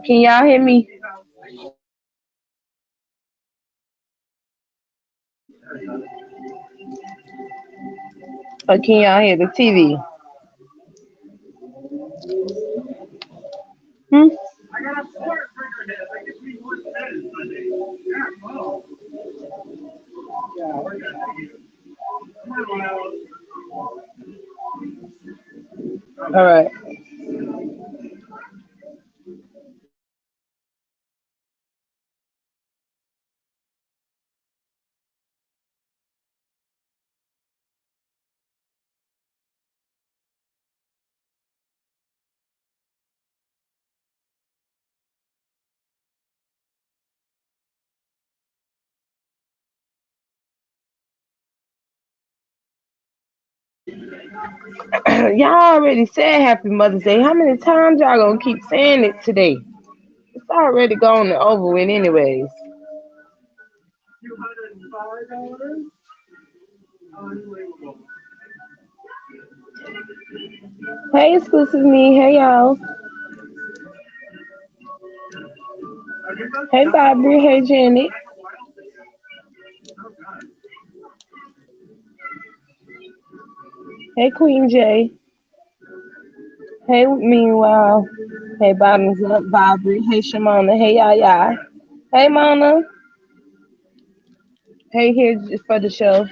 Can y'all hear me? Or can y'all hear the TV? Hmm? All right. Y'all already said Happy Mother's Day. How many times y'all gonna keep saying it today? It's already gone and over with, anyways. Hey, exclusive me. Hey, y'all. Hey, Bobby. Hey, Janet. Hey, Queen J. Hey, Meanwhile. Hey, Bottoms Up, Bobby. Hey, Shimona. Hey, Yaya. Hey, Mona. Hey, here just for the show.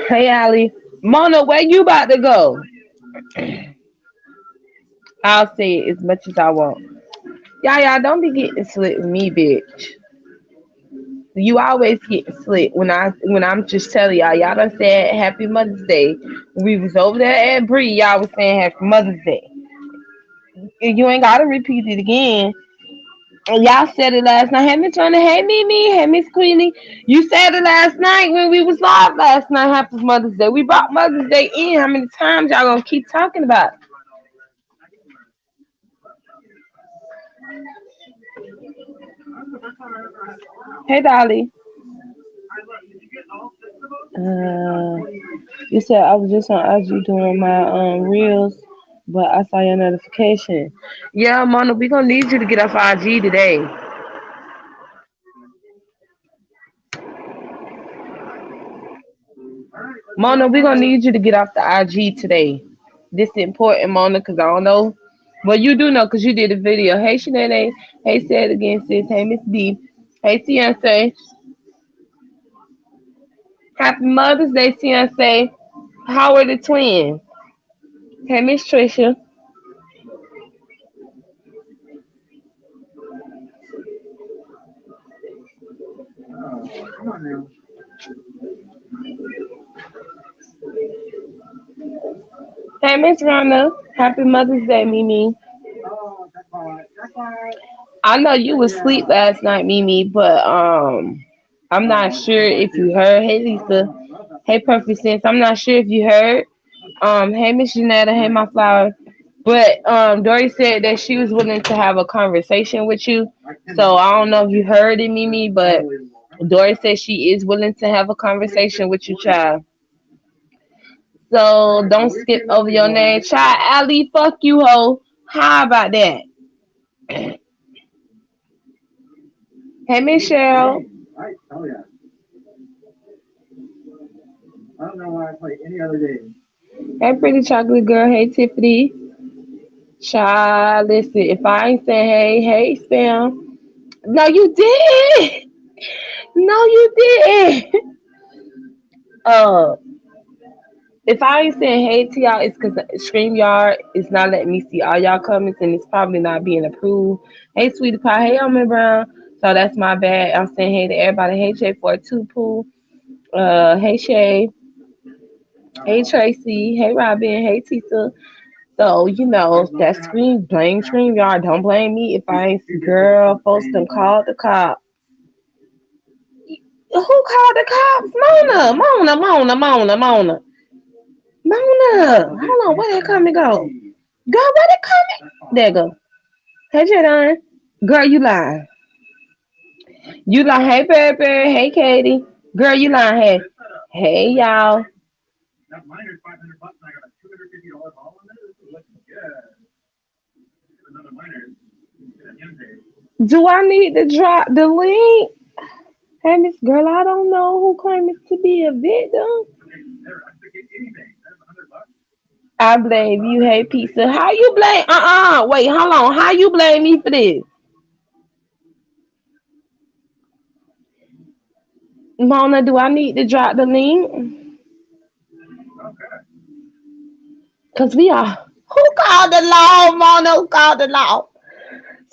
Hey, Allie. Mona, where you about to go? I'll say it as much as I want. Yaya, don't be getting slick with me, bitch. You always get slick when I'm just telling y'all done said Happy Mother's Day. We was over there at Bree, y'all was saying Happy Mother's Day. You ain't gotta repeat it again. And y'all said it last night. Hey Miss Johnny, hey Mimi, hey Miss Queenie. You said it last night when we was live last night. Happy Mother's Day. We brought Mother's Day in. How many times y'all gonna keep talking about it? Hey Dolly. Uh, you said I was just on IG doing my reels, but I saw your notification. Yeah, Mona, we gonna need you to get off IG today. Mona, we gonna need you to get off the IG today. This is important, Mona, cause I don't know. Well, you do know, cause you did a video. Hey, Shanae. Hey, say it again, sis. Hey, Miss D. Hey, Beyonce. Happy Mother's Day, Beyonce. How are the twins? Hey, Miss Trisha. Hey, Miss Rhonda. Happy Mother's Day, Mimi. I know you was asleep last night, Mimi, but I'm not sure if you heard. Hey, Lisa. Hey, Perfect Sense. I'm not sure if you heard. Hey, Miss Janetta. Hey, my flower. But Dory said that she was willing to have a conversation with you. So I don't know if you heard it, Mimi, but Dory said she is willing to have a conversation with you, child. So don't skip over your name, child. Ali, fuck you, ho. How about that? Hey, Michelle. Hey, pretty chocolate girl. Hey, Tiffany. Child, listen. If I ain't saying hey, hey, Spam. No, you did. No, you didn't. Uh, if I ain't saying hey to y'all, it's because StreamYard is not letting me see all y'all comments and it's probably not being approved. Hey, Sweetie Pie. Hey, Almond Brown. So that's my bad. I'm saying hey to everybody. Hey, J42 Pooh. Hey, Shay. Hey, Tracy. Hey, Robin. Hey, Tisa. So, that blame StreamYard. Don't blame me if I ain't girl. Folks them called the cop. Who called the cops? Mona. Mona. Hold on, where that come and go? Girl, where that come? There go. Hey, Jadon. Girl, you lying. You lying. Hey, Bear Bear. Hey, Katie. Girl, you lying. Hey, hey, y'all. Do I need to drop the link? Hey, Miss Girl, I don't know who claims to be a victim. I blame you. Hey, pizza. How you blame? Wait, hold on. How you blame me for this? Mona, do I need to drop the link? Cause we are. Who called the law, Mona? Who called the law?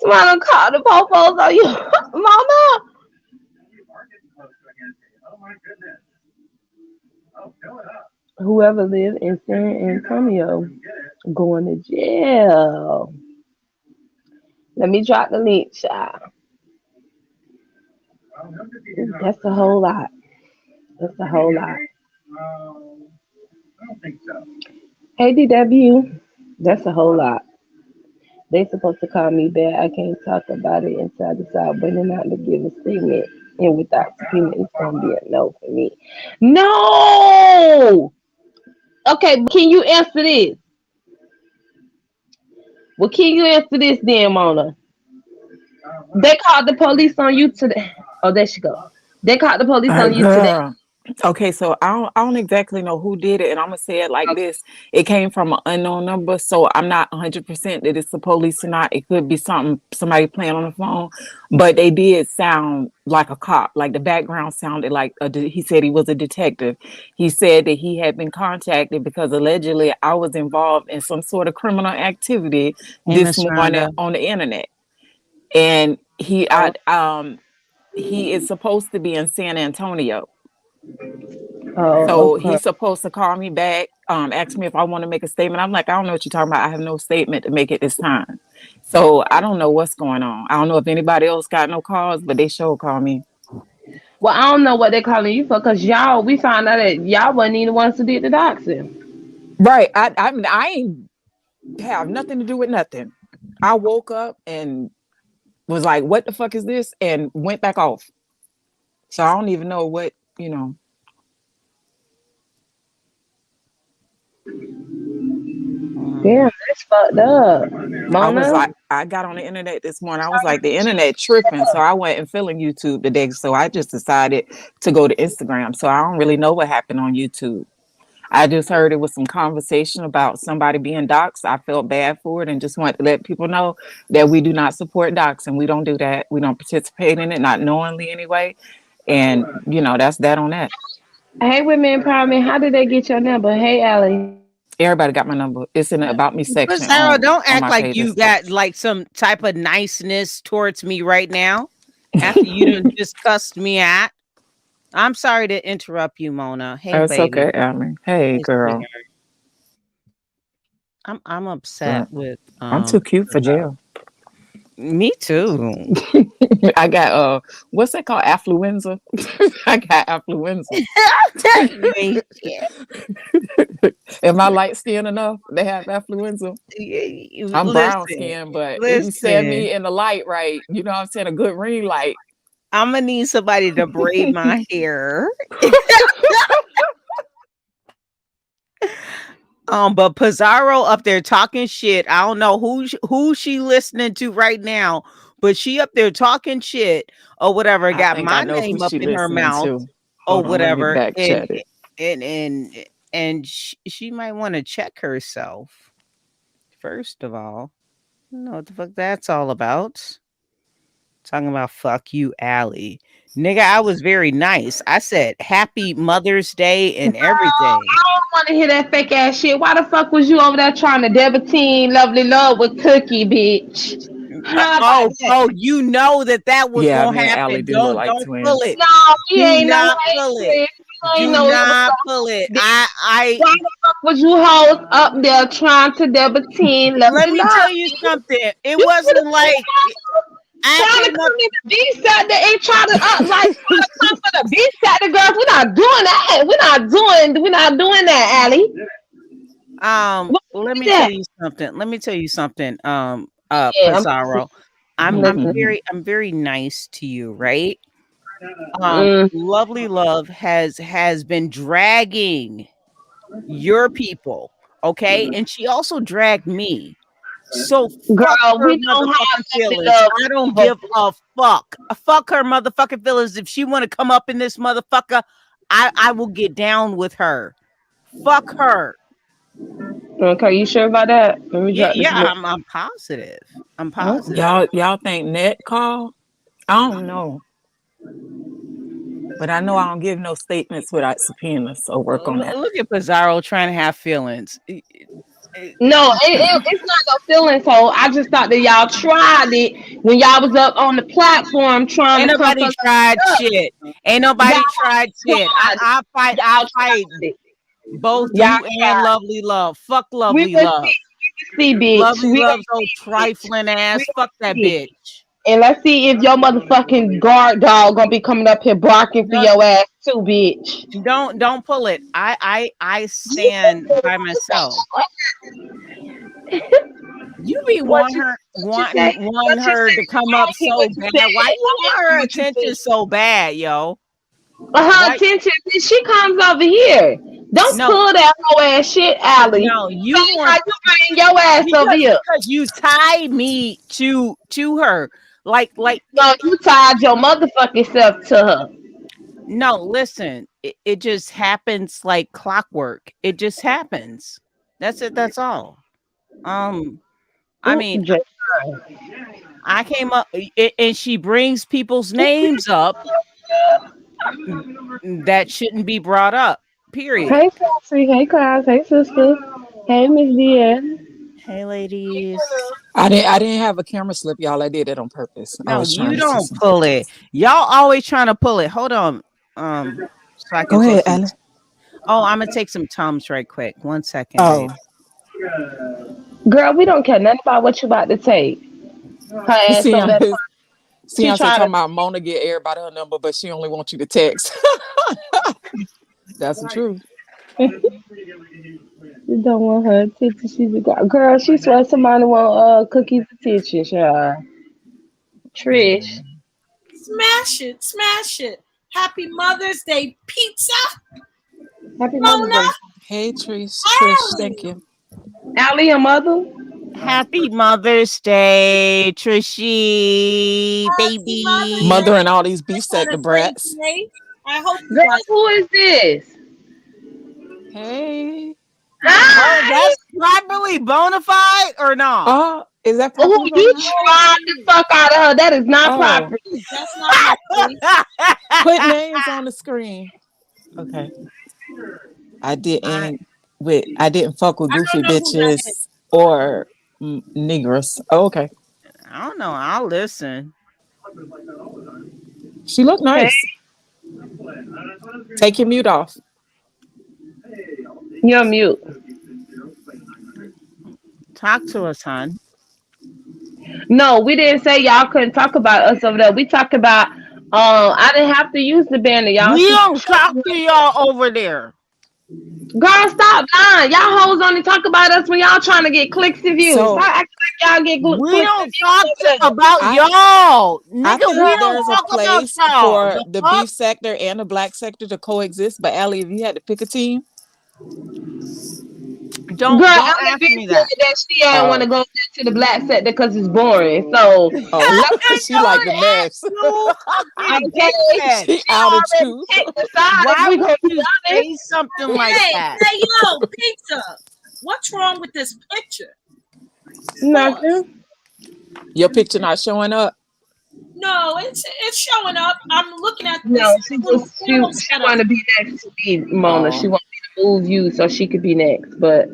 Somebody called the popos on you, Mona. Whoever lives in San Antonio going to jail. Let me drop the link, child. That's a whole lot. That's a whole lot. Hey, DW. That's a whole lot. They supposed to call me back. I can't talk about it inside the side, but they're not to give a statement. And without subpoena, it's gonna be a no for me. No. Okay, but can you answer this? Well, can you answer this then, Mona? They called the police on you today. Oh, there she go. They called the police on you today. Girl. Okay, so I don't exactly know who did it, and I'm gonna say it like this: it came from an unknown number, so I'm not 100% that it's the police or not. It could be somebody playing on the phone, but they did sound like a cop. Like the background sounded like he said he was a detective. He said that he had been contacted because allegedly I was involved in some sort of criminal activity Hey, this Miss morning Rhonda. on the internet, and Oh, he is supposed to be in San Antonio. oh, So okay. he's supposed to call me back, ask me if I want to make a statement. I'm like, I don't know what you're talking about. I have no statement to make at this time. So I don't know what's going on. I don't know if anybody else got no calls, but they sure call me. Well, I don't know what they're calling you for, cause y'all. We found out that y'all wasn't even the ones who did the doxing. Right. I mean, I ain't have nothing to do with nothing. I woke up and was like, what the fuck is this? And went back off. So I don't even know what. Damn, Mm. that's fucked up, I was Mona. like, I got on the internet this morning. I was like, the internet tripping. So I went and feeling YouTube today. So I just decided to go to Instagram. So I don't really know what happened on YouTube. I just heard it was some conversation about somebody being doxxed. I felt bad for it and just wanted to let people know that we do not support dox and we don't do that. We don't participate in it, not knowingly anyway. And that's that on that. Hey, women empowerment. How did they get your number? Hey, Allie. Everybody got my number. It's in the about me But section Sarah, don't on act my like you pages. got like some type of niceness towards me right now after you done just cussed me at. I'm sorry to interrupt you, Mona. Hey, It's baby. okay, Amy. Hey Hey, girl. sweetheart. I'm upset Look, with I'm too cute for jail. me too. I got what's that called? Affluenza. I got affluenza. You ain't shit. Am I light skinned enough? They have affluenza. I'm brown Listen, skinned, but if you set listen. me in the light right, you know what I'm saying, a good ring light. I'm gonna need somebody to braid my hair. But Pizarro up there talking shit. I don't know who she listening to right now, but she up there talking shit or whatever. I Got think I my know who name up she in her listening mouth to. or Hold on, let me whatever, back chat it. and and she might want to check herself first of all. I don't know what the fuck that's all about. Talking about fuck you, Allie. Nigga, I was very nice. I said happy Mother's Day and everything. I don't want to hear that fake ass shit. Why the fuck was you over there trying to debutine lovely love with Cookie, bitch? How about that? You know that was Yeah, gonna me and Allie happen. do look like Don't pull twins. it. No, we Do ain't know not pull it. hatred. We ain't Do know it was not pull it. gonna happen. I Why the fuck was you hoes up there trying to debutine let lovely me love? tell you something. It You should wasn't have been like I trying to came up. come in the B side and try to try to come for the B side the girls. We're not doing that. We're not doing that, Allie. What Let is me tell that? you something. Let me tell you something. Yeah, I'm Pizarro. listening. I'm very nice to you, right? Lovely Love has been dragging your people, okay, and she also dragged me. So fuck Girl, her we don't have motherfucking lovely feelings. love. I don't give a fuck. Fuck her motherfucking feelings. If she want to come up in this motherfucker, I will get down with her. Fuck her. Okay, you sure about that? Let me drop this. Yeah, I'm positive. I'm positive. Y'all think Net called? I don't know. But I know I don't give no statements without subpoenas, so work on that. Look at Pizarro trying to have feelings. No, it's not no feeling. So I just thought that y'all tried it when y'all was up on the platform trying Ain't to nobody tried shit. Ain't nobody tried shit. I fight both Y'all you and Lovely Love. Fuck Lovely Love. See, bitch. Lovely Love's old trifling ass. Fuck that bitch. And let's see if your motherfucking guard dog gonna be coming up here barking for your ass too, bitch. Don't pull it. I stand by myself. You be wanting her to come up so bad. Why you want her attention so bad, yo? Her attention. She comes over here. Don't pull that whole ass shit, Allie. No, you bring your ass over here because you tied me to her. Like no, you tied your motherfucking self to her. No, listen, it just happens like clockwork. It just happens. That's it. That's all. I mean, I came up and she brings people's names up that shouldn't be brought up. Period. Hey, Sassy. Hey, class. Hey, sister. Hey, Miss Deanne. Hey, ladies. I didn't have a camera slip, y'all. I did it on purpose. No, you don't pull it. Y'all always trying to pull it. Hold on. So I can go ahead, Alan. Oh, I'm gonna take some Tums right quick. 1 second. Oh, babe. Girl, we don't care nothing about what you about to take. Her ass see, over there. See, I'm talking about Mona get everybody her number, but she only wants you to text. That's the truth. You don't want her attention. She's a girl. She swears somebody want Cookie's attention, child. Trish. Smash it. Happy Mother's Day pizza. Happy Mother's Day. Hey, Trish, thank you. Allie, your mother. Happy Mother's Day, Trishy, baby. Mother and all these beef sector brats. I hope. Girl, who is this? Hey. Oh, that's properly bona fide or not? Oh, is that properly? Oh, you tried the fuck out of her. That is not proper. That's not proper. Put names on the screen. Okay. I didn't fuck with goofy bitches or niggers. Oh, okay. I don't know. I'll listen. She looked nice. Take your mute off. You're mute. Talk to us, hon. No, we didn't say y'all couldn't talk about us over there. We talked about I didn't have to use the banner, y'all. We don't talk to y'all over there. Girl, stop lying. Y'all hoes only talk about us when y'all trying to get clicks and views. So, I act like y'all get we don't talk about y'all. Nigga, we don't talk about place for the beef sector and the black sector to coexist. But Allie, if you had to pick a team, don't ask me that. She ain't want to go to the black sector because it's boring. So she like the mess. She outed you. Why would you say something like that? Hey, yo, pizza. What's wrong with this picture? Nothing. Your picture not showing up. No, it's showing up. I'm looking at this. No, she want to be next to me, Mona. She want me to move you so she could be next. But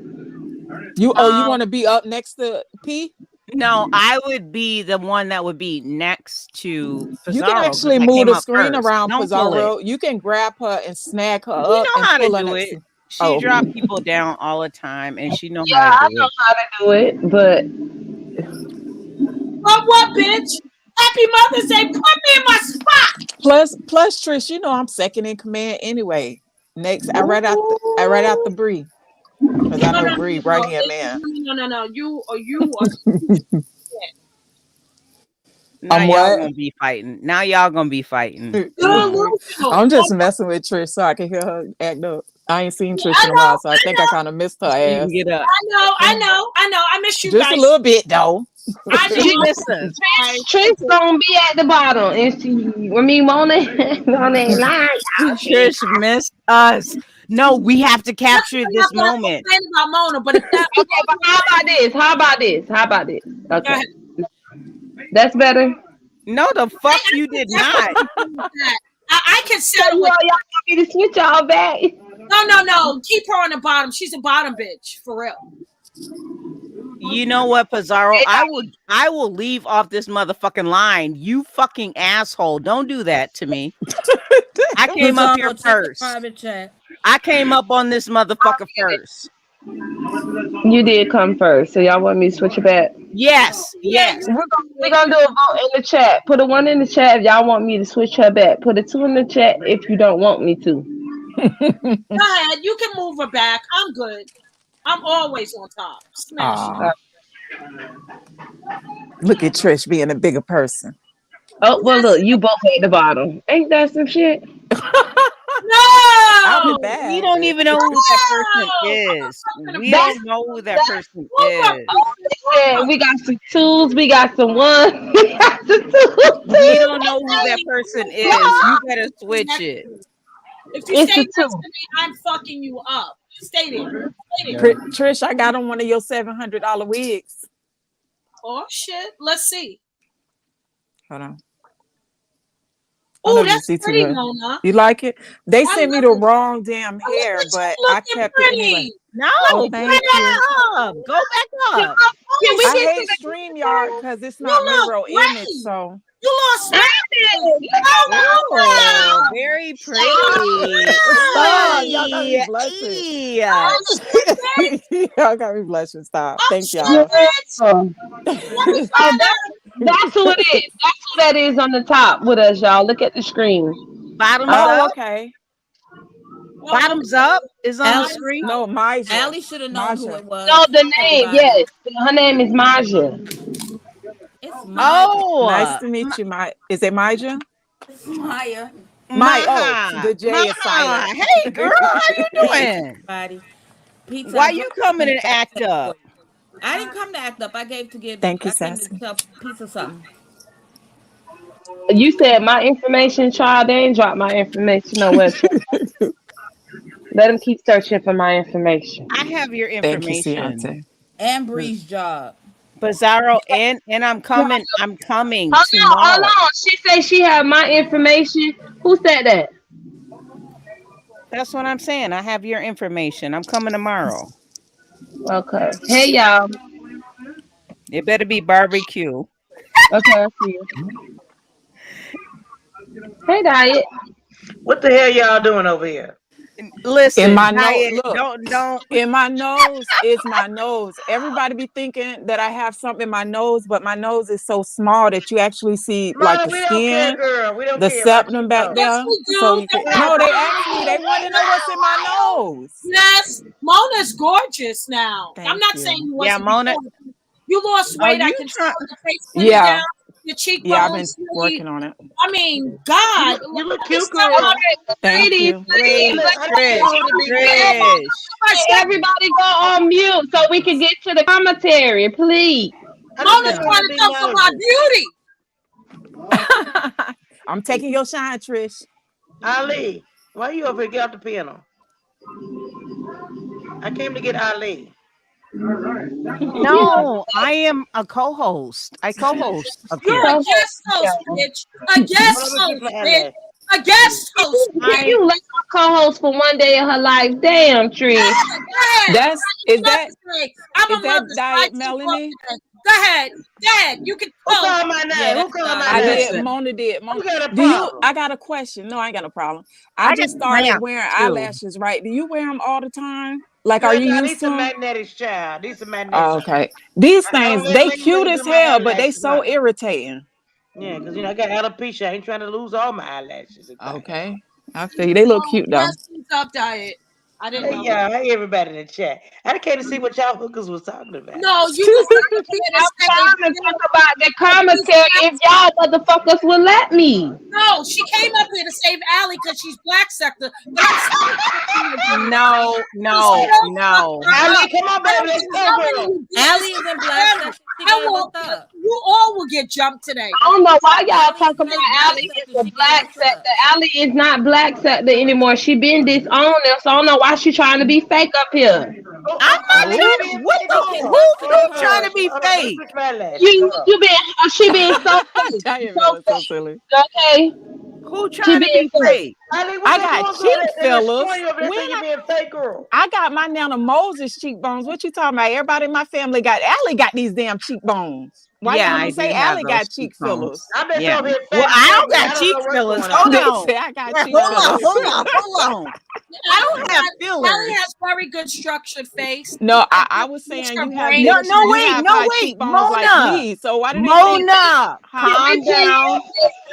you want to be up next to P? No, I would be the one that would be next to Pizarro. You can actually move the screen around Pizarro. You can grab her and snag her up. You know how to do it. She dropped people down all the time, and she know how to do it. Yeah, I know how to do it, but what, bitch? Happy Mother's Day. Put me in my spot. Plus, Trish, you know I'm second in command anyway. Next, I read out the Bree. Because I know Bree right here, man. No. You are Now I'm y'all what? gonna be fighting. Now y'all gonna be fighting. I'm just messing with Trish so I can hear her act up. I ain't seen Trish in a I while, know, so I think I kind of missed her So you can ass. get up. I know. I miss you Just a guys. little bit though. I She know. missed us. Trish gonna be at the bottom, and she, when me Mona, Mona ain't lying. Trish missed us. No, we have to capture I'm this not gonna moment. complain about Mona, but if that Okay, but how about this? How about this? How about this? Go Okay, ahead. that's better. No, the fuck you did not. I can So settle y'all it. want me to switch y'all back? No. Keep her on the bottom. She's a bottom bitch for real. You know what, Pizarro? I will leave off this motherfucking line. You fucking asshole. Don't do that to me. I came up here first. Private chat. I came up on this motherfucker first. You did come first, so y'all want me to switch it back? Yes. We're gonna do a vote in the chat. Put a 1 in the chat if y'all want me to switch her back. Put a 2 in the chat if you don't want me to. Go ahead. You can move her back. I'm good. I'm always on top. Smash it. Aw. Look at Trish being a bigger person. Oh well, look, you both at the bottom. Ain't that some shit? I'll No. be back. We don't even know who that person is. We don't know who that person is. Yeah, we got some 2s, we got some 1s, we got some 2s. We don't know who that person is. You better switch it. If you It's stay a next 2. to me, I'm fucking you up. Stay there. Trish, I got on one of your $700 wigs. Oh shit. Let's see. Hold on. Oh, that's pretty, Mona. You like it? They I sent me love the wrong damn hair, but I kept it anyway. No, Oh, go thank back you. up. Go back up. Can we I get hate to the StreamYard because it's You not look mirror great. image, so You lost weight. Oh, very pretty. stop. Y'all got me blushing. Yeah. Y'all got me blushing. Stop. Thank y'all. Oh, that's who it is. That's who that is on the top with us, y'all. Look at the screen. Bottoms Oh, up. okay. Bottoms up is on the screen. No, Maja. Allie should have known who it was. No, the At name, bottom. yes. Her name is Maja. It's Maya. Oh, Nice to meet you, Maya. Is it Maja? Maya. My the J is silent. Hey, girl, how you doing? Everybody. Pizza. Why you coming and act up? I didn't come to act up. I came to Thank you, tell Pizza something. You said my information, child. They ain't dropped my information nowhere. Let them keep searching for my information. I have your Thank you, information. Ciante. And Bree's job. Pizarro, and I'm coming. I'm coming Hold tomorrow. on. She said she had my information. Who said that? That's what I'm saying. I have your information. I'm coming tomorrow. Okay. Hey, y'all. It better be barbecue. Okay, I see you. Hey, Diet. What the hell y'all doing over here? Listen, In my Diet, nose, look. don't. In my nose is my nose. Everybody be thinking that I have something in my nose, but my nose is so small that you actually see like the We don't care, skin, girl. We don't the care about septum your back nose. there. Yes, we do. So you can no, they asked me, they want to know what's in my nose. Yes, Mona's gorgeous now. I'm Thank not you. saying you Yeah, wasn't Mona. before. You lost weight. I you can try- tell the face putting Yeah. down, your cheekbones. Yeah, I've been really- working on it. I mean, God. You look let me cute, stop girl. her. Thank you. Wait, Trish. Everybody go on mute so we can get to the commentary, please. Mona's trying to talk about beauty. I'm taking your shine, Trish. Ali, why you over here? Get off the piano. I came to get Ali. No, I am a co-host. I co-host up You're here. a guest host, bitch. A guest host, bitch. A guest host. You let her co-host for one day of her life. Damn, Trish. That's is that I'm is a that mother. Diet Melanie? Go ahead, Dad. You can Who called my name? Who called my I name? did. Mona did. Mona. You got a Do you? problem? I got a question. No, I ain't got no problem. I just got started cramps, wearing too. eyelashes. Right? Do you wear them all the time? Like, Girl, are you no, used these to some them? magnetics, child. These some magnetics. Oh, okay. These I things, don't they let cute ladies as do my hell, but they eyelashes, so honey. irritating. Yeah, because I got alopecia. I ain't trying to lose all my eyelashes. Okay. I feel you. They look cute though. Up diet. I didn't Hey, know. y'all. Hey, everybody in the chat. I came to see what y'all hookers was talking about. No, you was not here to I'm trying to say. talk about the commentary if y'all motherfuckers will let me. No, she came up here to save Allie because she's black sector. But I'm No. Allie, come on, baby. Let's go, girl. Allie is in black Allie, sector. She gave us up. you all will get jumped today. I don't know why y'all Allie talking is about black Allie sector. is a She black gave us up. sector. Allie is not black sector anymore. She been disowned us, so I don't know why she trying to be fake up here. I'm not Allie, trying to. being What fake. the? Okay, Who let's get to trying to her. be Hold on, fake? fix my lashes. You Hold on. you been she been so fake. Diane So Miller, so fake. silly. Okay? Who She trying to being be fake. fake? Allie, what I they got doing, cheek girl? They fillers. destroying you over there, so When you being fake, girl. I got my Nana Moses cheekbones. What you talking about? Everybody in my family got Allie got these damn cheekbones. Why Yeah, y'all I don't say do have Allie those got cheek cheekbones. fillers? I've been Yeah. so here Well, fat I don't family. I got don't cheek know what's fillers. going Hold on. They on. say I got cheek Hold on. fillers. Hold on. I don't have fillers. Allie has very good structured face. No, I was Makes saying her you have brain big, No, you wait, have no, high wait. cheekbones like Mona. me. So why do they think? Mona, Huh? calm down.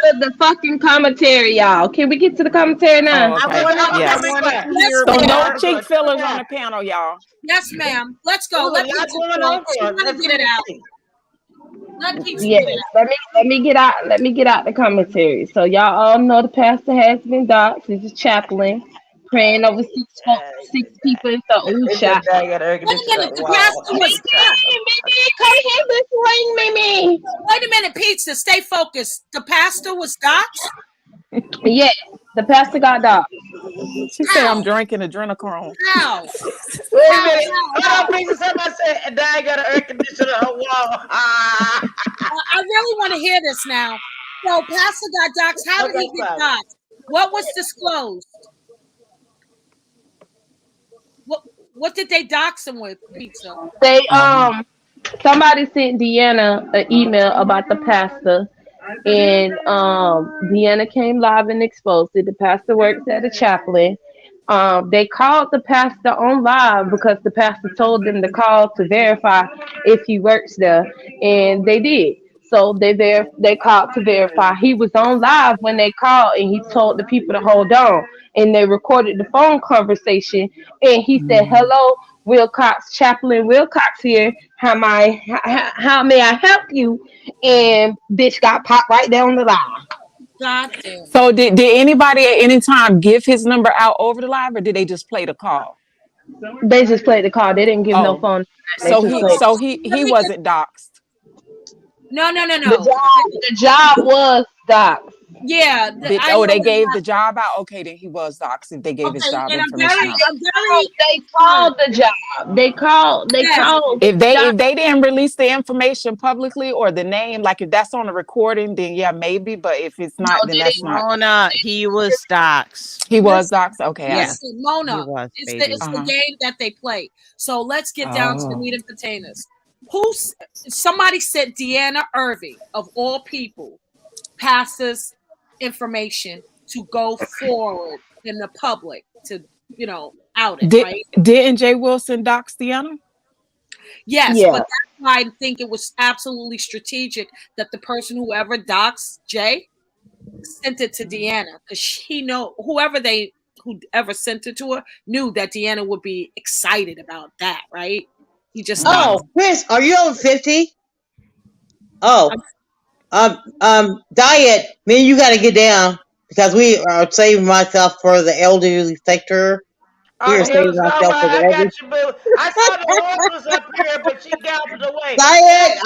With the fucking commentary, y'all. Can we get to the commentary now? Oh, I okay. want Yes. to Let's hear So go. no more. cheek fillers on the panel, y'all. Yes, ma'am. Let's go. Ooh, Let a lot Pizza going talk. on, She girl. want to Let's get it out. see. Let Pizza Yes, get it out. let me get out the commentary. So y'all all know the pastor has been doxxed. He's a chaplain praying over six people in the ooh It's shot. just I got air Wait a conditioner. minute. The Wow. pastor was stopped. Mimi, come here this ring, Mimi. Wait a minute, Pizza. Stay focused. The pastor was doxxed? Yeah, the pastor got doxxed. She said I'm How? drinking adrenochrome. How? Wait a minute. Hold on, please. Somebody said, and I got an air conditioner on her wall. I really want to hear this now. So pastor got doxxed. How did he get doxxed? What was disclosed? What did they dox him with, Pizza? They somebody sent Deanna an email about the pastor, and Deanna came live and exposed it. The pastor works at a chaplain. They called the pastor on live because the pastor told them to call to verify if he works there, and they did. So they called to verify. He was on live when they called, and he told the people to hold on. And they recorded the phone conversation, and he said, "Hello, Wilcox, Chaplain Wilcox here. How may I help you?" And bitch got popped right down the line. God damn. So did anybody at any time give his number out over the live, or did they just play the call? They just played the call. They didn't give no phone. They So just played. he wasn't doxxed. No. The job was doxxed. Yeah. They gave the job out. Okay, then he was doxxed if they gave his job And information out. They called the job. They called. If they didn't release the information publicly or the name, like if that's on the recording, then yeah, maybe. But if it's not, then that's not. Mona, he was doxxed. He was doxxed. Okay. Yes. Listen, Mona, He was, it's the game that they play. So let's get down to the meat and potatoes. Somebody sent Deanna Irving, of all people, pastor's information to go forward in the public to, out it, right? Didn't Jay Wilson dox Deanna? Yes, Yeah. but that's why I think it was absolutely strategic that the person whoever doxed Jay sent it to Deanna, because whoever sent it to her knew that Deanna would be excited about that, right? He just Chris, are you over 50? Diet, man, you got to get down because we are saving myself for the elderly sector. We are saving ourselves for the elderly. I got you, boo. I saw the horse was up here, but she galloped away. Diet,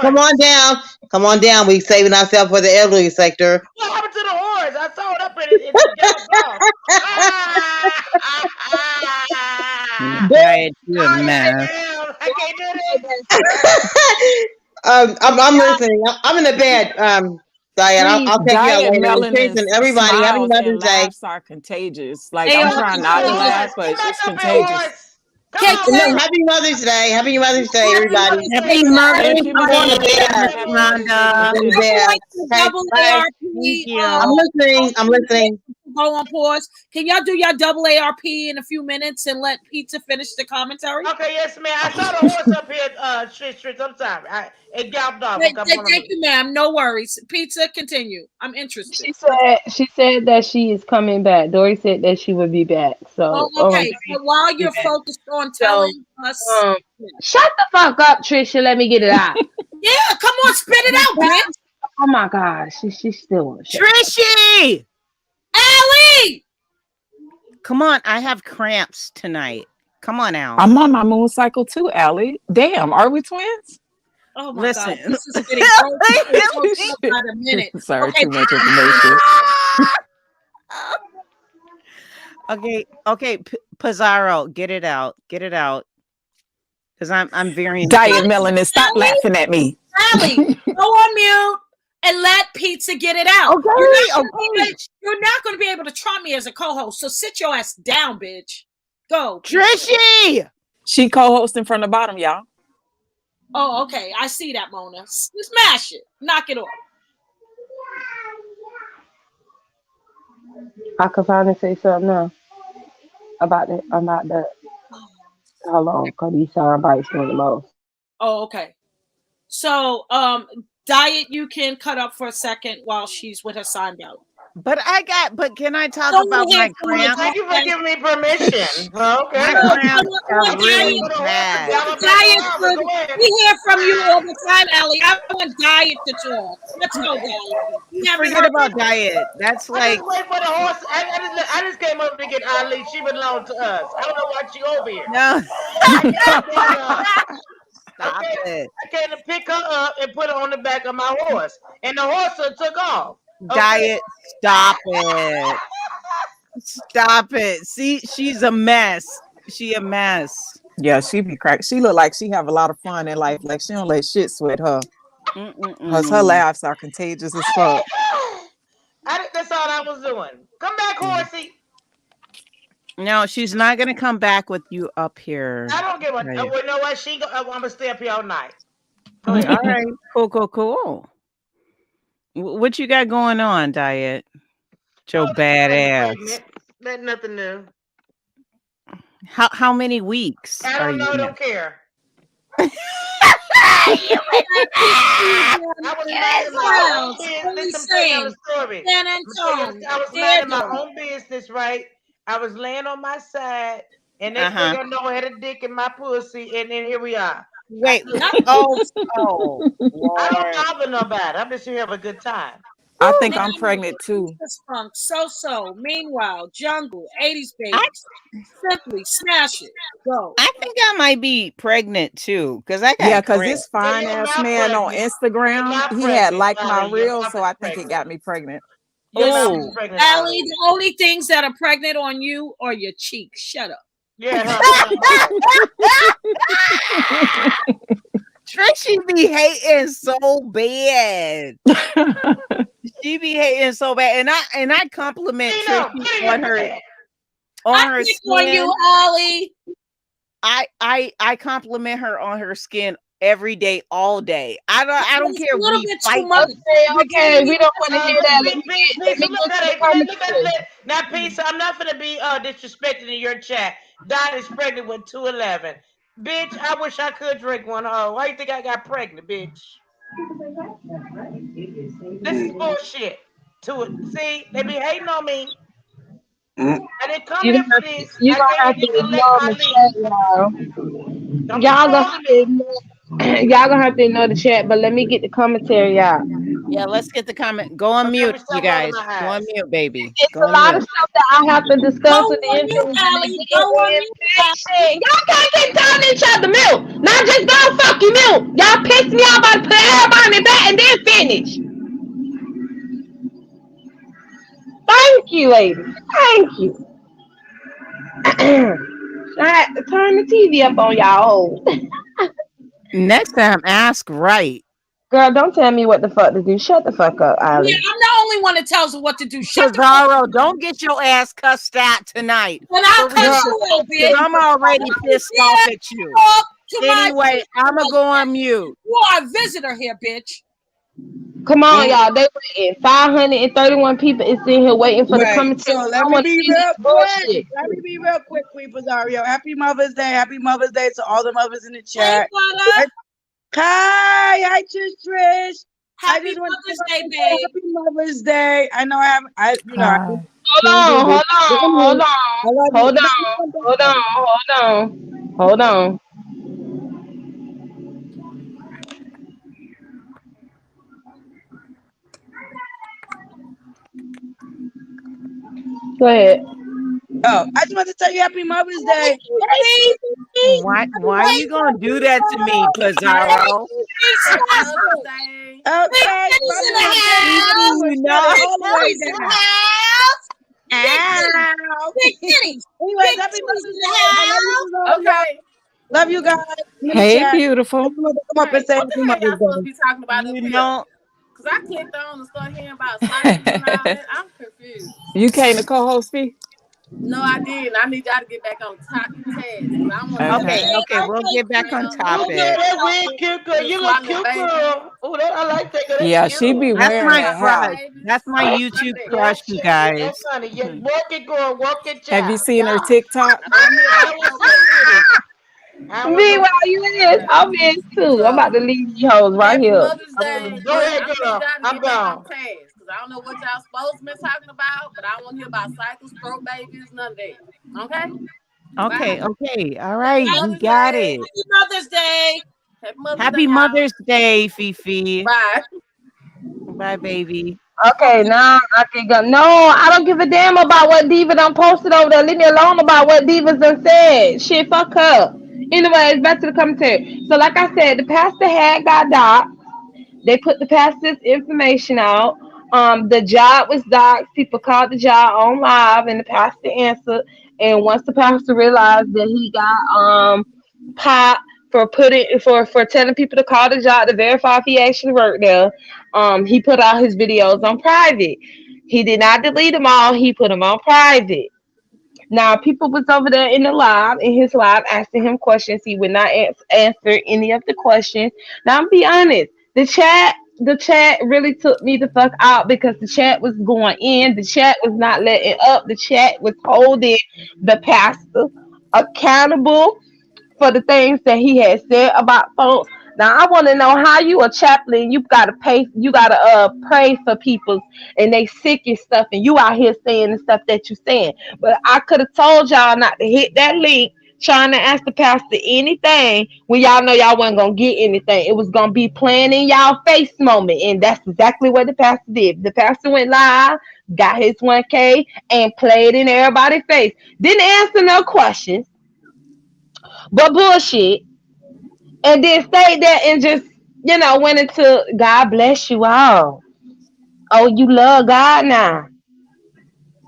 come on down. Come on down. We saving ourselves for the elderly sector. What happened to the horse? I saw it up and it galloped off. Diet, you a mess. I can't do this. I'm listening. I'm in the bed. Diane, I'll take you out later. Everybody, happy Mother's Day. Laughs are contagious. Like I'm trying not to laugh, but it's contagious. Happy Mother's Day. Happy Mother's Day, everybody. Happy Mother's Day, I'm listening. I'm listening. go on pause. Can y'all do your double ARP in a few minutes and let Pizza finish the commentary? Okay, yes, ma'am. I saw the horse up here. Trish, I'm sorry. It galloped off. Thank you, ma'am. No worries. Pizza, continue. I'm interested. She said that she is coming back. Dory said that she would be back. So okay. So while you're focused on telling us, shut the fuck up, Trisha. Let me get it out. Yeah, come on, spit it out, bitch. Oh my gosh, she's still on. Trishy, Allie, come on! I have cramps tonight. Come on, Al. I'm on my moon cycle too, Allie. Damn, are we twins? Oh my Listen. God, this is getting close by the minute. Sorry, Okay. too much information. Okay, Pizarro, get it out, because I'm very Diet Melanin, stop laughing at me. Allie, go on mute and let Pizza get it out. Okay. You're not going to be able to trump me as a co-host, so sit your ass down, bitch. Go. Trishy. She co-hosting from the bottom, y'all. Oh, okay. I see that, Mona. Smash it. Knock it off. I could finally say something now about that. Hold on, because these sound bites doing the most. Oh, okay. So, Diet, you can cut up for a second while she's with her sign out. But can I talk about my cramps? Thank you for giving me permission. Okay. My cramps are really bad. Diet, we hear from you all the time, Allie. I want Diet to talk. Let's go, Diet. Forget about Diet. That's like. I just wait for the horse. I just came over to get Ali. She belonged to us. I don't know why she over here. No. Stop it. I came to pick her up and put her on the back of my horse, and the horse took off. Okay. Diet, stop it. Stop it. See, she's a mess. She a mess. Yeah, she be cracked. She look like she have a lot of fun in life. Like she don't let shit sweat her. Cause her laughs are contagious as fuck. That's all I was doing. Come back, horsey. No, she's not gonna come back with you up here. I don't give a. Right. You know what? I'm gonna stay up here all night. All right, cool. What you got going on, Diet? Joe badass. That's nothing new. How many weeks? I don't know. Don't care. I was minding my own business, right? I was laying on my side, and next thing I know, I had a dick in my pussy, and then here we are. Wait, I don't bother nobody. I'm just here to have a good time. I think I'm pregnant too. So. Meanwhile, Jungle, 80s baby. Simply smash it. Go. I think I might be pregnant too, because I got because this fine ass man on Instagram, he had liked my reel, so I think it got me pregnant. Oh, Allie, the only things that are pregnant on you are your cheeks. Shut up. Yeah. Trishy be hating so bad. She be hating so bad, and I compliment Trishy on her skin. On you, Ollie. I compliment her on her skin every day, all day. I don't care. We fight. Okay, we don't want to hear that. Now, Peace, I'm not gonna be disrespecting in your chat. Dot is pregnant with 211. Bitch, I wish I could drink one. Why you think I got pregnant, bitch? This is bullshit. See, they be hating on me. I didn't come here for this. You gonna have to ignore the chat, y'all gonna have to ignore the chat, but let me get the commentary out. Yeah, let's get the comment. Go on mute, you guys. Go on mute, baby. It's a lot of stuff that I have to discuss with the information. Y'all can't get down each other mute. Now just go fuck you mute. Y'all piss me off by put everybody in the back and then finish. Thank you, ladies. Thank you. Turn the TV up on y'all. Next time, ask right. Girl, don't tell me what the fuck to do. Shut the fuck up, Allie. Yeah, I'm the only one that tells her what to do. Shut Pizarro, don't get your ass cussed out tonight. When I cuss you, bitch. I'm already pissed off at you. Anyway, I'm going to go on mute. You are a visitor here, bitch. Come on, y'all. They waiting. 531 people is in here waiting for the Right. commentary. So let I me want to be see this real quick. bullshit. Let me be real quick, Queen Rosario. Happy Mother's Day. Happy Mother's Day to all the mothers in the Hey, chat. brother. Hi, Trish. I Happy just want to Mother's Day, say babe. Happy Mother's Day. I know I have, Hi. Hold on, hold on, I love you. hold on, hold on, hold on, hold on. Go ahead. Oh, I just want to tell you Happy Mother's Day. Why are you gonna do that to me, Pizarro? Mother's Day. Okay, You know. all the way down. Ow. Big titties. Anyways, Big Happy titties Mother's in Day. the I love house. you, Rosario. Okay. Love you guys. In the Hey, chat. beautiful. Come up and say What Happy the hell y'all Mother's supposed to Day. be talking about up You here? know. Because I clicked on and started hearing about cycles and all that. I'm confused. You came to co-host me? No, I didn't. I need y'all to get back on task because I want to Okay, Okay. okay, we'll get back on Oh, girl, topic. that wig cute, girl. You look Swallow cute, baby. girl. Oh, that I like that. Girl. That's Yeah, cute. she be That's wearing my that crush. hat. Baby. That's my YouTube Sunday. crush, you Yes, guys. honey. Yeah, work it, girl. Work it, child. Have you seen her Yeah. TikTok? I'm here How about was your your baby. titties? How was Meanwhile, the... you is. I'm in too. I'm about to leave these hoes right Happy here. Mother's Day. Go ahead, I need girl. y'all to I'm get back on gone. task because I don't know what y'all supposed to be talking about, but I want to hear about cycles, stroke babies, none of that. Okay? Okay, Bye. okay. All right, Happy we Mother's got Day. it. Happy Mother's Day. Happy Mother's Day, Happy y'all. Mother's Day, Fifi. Bye. Bye, baby. Okay, now I can go. No, I don't give a damn about what Diva done posted over there. Leave me alone about what Divas done said. Shit, fuck her. Anyways, back to the commentary. So, like I said, the pastor had got docked. They put the pastor's information out. The job was doxxed. People called the job on live, and the pastor answered. And once the pastor realized that he got popped for telling people to call the job to verify if he actually worked there, he put out his videos on private. He did not delete them all. He put them on private. Now, people was over there in his live, asking him questions. He would not answer any of the questions. Now, I'm be honest, the chat really took me the fuck out because the chat was going in. The chat was not letting up. The chat was holding the pastor accountable for the things that he had said about folks. Now I want to know how you a chaplain, you gotta pray for people and they sick and stuff, and you out here saying the stuff that you saying. But I could have told y'all not to hit that link trying to ask the pastor anything when y'all know y'all wasn't gonna get anything. It was gonna be playing in y'all face moment, and that's exactly what the pastor did. The pastor went live, got his 1K, and played in everybody's face. Didn't answer no questions, but bullshit, and then stayed there and just went into God bless you all. Oh, you love God now.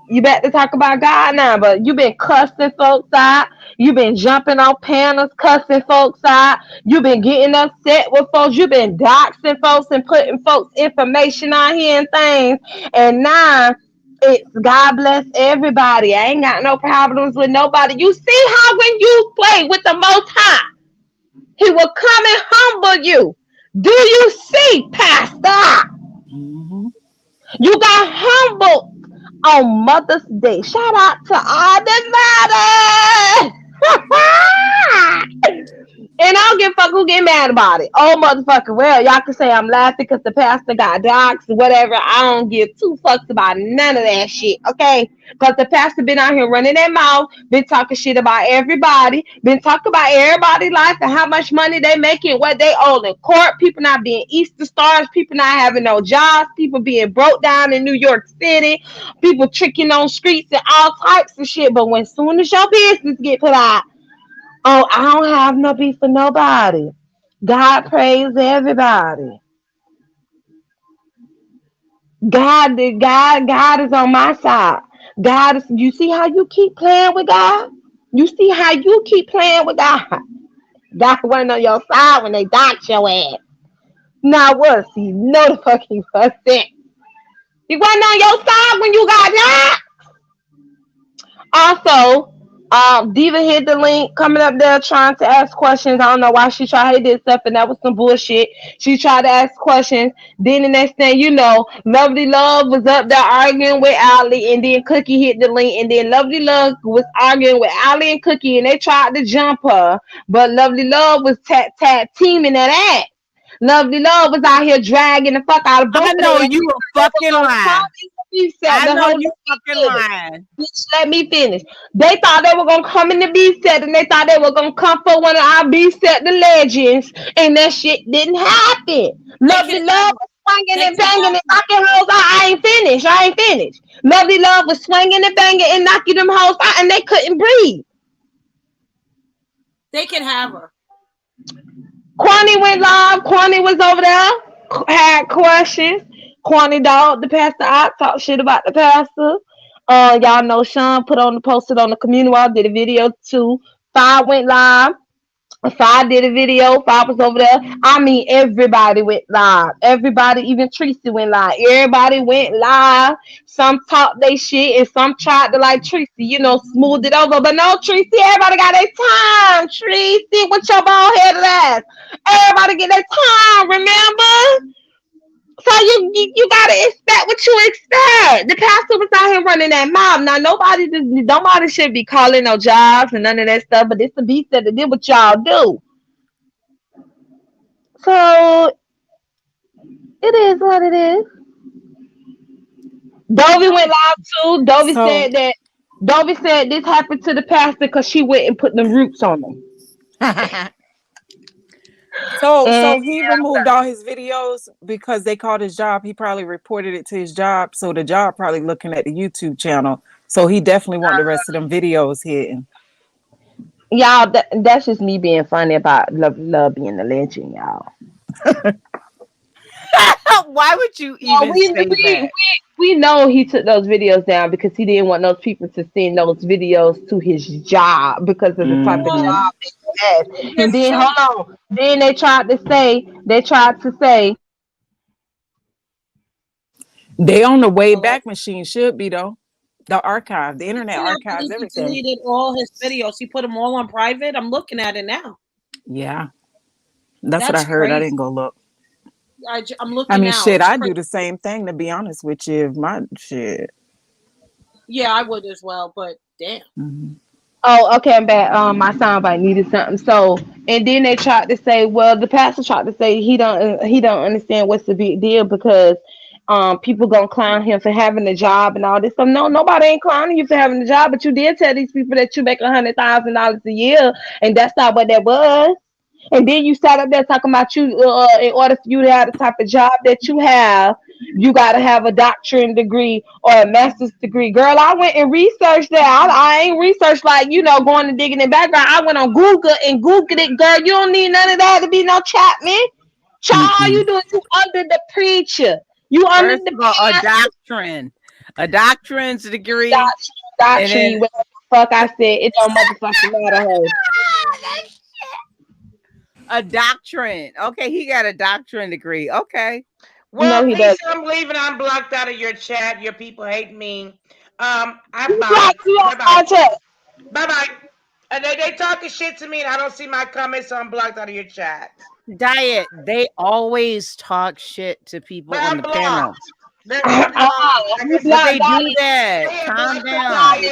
You better talk about God now, but you been cussing folks out. You been jumping on panels, cussing folks out. You been getting upset with folks. You been doxing folks and putting folks' information on here and things. And now it's God bless everybody. I ain't got no problems with nobody. You see how when you play with the Most High, He will come and humble you. Do you see, Pastor? Mm-hmm. You got humbled on Mother's Day. Shout out to all the mothers. And I don't give a fuck who get mad about it. Oh, motherfucker. Well, y'all can say I'm laughing because the pastor got doxxed or whatever. I don't give two fucks about none of that shit, okay? Because the pastor been out here running their mouth, been talking shit about everybody, been talking about everybody's life and how much money they making, what they owe in court, people not being Easter stars, people not having no jobs, people being broke down in New York City, people tricking on streets and all types of shit. But when soon as your business get put out, oh, I don't have no beef for nobody. God praise everybody. God is on my side. God is. You see how you keep playing with God? You see how you keep playing with God? God wasn't on your side when they docked your ass. Now what? He know the fuck he wasn't. He wasn't on your side when you got docked. Also, Diva hit the link coming up there trying to ask questions. I don't know why she tried to hit stuff, and that was some bullshit. She tried to ask questions. Then the next thing you know, Lovely Love was up there arguing with Ali, and then Cookie hit the link, and then Lovely Love was arguing with Ali and Cookie, and they tried to jump her, but Lovely Love was teaming that ass. Lovely Love was out here dragging the fuck out of both I of know them. you a fucking lie. I know you fucking lying. Bitch, let me finish. They thought they were gonna come in the B set, and they thought they were gonna come for one of our B set, the legends, and that shit didn't happen. Lovely Love was swinging and banging and knocking hoes out. I ain't finished. Lovely Love was swinging and banging and knocking them hoes out, and they couldn't breathe. They can have her. Kwani went live. Kwani was over there, had questions. Kwani dog, the pastor out, talk shit about the pastor. Y'all know Sean posted on the community wall, did a video too. Five went live. Five did a video. Five was over there. I mean, everybody went live. Everybody, even Tracy went live. Everybody went live. Some talked they shit and some tried to like Tracy, smooth it over. But no, Tracy, everybody got their time. Tracy, with your bald headed ass. Everybody get their time, remember? So you gotta expect what you expect. The pastor was out here running that mob. Now nobody should be calling no jobs and none of that stuff. But it's the beast that did what y'all do. So it is what it is. Dovey went live too. Dovey said this happened to the pastor because she went and put them roots on them. So he removed all his videos because they called his job. He probably reported it to his job. So the job probably looking at the YouTube channel. So he definitely want the rest of them videos hidden. Y'all, that's just me being funny about love being a legend, y'all. Why would you even say that? We know he took those videos down because he didn't want those people to send those videos to his job because of the type of job he had. And then hold on. Then they tried to say they on the way back machine should be though. The archive, the internet archives, everything. He deleted all his videos. He put them all on private. I'm looking at it now. Yeah. That's what I heard. Crazy. I didn't go look. I'm looking. I mean, now. shit, I do the same thing, to be honest with you. My shit. Yeah, I would as well, but damn. Mm-hmm. Oh, okay, I'm back. My soundbite needed something. So, and then they tried to say, well, the pastor tried to say he don't understand what's the big deal because people gonna clown him for having a job and all this stuff. No, nobody ain't clowning you for having a job, but you did tell these people that you make $100,000 a year, and that's not what that was. And then you sat up there talking about in order for you to have the type of job that you have, you got to have a doctorate degree or a master's degree. Girl, I went and researched that. I ain't researched going and digging in background. I went on Google and Googled it. Girl, you don't need none of that to be no Chapman. Child, all you doing, you under the preacher. You under a doctrine. A doctrine's degree. Doctrine, whatever the fuck I said. It don't motherfucking matter. A doctrine. Okay, he got a doctrine degree. Okay. Well, no, Lisa, I'm leaving. I'm blocked out of your chat. Your people hate me. I'm bye-bye. Bye-bye. They talking shit to me and I don't see my comments, so I'm blocked out of your chat. Diet. They always talk shit to people on the panel. They do that. Calm down.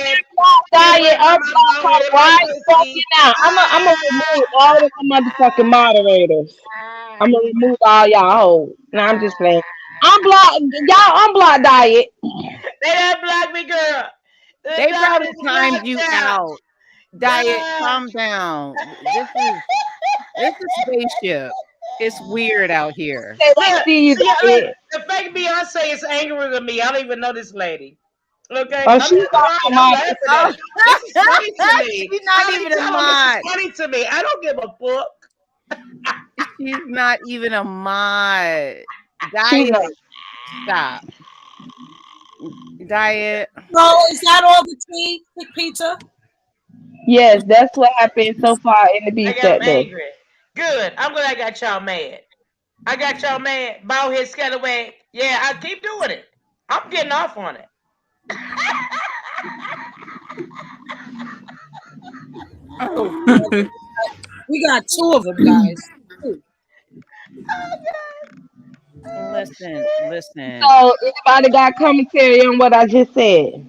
Diet, I'm gonna remove all of the motherfucking moderators. I'm gonna remove all y'all. No, I'm just playing. I'm blocked. Y'all unblock Diet. They don't block me, girl. They probably timed you out. Diet, calm down. This is a spaceship. It's weird out here. The fake Beyonce is angry with me. I don't even know this lady. Okay. Oh, she's not even a mod. It's funny to me. I don't give a fuck. She's not even a mod. Diet. Stop. Diet. So is that all the tea, Peter? Yes, that's what happened so far in the beat set day. Good. I'm glad I got y'all mad. I got y'all mad. Bald head scallywag. Yeah, I keep doing it. I'm getting off on it. Oh, we got 2 of them, guys. 2. Listen. So anybody got commentary on what I just said?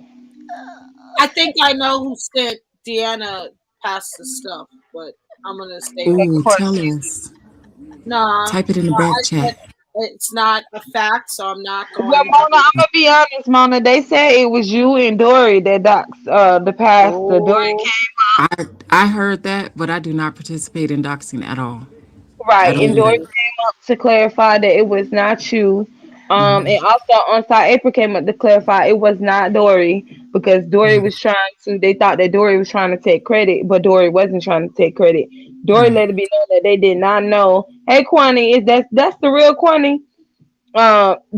I think I know who sent Deanna past the stuff, but I'm gonna stay on. Ooh, tell us. Nah, Type it in the back chat. it's not a fact, so I'm not Well, going. Mona, I'm gonna be honest, Mona. They said it was you and Dory that doxed the pastor. Dory came I heard that, but I do not participate in doxing at all. right, I and don't Dory do came up to clarify that it was not you. And also on side April came up to clarify it was not Dory because Dory was trying to. They thought that Dory was trying to take credit, but Dory wasn't trying to take credit. Dory let it be known that they did not know. Hey, Kwani, is that's the real Kwani?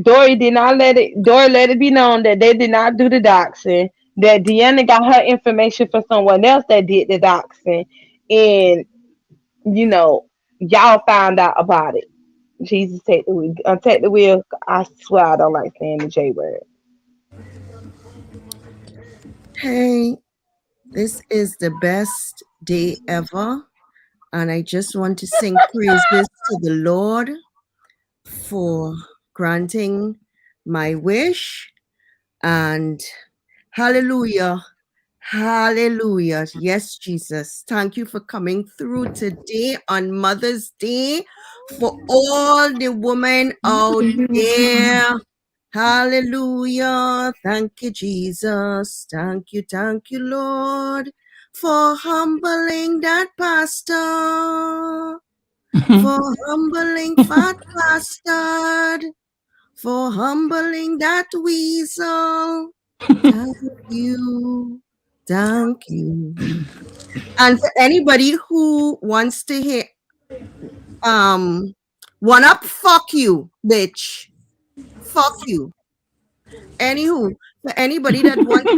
Dory did not let it. Dory let it be known that they did not do the doxing. That Deanna got her information from someone else that did the doxing, and you know y'all found out about it. Jesus, take the wheel. Take the wheel. I swear I don't like saying the J word. Hey, this is the best day ever, and I just want to sing praises to the Lord for granting my wish, and hallelujah. Hallelujah. Yes, Jesus. Thank you for coming through today on Mother's Day for all the women out there. Hallelujah. Thank you, Jesus. Thank you, Lord, for humbling that pastor, for humbling Fat Bastard, for humbling that weasel. Thank you. Thank you. And for anybody who wants to hear, one up, fuck you, bitch. Fuck you. Anywho, for anybody that wants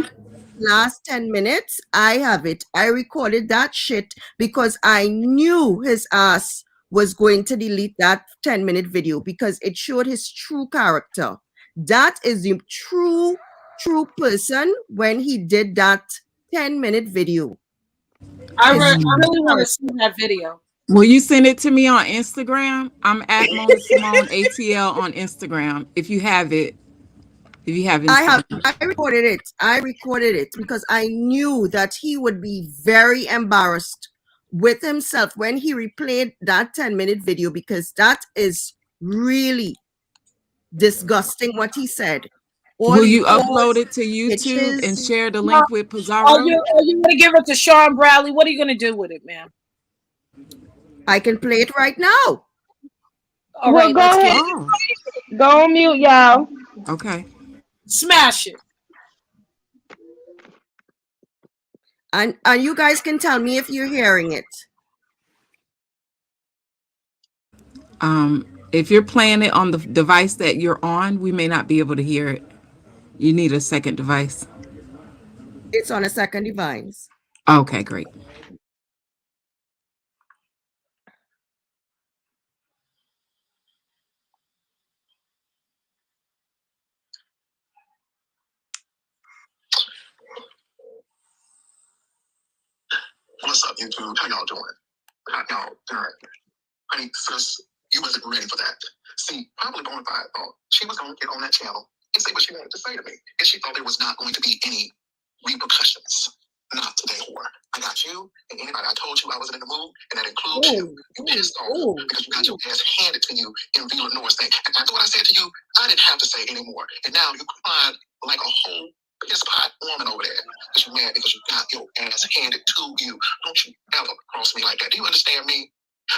last 10 minutes, I have it. I recorded that shit because I knew his ass was going to delete that 10-minute video because it showed his true character. That is the true person when he did that 10-minute video. I really want to see that video. Will you send it to me on Instagram? I'm at Mona Simone ATL on Instagram. If you have it. If you have Instagram. I recorded it because I knew that he would be very embarrassed with himself when he replayed that 10-minute video because that is really disgusting what he said. Will you upload it to YouTube and share the link with Pizarro? Are you going to give it to Sean Bradley? What are you going to do with it, man? I can play it right now. All right, let's get it. Go on mute, y'all. Okay. Smash it. And you guys can tell me if you're hearing it. If you're playing it on the device that you're on, we may not be able to hear it. You need a second device. It's on a second device. Okay, great. What's up, YouTube? How y'all doing? How y'all doing? Honey, sis, you wasn't ready for that. See, probably Bonafide thought she was going to get on that channel and say what she wanted to say to me. And she thought there was not going to be any repercussions. Not today, whore. I got you and anybody I told you I wasn't in the mood, and that includes you. You pissed off because you got your ass handed to you in Vila Norris thing. And after what I said to you, I didn't have to say anymore. And now you crying like a whole piss pot woman over there because you're mad because you got your ass handed to you. Don't you ever cross me like that. Do you understand me?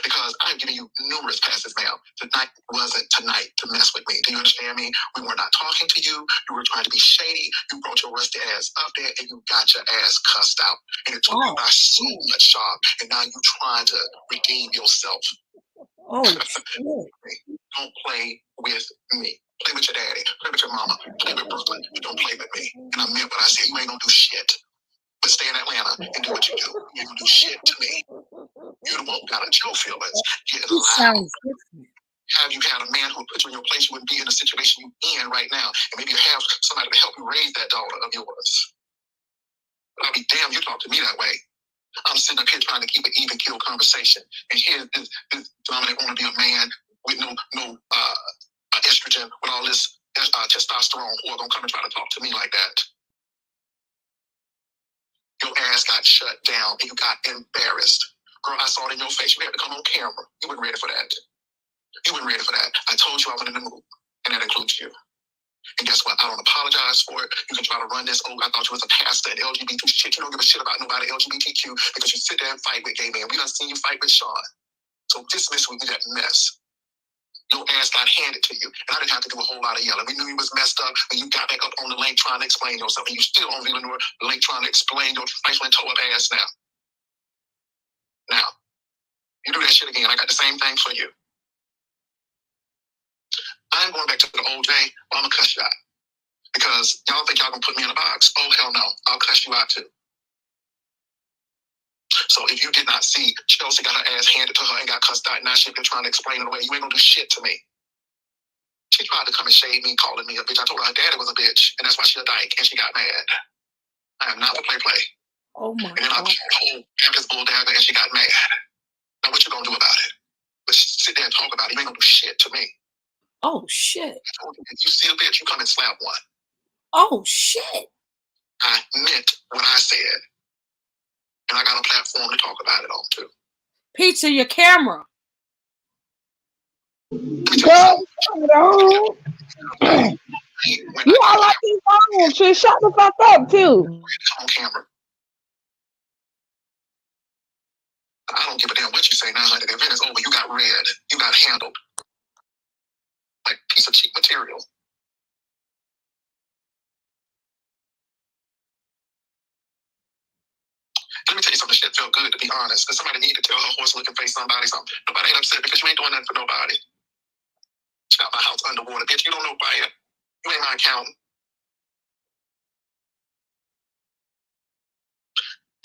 Because I'm giving you numerous passes now. Tonight wasn't tonight to mess with me. Do you understand me? We were not talking to you. You were trying to be shady. You brought your rusty ass up there and you got your ass cussed out. And it took you by so much, Sharp. And now you trying to redeem yourself. Don't play with me. Play with your daddy. Play with your mama. Play with Brooklyn. But don't play with me. And I meant what I said. You ain't gonna do shit. But stay in Atlanta and do what you do. You ain't gonna do shit to me. You're the one who got into your feelings. Getting loud. Have you had a man who would put you in your place? You wouldn't be in the situation you're in right now. And maybe you have somebody to help you raise that daughter of yours. But I'll be damned you talk to me that way. I'm sitting up here trying to keep an even keel conversation. And here's this dominant want to be a man with no estrogen, with all this testosterone, who are going to come and try to talk to me like that. Your ass got shut down and you got embarrassed. Girl, I saw it in your face. You had to come on camera. You weren't ready for that. You weren't ready for that. I told you I was in the mood, and that includes you. And guess what? I don't apologize for it. You can try to run this. Oh, I thought you was a pastor and LGBT shit. You don't give a shit about nobody LGBTQ because you sit there and fight with gay men. We done seen you fight with Sean. So dismiss with that mess. Your ass got handed to you. And I didn't have to do a whole lot of yelling. We knew you was messed up, and you got back up on the link trying to explain yourself. And you still on Villanova, the link trying to explain your trifling toe up ass now. Now, you do that shit again, I got the same thing for you. I'm going back to the old day, but I'm gonna cuss you out. Because y'all think y'all gonna put me in a box. Oh, hell no. I'll cuss you out too. So if you did not see, Chelsea got her ass handed to her and got cussed out, and now she's been trying to explain it away. You ain't gonna do shit to me. She tried to come and shade me, calling me a bitch. I told her daddy was a bitch, and that's why she a dyke, and she got mad. I am not for play. Oh my And then I God. called the whole campus bulldagger, and she got mad. Now what you gonna do about it? But sit there and talk about it. You ain't gonna do shit to me. Oh shit. I told you, if you see a bitch, you come and slap one. Oh shit. I meant what I said. And I got a platform to talk about it on too. Pizza, your camera. Girl, turn it on. You all like these phones. Shit, shut the fuck up too. On camera. I don't give a damn what you say now, honey. The event is over. You got read. You got handled. Like a piece of cheap material. Let me tell you something, shit felt good, to be honest. Because somebody needed to tell her horse-looking face somebody something. Nobody ain't upset because you ain't doing nothing for nobody. She got my house underwater. Bitch, you don't know about it. You ain't my accountant.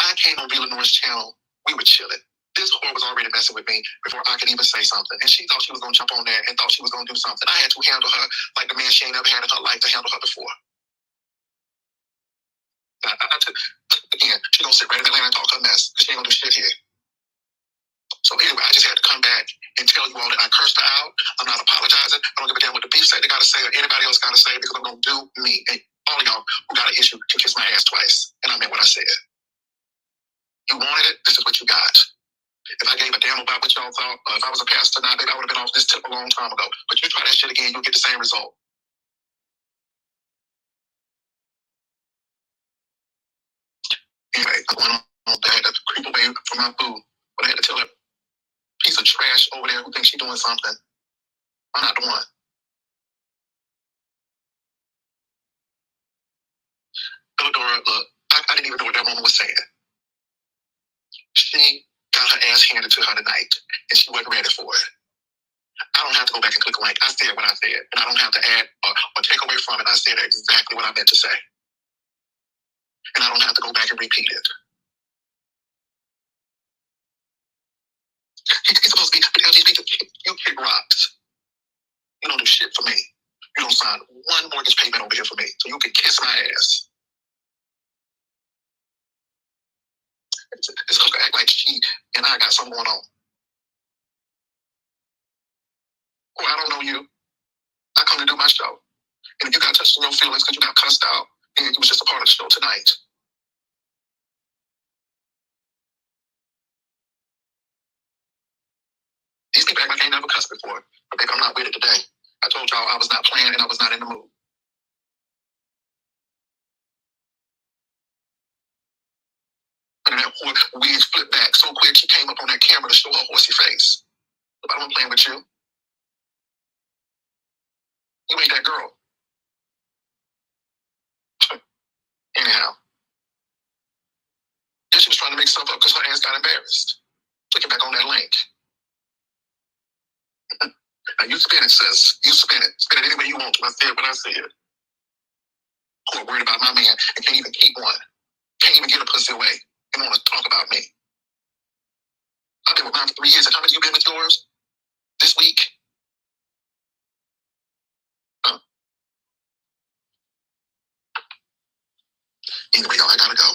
I came on Villanova's channel. We were chilling. This whore was already messing with me before I could even say something. And she thought she was going to jump on there and thought she was going to do something. I had to handle her like the man she ain't never had in her life to handle her before. Again, she don't sit right in Atlanta and talk her mess because she ain't going to do shit here. So anyway, I just had to come back and tell you all that I cursed her out. I'm not apologizing. I don't give a damn what the beef said they got to say or anybody else got to say because I'm going to do me. And all of y'all who got an issue can kiss my ass twice. And I meant what I said. You wanted it, this is what you got. If I gave a damn about what y'all thought, if I was a pastor now, maybe I would have been off this tip a long time ago. But you try that shit again, you'll get the same result. Anyway, I went on I had to creep away from my boo. But I had to tell her piece of trash over there who thinks she's doing something. I'm not the one. Dora, look, I didn't even know what that woman was saying. She got her ass handed to her tonight, and she wasn't ready for it. I don't have to go back and click a link. I said what I said, and I don't have to add or take away from it. I said exactly what I meant to say. And I don't have to go back and repeat it. He's supposed to be LGBT. You kick rocks. You don't do shit for me. You don't sign one mortgage payment over here for me, so you can kiss my ass. It's supposed to act like she and I got something going on. Well, I don't know you. I come to do my show. And if you got touched in your feelings because you got cussed out, and it was just a part of the show tonight. These people act like I ain't never cussed before. But baby, I'm not with it today. I told y'all I was not playing and I was not in the mood. And that wig flipped back so quick she came up on that camera to show her horsey face. But I'm playing with you. You ain't that girl. Anyhow. Then she was trying to make stuff up because her ass got embarrassed. Clicking back on that link. Now you spin it, sis. You spin it. Spin it any way you want to. I said what I said. Who are worried about my man and can't even keep one. Can't even get a pussy away. And want to talk about me. I've been with mine for 3 years. And how many you been with yours? This week? Anyway, y'all, I gotta go.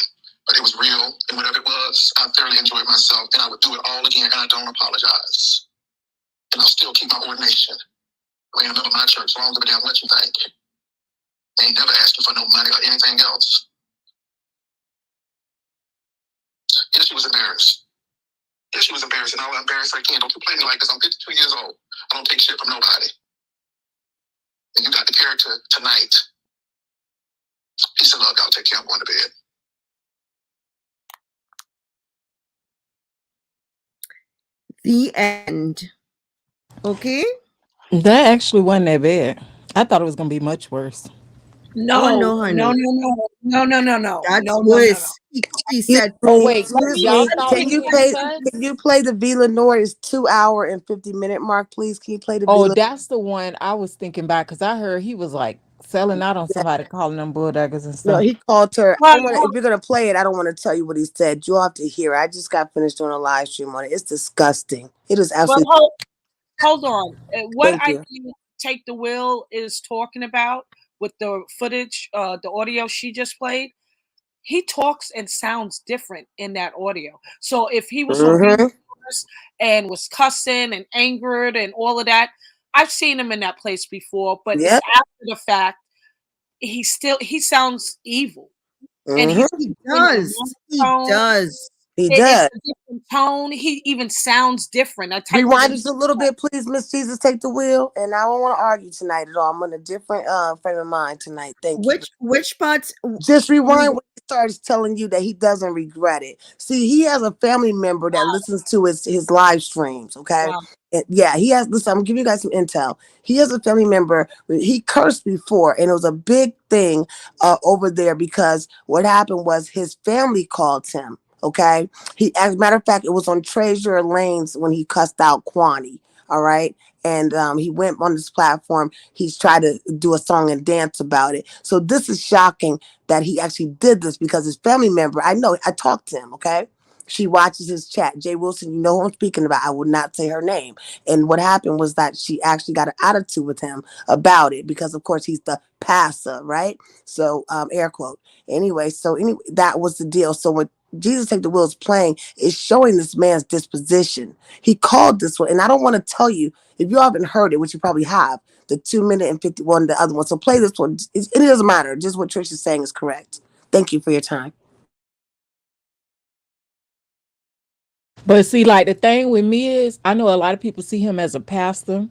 But it was real, and whatever it was, I thoroughly enjoyed myself, and I would do it all again, and I don't apologize. And I'll still keep my ordination. I ain't a member of my church, so I don't give a damn what you think. I ain't never asked you for no money or anything else. Yes, she was embarrassed. Yes, she was embarrassed, and I'll embarrass her again. Don't you play me like this. I'm 52 years old. I don't take shit from nobody. And you got the character tonight. Peace and love. I'll take care. I'm going to bed. The end. Okay. That actually wasn't that bad. I thought it was gonna be much worse. No, Oh, no, honey. no. That's No. worse. He said, Oh wait, Excuse y'all me, thought can he you was play- cut? Can you play the V Lenore? It's 2 hour and 50-minute mark, please. Can you play the V Oh, Lenore? that's the one I was thinking about because I heard he was like selling out on somebody calling them bulldaggers and No, stuff. he called her. Well, If you're gonna play it, I don't want to tell you what he said. You'll have to hear it. I just got finished doing a live stream on it. It's disgusting. It is Well, absolutely. hold on. What Thank I you. think Take the Wheel is talking about with the footage, the audio she just played, he talks and sounds different in that audio. So if he was on Mhm. and was cussing and angered and all of that, I've seen him in that place before, but Yep. it's after the fact. He sounds evil. And Mhm. He does. He does. He It's does. a different tone. He even sounds different. I typed Rewind it just a little bit, please, Miss Jesus. Take the wheel. And I don't want to argue tonight at all. I'm in a different frame of mind tonight. Thank you. Which parts? Just rewind when he starts telling you that he doesn't regret it. See, he has a family member that listens to his live streams. Okay. Wow. And yeah, he has. Listen, I'm giving you guys some intel. He has a family member. He cursed before, and it was a big thing over there because what happened was his family called him. Okay. As a matter of fact, it was on Treasure Lanes when he cussed out Kwani. All right. And he went on this platform. He's tried to do a song and dance about it. So this is shocking that he actually did this because his family member, I know, I talked to him, okay? She watches his chat. Jay Wilson, you know who I'm speaking about. I would not say her name. And what happened was that she actually got an attitude with him about it because, of course, he's the passer, right? So, air quote. Anyway, that was the deal. So what Jesus Take the Wheel is playing is showing this man's disposition. He called this one, and I don't want to tell you, if you haven't heard it, which you probably have, the 2 minute and 51, the other one. So play this one. It doesn't matter. Just what Trish is saying is correct. Thank you for your time. But see, like the thing with me is, I know a lot of people see him as a pastor.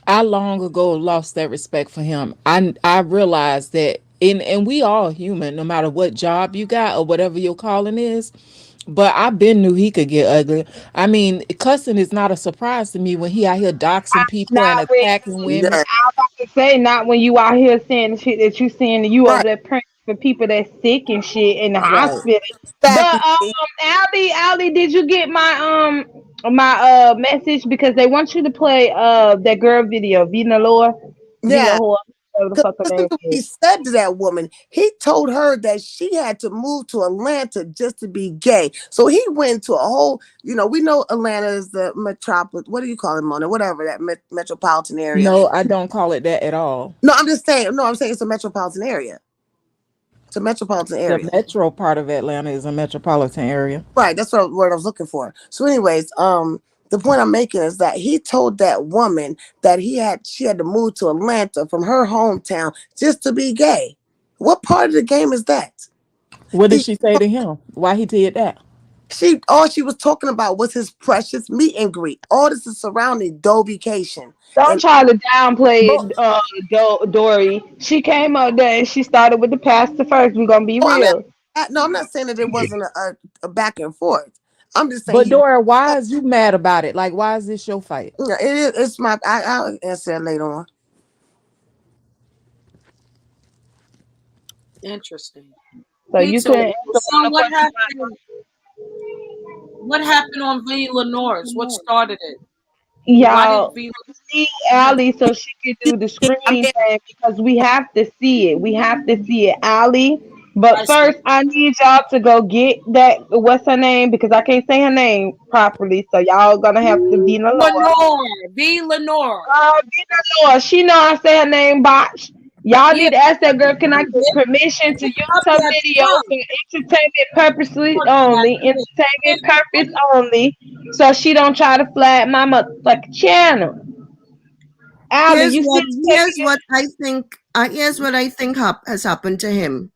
I long ago lost that respect for him. I realized that, and we all human, no matter what job you got or whatever your calling is. But I been knew he could get ugly. I mean, cussing is not a surprise to me when he out here doxing people and attacking women. I'm about to say, not when you out here saying the shit that you saying, you over there praying for people that's sick and shit in the hospital. But Allie, did you get my message? Because they want you to play that girl video, Vina Lore. Yeah. Whatever the fuck her name He is. said to that woman, he told her that she had to move to Atlanta just to be gay. So he went to a whole, we know Atlanta is the metropolis. What do you call it, Mona? Whatever, that metropolitan area. No, I don't call it that at all. No, I'm saying it's a metropolitan area. It's a metropolitan area. The metro part of Atlanta is a metropolitan area. Right, that's what word I was looking for. So anyways, the point I'm making is that he told that woman that she had to move to Atlanta from her hometown just to be gay. What part of the game is that? What did she say to him? Why he did that? All she was talking about was his precious meet and greet. All this is surrounding Doe-vacation. Don't try to downplay it, Dory. She came out there and she started with the pastor first. We're gonna be real. I'm not saying that it wasn't a back and forth. I'm just saying. But Dora, why is you mad about it? Like, why is this your fight? It's my. I'll answer that later on. Interesting. So you can. So what happened on V Lenore's? What started it? Y'all see Allie so she can do the screen thing because we have to see it. We have to see it, Allie. But first, I need y'all to go get that. What's her name? Because I can't say her name properly. So y'all gonna have to be Lenore. V Lenore. V Lenore. She know I say her name botched. Y'all Yeah, need to ask that girl, can I get up permission to use her that video drum. for entertainment purposely That only, entertainment purpose only, so she don't try to flag my motherfucking channel. Allie, you still here's what I think has happened to him.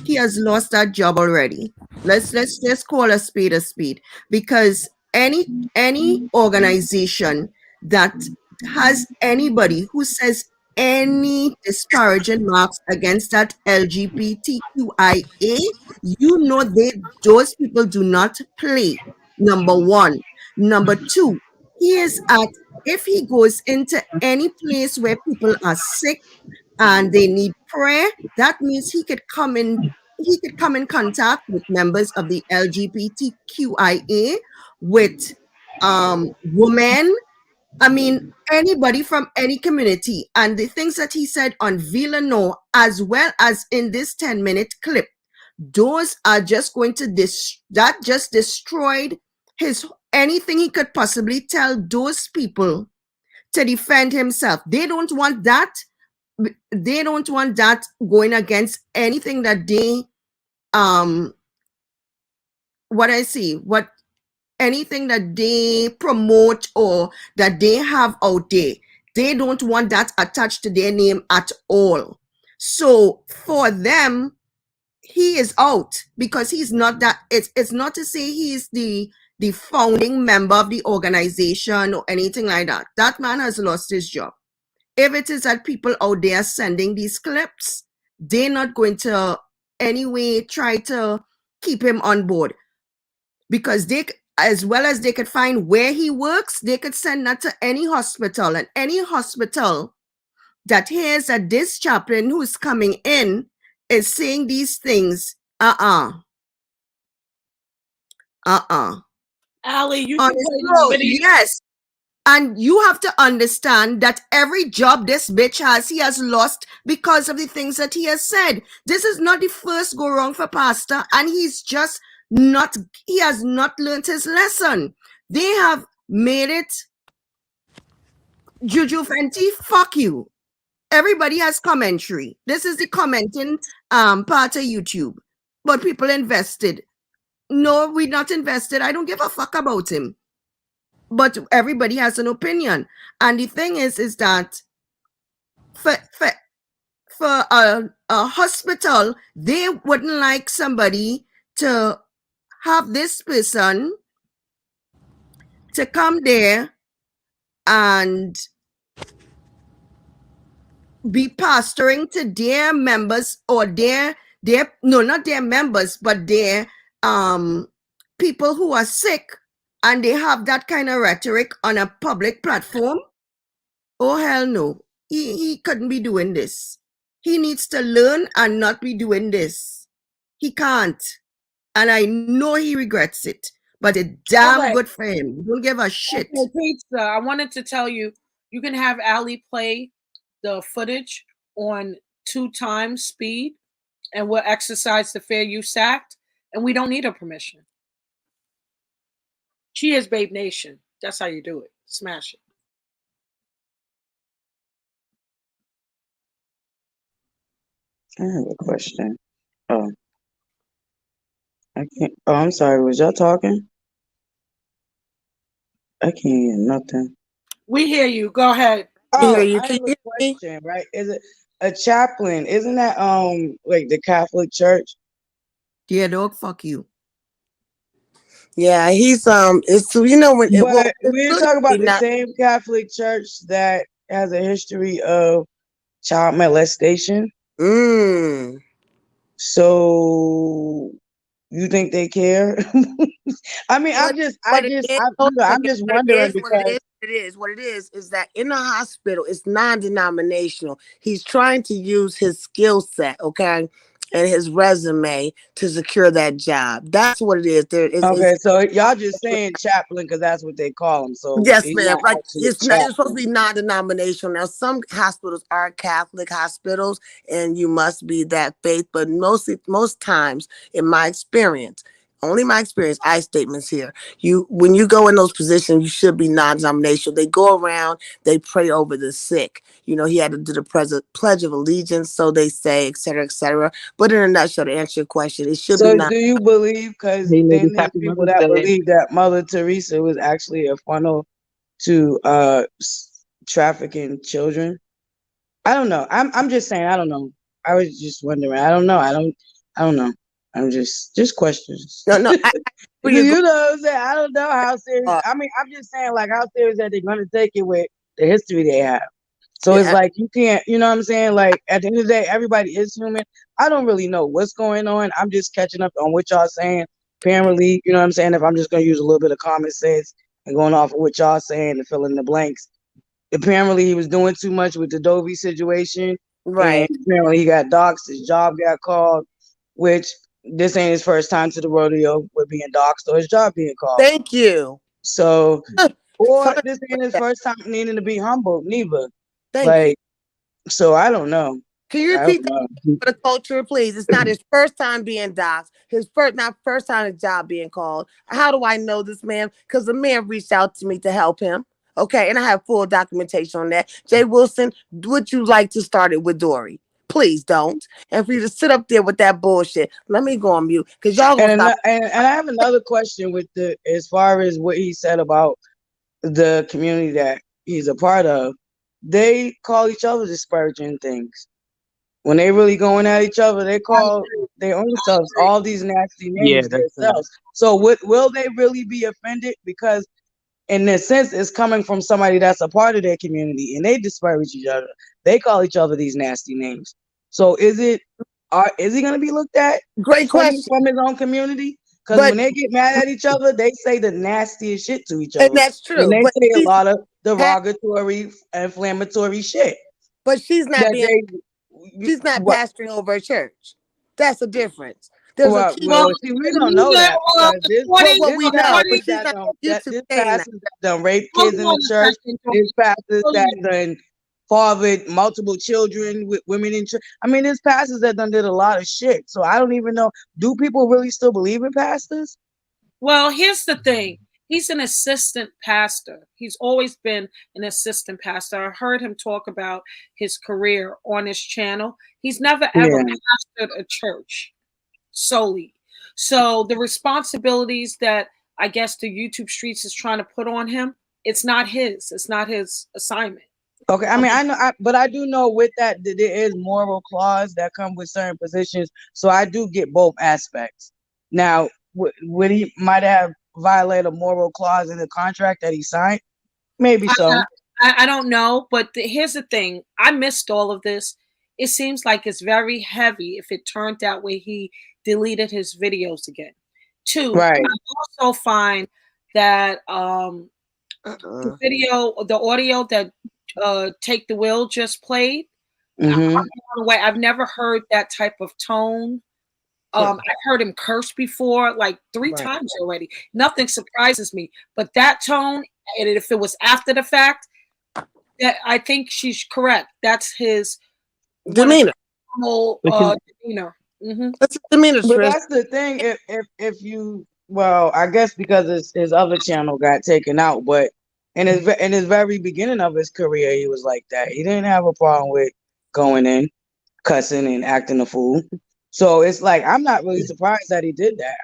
He has lost that job already. Let's just call a speed because any organization that has anybody who says any disparaging marks against that LGBTQIA, you know those people do not play. Number one. Number two, if he goes into any place where people are sick and they need prayer, that means he could come in contact with members of the LGBTQIA, with women, I mean anybody from any community. And the things that he said on Villanelle, as well as in this 10-minute clip, those are just going to that just destroyed anything he could possibly tell those people to defend himself. They don't want that going against anything that they anything that they promote or that they have out there. They don't want that attached to their name at all. So for them, he is out because he's not that. It's not to say he's the founding member of the organization or anything like that. That man has lost his job. If it is that people out there sending these clips, they're not going to anyway try to keep him on board, because as well as they could find where he works, they could send that to any hospital, and any hospital that hears that this chaplain who's coming in is saying these things, Allie, you can play this video. Yes. And you have to understand that every job this bitch has, he has lost because of the things that he has said. This is not the first go wrong for Pastor, and he has not learned his lesson. They have made it Juju Fenty, fuck you. Everybody has commentary. This is the commenting part of YouTube. But people invested. No, we're not invested. I don't give a fuck about him. But everybody has an opinion. And the thing is that for a hospital, they wouldn't like somebody to have this person to come there and be pastoring to their members, or not their members, but their people who are sick, and they have that kind of rhetoric on a public platform. Oh, hell no. He couldn't be doing this. He needs to learn and not be doing this. He can't. And I know he regrets it. But it's damn good for him. Don't give a shit. Okay, Pizza, I wanted to tell you, you can have Allie play the footage on 2x speed, and we'll exercise the Fair Use Act, and we don't need her permission. She is Babe Nation. That's how you do it. Smash it. I have a question. Oh, I can't. Oh, I'm sorry. Was y'all talking? I can't hear nothing. We hear you. Go ahead. Oh, I have a question. Right? Is it a chaplain? Isn't that like the Catholic Church? Yeah, dog. Fuck you. Yeah, he's it's when we're talking about the same Catholic Church that has a history of child molestation. So you think they care? I mean, I'm just wondering because what it is that in the hospital, it's non-denominational. He's trying to use his skill set, okay, and his resume to secure that job. That's what it is. So y'all just saying chaplain because that's what they call him. So yes, ma'am. Like it's supposed to be non-denominational. Now, some hospitals are Catholic hospitals, and you must be that faith. But most times, in my experience, only my experience, I statements here. When you go in those positions, you should be non-denominational. They go around, they pray over the sick. He had to do the Pledge of Allegiance, so they say, et cetera, et cetera. But in a nutshell, to answer your question, it should be So not. do you believe, because Hey, then ladies, there's happy people Mother's that Day. believe that Mother Teresa was actually a funnel to trafficking children? I don't know. I'm just saying, I don't know. I was just wondering. I don't know. I don't know. I'm just questions. No, You know what I'm saying? I don't know how serious. I mean, I'm just saying, like, how serious that they're gonna take it with the history they have. So it's like you can't, you know what I'm saying? Like at the end of the day, everybody is human. I don't really know what's going on. I'm just catching up on what y'all saying. Apparently, you know what I'm saying? If I'm just gonna use a little bit of common sense and going off of what y'all saying and fill in the blanks. Apparently he was doing too much with the Dovey situation. Right. And apparently he got doxxed, his job got called, which this ain't his first time to the rodeo with being doxxed or his job being called. Thank you. So, or this ain't his first time needing to be humbled, neither. So I don't know. Can you repeat that for the culture, please? It's not his first time being doxxed. Not first time his job being called. How do I know this man? Because the man reached out to me to help him. Okay, and I have full documentation on that. Jay Wilson, would you like to start it with Dory? Please don't. And for you to sit up there with that bullshit, let me go on mute because y'all gonna stop. And I have another question with as far as what he said about the community that he's a part of. They call each other disparaging things. When they really going at each other, they call their own selves all these nasty names themselves. So will they really be offended? Because in a sense, it's coming from somebody that's a part of their community and they disparage each other. They call each other these nasty names. So is he gonna be looked at? Great question. From his own community? Because when they get mad at each other, they say the nastiest shit to each other. And that's true. And they say a lot of derogatory, inflammatory shit. But she's not she's not pastoring over a church. That's a difference. There's a key. See, we don't know that. This pastors that done rape kids in the church. There's pastors that done fathered multiple children with women in church. I mean, there's pastors that done did a lot of shit. So I don't even know. Do people really still believe in pastors? Well, here's the thing. He's an assistant pastor. He's always been an assistant pastor. I heard him talk about his career on his channel. He's never ever pastored a church solely. So the responsibilities that I guess the YouTube streets is trying to put on him, it's not his assignment. Okay, I mean, I know, but I do know with that there is moral clause that come with certain positions. So I do get both aspects. Now, would he might have violated a moral clause in the contract that he signed? Maybe so. I don't know, but here's the thing. I missed all of this. It seems like it's very heavy if it turned out where he deleted his videos again. Two, I also find that the audio that Take the Will just played, I've never heard that type of tone. I've heard him curse before, like 3 times already. Nothing surprises me, but that tone, and if it was after the fact, that I think she's correct. That's his demeanor. Demeanor. That's demeanor. But that's the thing. If you, well, I guess because his other channel got taken out, but in his very beginning of his career, he was like that. He didn't have a problem with going in, cussing, and acting a fool. So it's like I'm not really surprised that he did that.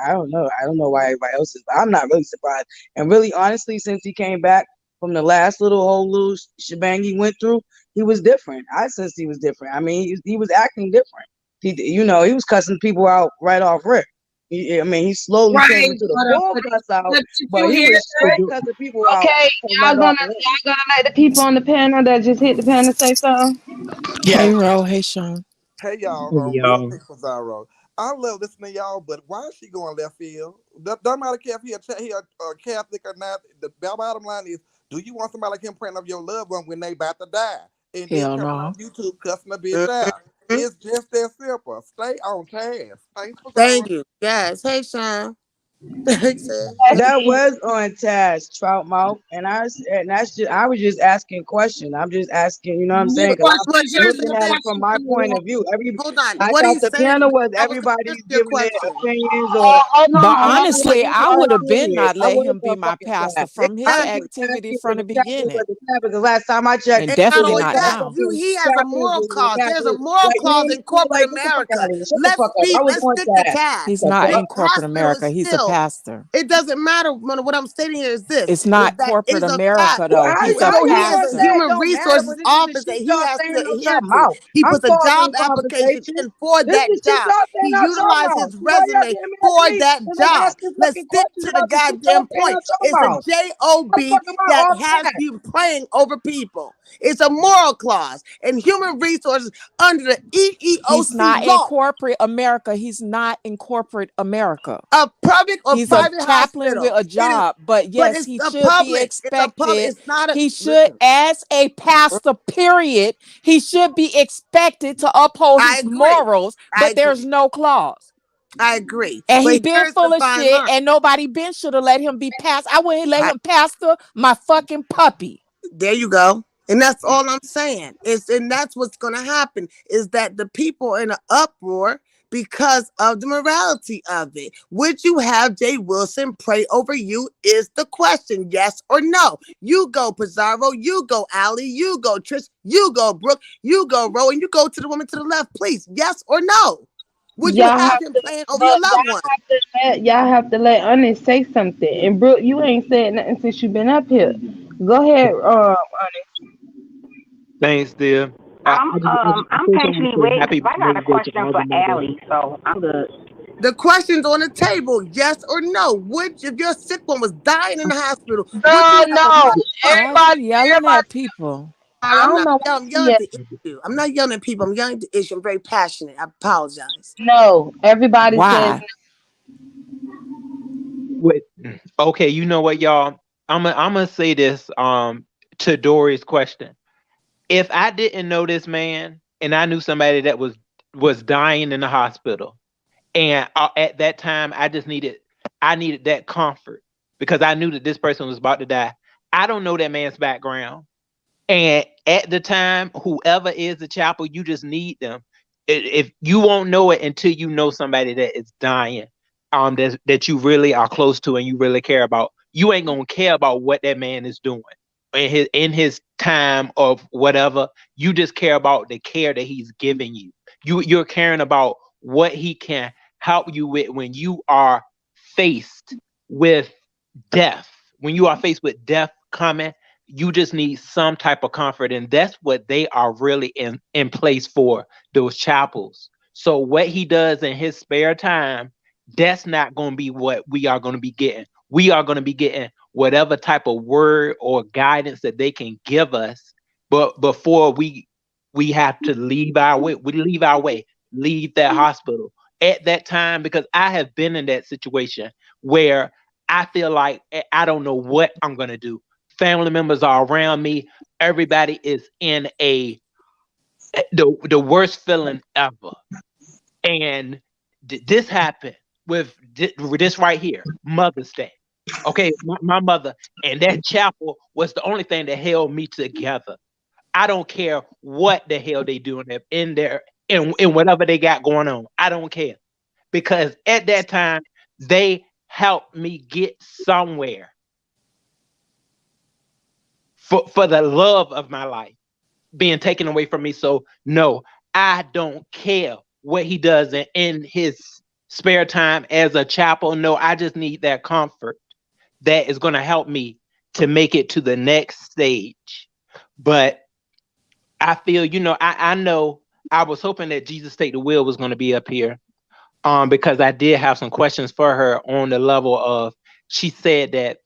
I don't know. I don't know why everybody else is, but I'm not really surprised. And really, honestly, since he came back from the last little shebang he went through, he was different. I sensed he was different. I mean, he was acting different. He was cussing people out right off rip. He slowly came into the full cuss out, but he was straight cussing people out. Okay, y'all gonna let the people on the panel that just hit the panel say something? Hey, Ro. Hey, Sean. Hey, y'all. Real quick for Zaro. I love listening to y'all, but why is she going left field? Doesn't matter if he a Catholic or not. The bottom line is, do you want somebody like him praying of your loved one when they about to die? And then coming on YouTube cussing a bitch out. It's just that simple. Stay on task. Thank you. Yes. Hey, Sean. That was on task, Trout Mouth, and that's just I was just asking questions. I'm just asking, you know what I'm saying? Because I'm looking at it from my point of view. Hold on. I What thought he's the saying, panel was I was gonna everybody's answer your giving their question. opinions or But I'm honestly, asking I y'all would have been serious. not I let was him be on my fucking pastor task. from his I was just activity asking from for the the captains beginning, of the tab because last time I checked, and And not definitely only the not that, now. captains, he has a captains moral was clause. There's a Catholic. moral Like, clause in corporate like, get the fuck out America. of here. Shut the Let's fuck up. I was on stick to task. task. He's The not The fuck? in corporate hospital is America. He's a still. pastor. It doesn't matter. What I'm stating here is this: It's is not that corporate it's a fact. America though. How He's a y'all He has gonna a say pastor. it human don't matter, resources but this is the office that shit he y'all has saying to out adhere your to. mouth. He I'm puts a causing job application conversation. in for This that is the shit job. y'all He saying out your utilizes mouth. his So why y'all resume getting mad at for me that when I'm job. asking Let's fucking stick questions to the about the shit y'all goddamn saying point. out your It's a mouth? job I'm fucking about that all the has time. you praying over people. It's a moral clause and human resources under the He's not EEOC in law. corporate America. He's not in corporate America. A public or He's a private chaplain with hospital. a job, but But yes, it's he a should be public. It's a public. expected. It's not a He should, listen. as a pastor, period, he should be expected to uphold I his agree. morals, I but there's agree. no clause. I agree. And he But been here's the full of fine shit, line. and nobody been should have let him be pastor. I wouldn't let him pastor my fucking puppy. There you go. And that's all I'm saying. And that's what's gonna happen is that the people are in an uproar because of the morality of it. Would you have Jay Wilson pray over you? Is the question. Yes or no? You go, Pizarro, you go, Allie, you go, Trish, you go, Brooke, you go, Ro, and you go to the woman to the left, please. Yes or no? Would you Y'all have have him to, praying over but your loved one? y'all have to let Ernest say something. And Brooke, you ain't said nothing since you been up here. Go ahead, Ernest. Thanks, dear. I'm I first want patiently to say waiting happy because I got a birthday to question all for the mothers. Allie, so I'm good. The question's on the table, yes or no. Would if your sick one was dying in the hospital, would you have No. a Why is he yelling at people? I I'm don't not know. yelling, I'm yelling at the issue. I'm not yelling at people. I'm yelling at the issue. I'm very passionate. I apologize. No, everybody says Why? Wait, okay, you know what, y'all? I'm gonna say this to Dory's question. If I didn't know this man and I knew somebody that was dying in the hospital, and at that time I needed that comfort because I knew that this person was about to die. I don't know that man's background. And at the time, whoever is the chapel, you just need them. If you won't know it until you know somebody that is dying, that you really are close to and you really care about, you ain't gonna care about what that man is doing in his time of whatever. You just care about the care that he's giving you. You're caring about what he can help you with when you are faced with death. When you are faced with death coming, you just need some type of comfort, and that's what they are really in place for, those chapels. So what he does in his spare time, that's not going to be what we are going to be getting. We are going to be getting whatever type of word or guidance that they can give us, but before we have to leave our way, leave that hospital at that time, because I have been in that situation where I feel like I don't know what I'm going to do. Family members are around me. Everybody is in the worst feeling ever. And this happened with this right here, Mother's Day. Okay, my mother and that chapel was the only thing that held me together. I don't care what the hell they doing in there in whatever they got going on. I don't care. Because at that time, they helped me get somewhere. For the love of my life being taken away from me. So no, I don't care what he does in his spare time as a chapel. No, I just need that comfort that is going to help me to make it to the next stage. But I feel, I know I was hoping that Jesus Take the Wheel was going to be up here, because I did have some questions for her on the level of, she said that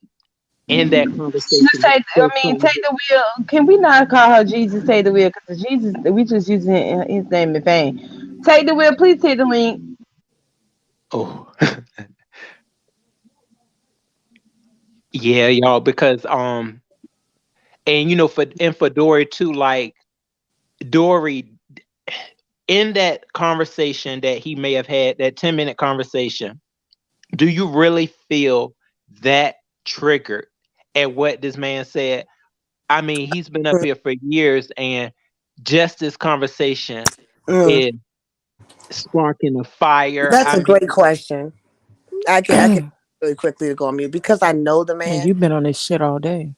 in that conversation. Take the wheel. Can we not call her Jesus Take the Wheel? Because Jesus, we just using his name in vain. Take the wheel, please take the link. Oh. Yeah, y'all, because and for Dory too, like Dory, in that conversation that he may have had, that 10-minute conversation, do you really feel that triggered at what this man said? I mean, he's been up here for years, and just this conversation is sparking a fire. That's I a mean, great question. I can really quickly to go on mute because I know the And man. you've been on this shit all day.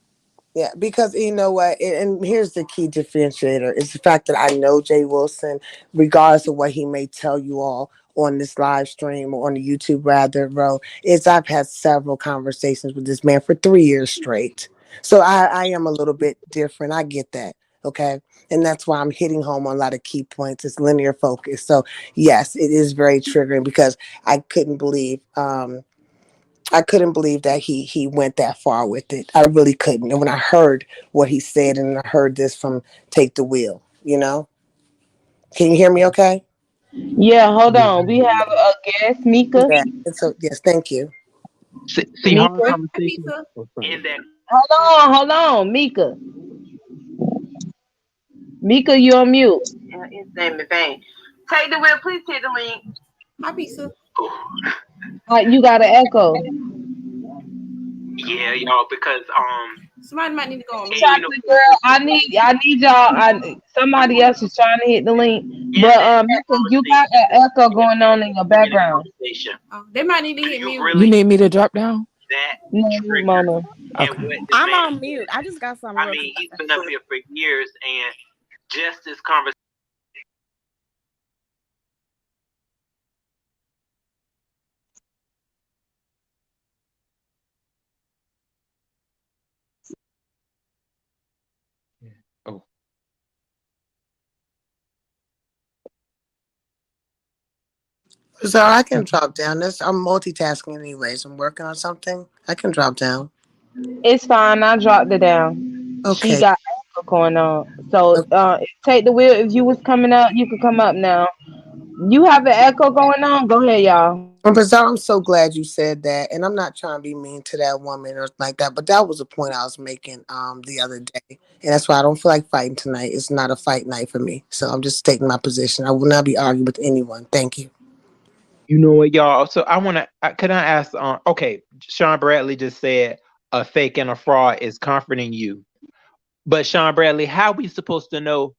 Yeah, because you know what, and here's the key differentiator: is the fact that I know Jay Wilson, regardless of what he may tell you all on this live stream or on the YouTube rather, bro. Is I've had several conversations with this man for 3 years straight, so I am a little bit different. I get that, okay, and that's why I'm hitting home on a lot of key points. It's linear focus, so yes, it is very triggering because I couldn't believe. I couldn't believe that he went that far with it. I really couldn't. And when I heard what he said, and I heard this from Take the Wheel, can you hear me? Okay. Yeah, hold on. We have a guest, Mika. Yeah. So yes, thank you. See, hard Mika. conversation in that. Hold on, Mika. Mika, you're on mute. His name is Vane. Take the wheel, please take the link. Hi, pizza. You got an echo. Yeah, y'all, because Somebody might need to go on. Chocolate girl, I need y'all. Somebody else is trying to hit the link, but Mika, you got an echo going on in your background. They might need to hit me. You need me to drop down? No, Mama. Okay. I'm on mute. I just got something. I mean, he's been up here for years, and just this conversation. Oh. So I can drop down. I'm multitasking anyways. I'm working on something. I can drop down. It's fine. I dropped it down. Okay. She got echo going on. So Take the wheel. If you was coming up, you could come up now. You have an echo going on. Go ahead, y'all. Bizarre, I'm so glad you said that, and I'm not trying to be mean to that woman or like that, but that was a point I was making the other day, and that's why I don't feel like fighting tonight. It's not a fight night for me, so I'm just taking my position. I will not be arguing with anyone. Thank you. You know what, y'all? So can I ask? Okay, Sean Bradley just said a fake and a fraud is comforting you, but Sean Bradley, how are we supposed to know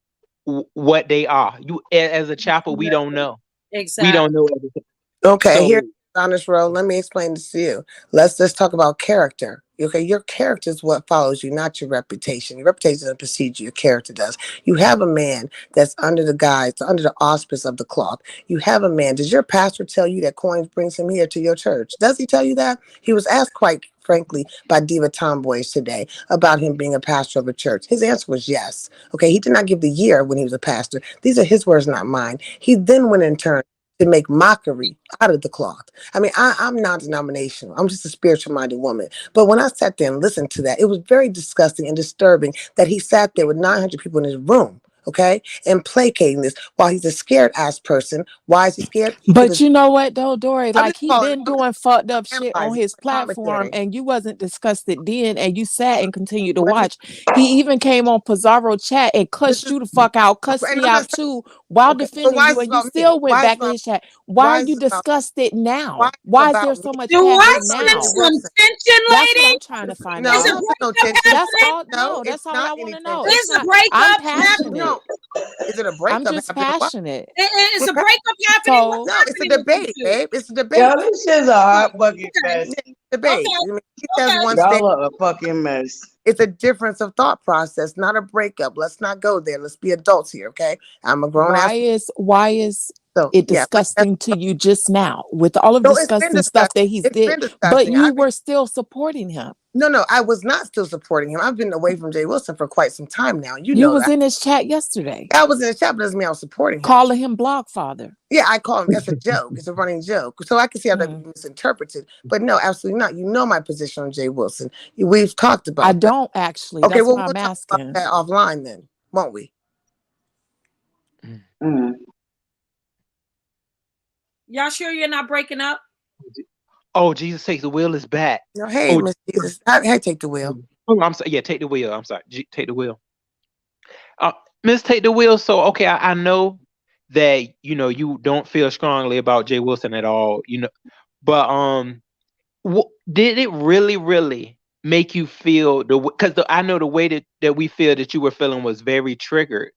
what they are? You, as a chapel, we don't know. Exactly. We don't know everything. Okay, So, here's Honest Row. Let me explain this to you. Let's just talk about character. Okay, your character is what follows you, not your reputation. Your reputation doesn't precede you, your character does. You have a man that's under the auspice of the cloth. You have a man. Does your pastor tell you that coins brings him here to your church? Does he tell you that? He was asked quite frankly by Diva Tomboys today about him being a pastor of a church. His answer was yes. Okay, he did not give the year when he was a pastor. These are his words, not mine. He then went in turn to make mockery out of the cloth. I mean, I'm non-denominational. I'm just a spiritual-minded woman. But when I sat there and listened to that, it was very disgusting and disturbing that he sat there with 900 people in his room, okay, and placating this while he's a scared-ass person. Why is he scared? But you know what, though, Dory? Like, he been doing fucked up shit on analyzing his the platform, commentary. and you wasn't disgusted then, and you sat and continued to watch. He even came on Pizarro chat and cussed you the fuck out, cussed And me I'm out not saying, too, while okay, but defending why you, is it and you about me? still went Why is it back in about his chat. Why why are is you it about disgusted why now? is it Why is there about so me? much Do passion I now? sense some tension, That's what lady? I'm trying to find No, I Is a out. don't think no breakup tension. That's happening? all. No, No, that's it's all not I want any to know. tension. It's Is a not. I'm breakup passionate. happening? Is it a I'm breakup just happening? What? passionate. Is a What? breakup happening? What's So No, it's a happening with you debate, two? babe. It's a debate. Y'all, this shit's a hot fucking Okay. mess. Debate. Okay. I mean, he says Okay. one thing. Y'all are a fucking mess. It's a difference of thought process, not a breakup. Let's not go there. Let's be adults here, okay? I'm a grown ass. why is So it yeah, disgusting to you just now with all of no, it's been disgusting stuff disgusting. that he's It's did, been but disgusting. you were still supporting him? No, I was not still supporting him. I've been away from Jay Wilson for quite some time now. You You know was that. in his chat yesterday, I was in the chat, but doesn't mean I was supporting him. calling him blog father. Yeah, I call him. That's a joke. It's a running joke. So I can see how that could be misinterpreted. But no, absolutely not. You know my position on Jay Wilson. We've talked about I that. don't actually. Okay, That's well, why we'll I'm talk about asking. that offline then, won't we? Y'all sure you're not breaking up? oh, Jesus Takes the Wheel is back. No, hey, Miss Jesus, I take the wheel. Oh, I'm sorry. Yeah, take the wheel. I'm sorry. Take the wheel. Miss Take the Wheel. So, okay, I know that you don't feel strongly about Jay Wilson at all. But did it really make you feel because I know the way that we feel that you were feeling was very triggered.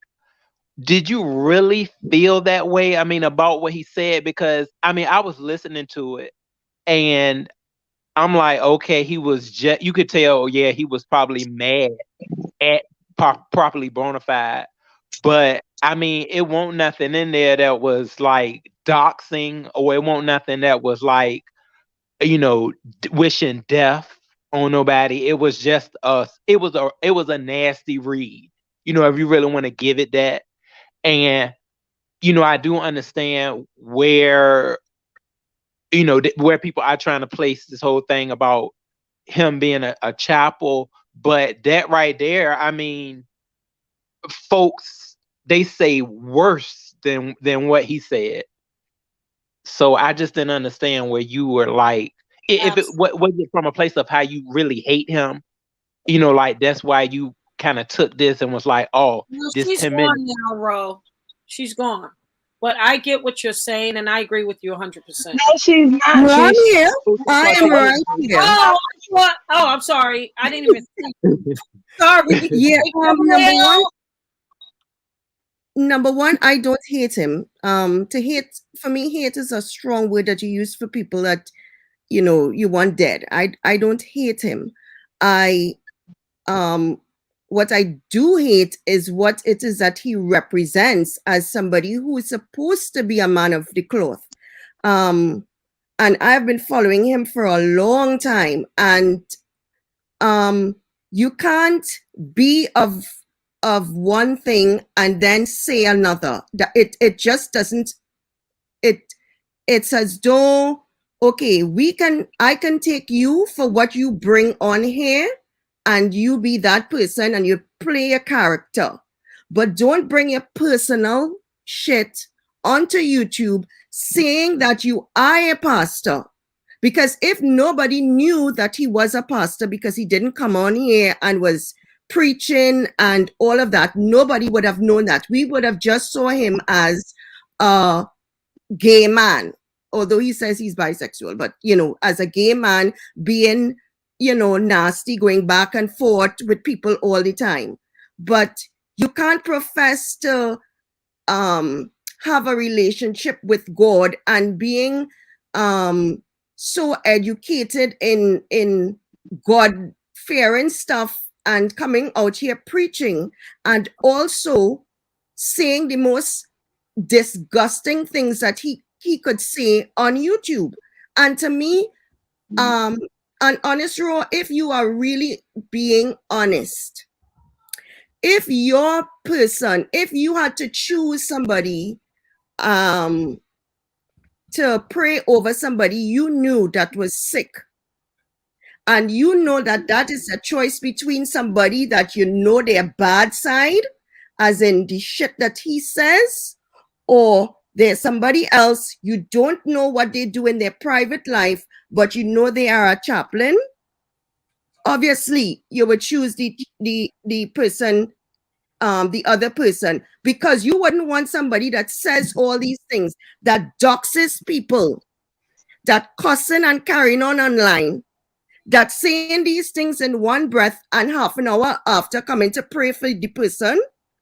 Did you really feel that way? I mean, about what he said? Because I mean, I was listening to it and I'm like, okay, he was just, you could tell, yeah, he was probably mad at properly bona fide. But I mean, it won't nothing in there that was like doxing, or it won't nothing that was like, you know, wishing death on nobody. It was just it was a nasty read, you know, if you really want to give it that. And you know, I do understand where, you know, where people are trying to place this whole thing about him being a chapel, but that right there, I mean, folks, they say worse than what he said. So I just didn't understand where you were like, if it was it from a place of how you really hate him, you know, like that's why you kind of took this and was like, oh, No, this she's 10 gone minutes. now, Ro. She's gone. But I get what you're saying, and I agree with you 100%. No, she's not. I'm here. I am right here. I'm sorry. I didn't even think. Sorry. Yeah, number one, I don't hate him. To hate, for me, hate is a strong word that you use for people that, you know, you want dead. I don't hate him. What I do hate is what it is that he represents as somebody who is supposed to be a man of the cloth. And I've been following him for a long time, and you can't be of one thing and then say another. It just doesn't. It's as though, okay, I can take you for what you bring on here, and you be that person and you play a character, but don't bring your personal shit onto YouTube saying that you are a pastor. Because if nobody knew that he was a pastor because he didn't come on here and was preaching and all of that, nobody would have known that. We would have just saw him as a gay man, although he says he's bisexual, but, you know, as a gay man being, you know, nasty, going back and forth with people all the time. But you can't profess to have a relationship with God and being so educated in God-fearing stuff and coming out here preaching and also saying the most disgusting things that he could say on YouTube. And to me, an honest Raw, if you are really being honest, if your person, if you had to choose somebody to pray over somebody you knew that was sick, and you know that that is a choice between somebody that you know their bad side, as in the shit that he says, or there's somebody else, you don't know what they do in their private life, but you know they are a chaplain, obviously you would choose the person, the other person, because you wouldn't want somebody that says all these things, that doxes people, that cussing and carrying on online, that saying these things in one breath and half an hour after coming to pray for the person.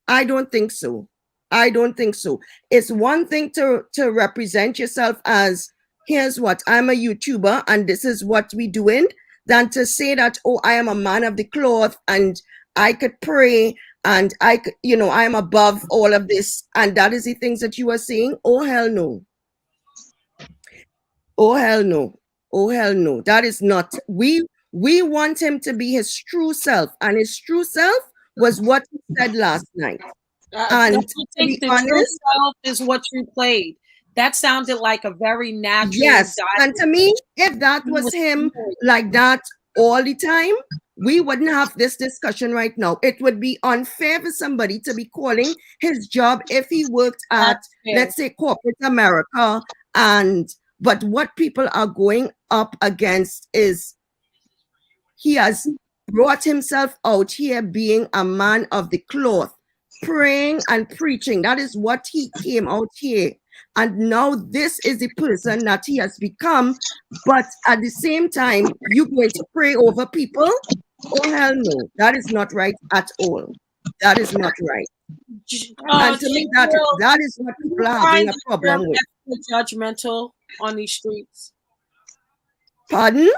I don't think so. I don't think so. It's one thing to represent yourself as, here's what, I'm a YouTuber and this is what we doing, than to say that, oh, I am a man of the cloth and I could pray and I could, you know, I am above all of this. And that is the things that you are saying. Oh, hell no. Oh, hell no. Oh, hell no. That is not, we want him to be his true self, and his true self was what he said last night. And I think the true self is what you played. That sounded like a very natural. Yes, and to me, if that was him like that all the time, we wouldn't have this discussion right now. It would be unfair for somebody to be calling his job if he worked at, let's say, corporate America. But what people are going up against is he has brought himself out here being a man of the cloth, praying and preaching. That is what he came out here. And now this is the person that he has become. But at the same time, you're going to pray over people? Oh, hell no. That is not right at all. That is not right. And to me, that is what people are having a problem with. Judgmental on these streets? Pardon?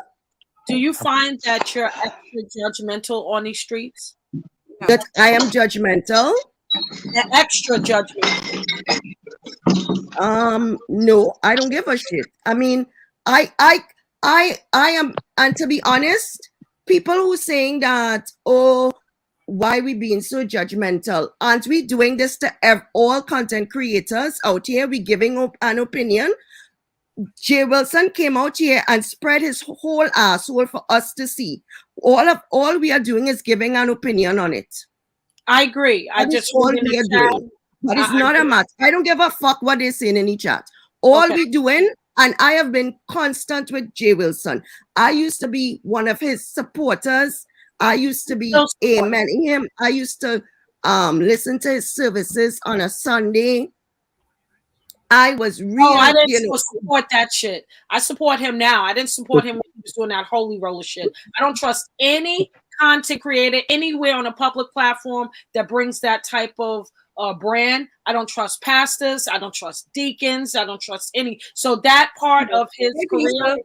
Do you find that you're extra judgmental on these streets? That I am judgmental? Extra judgmental. No, I don't give a shit. I mean, I am, and to be honest, people who saying that, oh, why we being so judgmental? Aren't we doing this to all content creators out here? We giving up an opinion. Jay Wilson came out here and spread his whole asshole for us to see. All we are doing is giving an opinion on it. I agree. I just all we are doing. But it's not a matter. I don't give a fuck what they're saying in the chat. All we doing, and I have been constant with Jay Wilson. I used to be one of his supporters. I used to be amening him. I used to listen to his services on a Sunday. I was really, I didn't support that shit. I support him now. I didn't support him when he was doing that holy roller shit. I don't trust any content creator anywhere on a public platform that brings that type of brand. I don't trust pastors. I don't trust deacons. I don't trust any. So that part of his career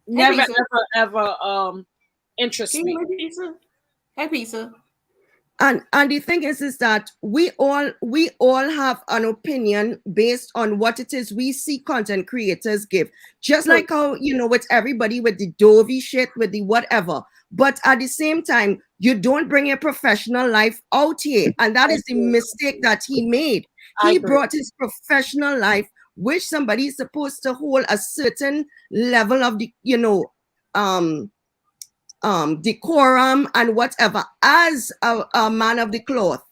never, ever interests me. Hey, Pizza. And the thing is that we all have an opinion based on what it is we see content creators give. Just like how, with everybody with the Dovey shit, with the whatever. But at the same time, you don't bring your professional life out here. And that is the mistake that he made. He brought his professional life, which somebody is supposed to hold a certain level of the, decorum and whatever as a man of the cloth,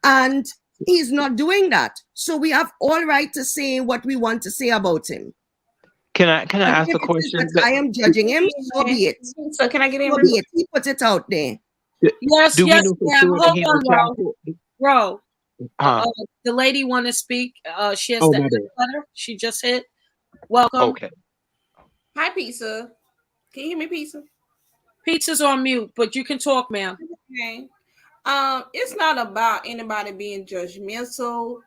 and he's not doing that. So we have all right to say what we want to say about him. Can I ask a question? I am judging him. So be it. So can I get in? So be it. He put it out there. Yes, yes, ma'am. Hold on, bro. The lady want to speak. She has the letter. She just hit. Welcome. Okay. Hi, Pizza. Can you hear me, Pizza? Pizza's on mute, but you can talk, ma'am. Okay. It's not about anybody being judgmental.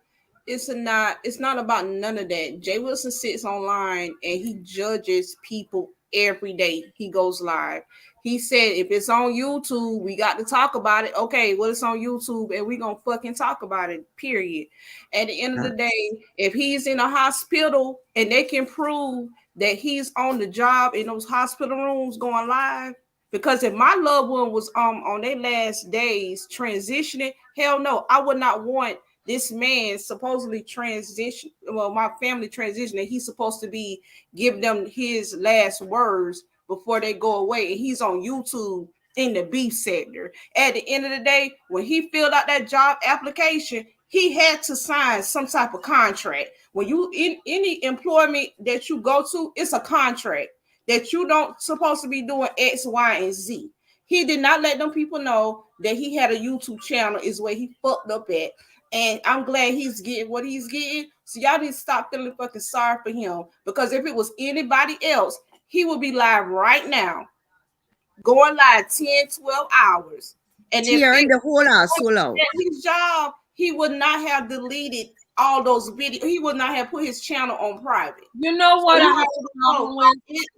It's not about none of that. Jay Wilson sits online and he judges people every day he goes live. He said, if it's on YouTube, we got to talk about it. Okay, well, it's on YouTube and we're going to fucking talk about it, period. At the end of the day, if he's in a hospital and they can prove that he's on the job in those hospital rooms going live, because if my loved one was on their last days transitioning, hell no, I would not want this man supposedly my family transitioning. He's supposed to be giving them his last words before they go away. And he's on YouTube in the beef sector. At the end of the day, when he filled out that job application, he had to sign some type of contract. When you in any employment that you go to, it's a contract that you don't supposed to be doing X, Y, and Z. He did not let them people know that he had a YouTube channel is where he fucked up at. And I'm glad he's getting what he's getting. So y'all need to stop feeling fucking sorry for him. Because if it was anybody else, he would be live right now. Going live 10, 12 hours. And tearing the whole asshole out. His job, he would not have deleted all those videos. He would not have put his channel on private. You know what?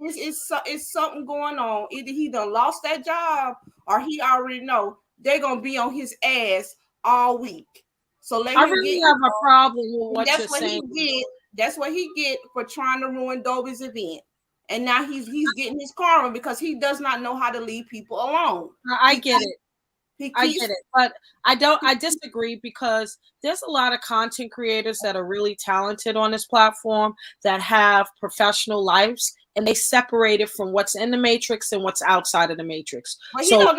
It's something going on. Either he done lost that job or he already know they're going to be on his ass all week. So let I really have a problem with what you're saying. That's what he get for trying to ruin Dobie's event. And now he's getting his karma because he does not know how to leave people alone. I get it. I get it, but I disagree because there's a lot of content creators that are really talented on this platform that have professional lives and they separate it from what's in the matrix and what's outside of the matrix. Well, so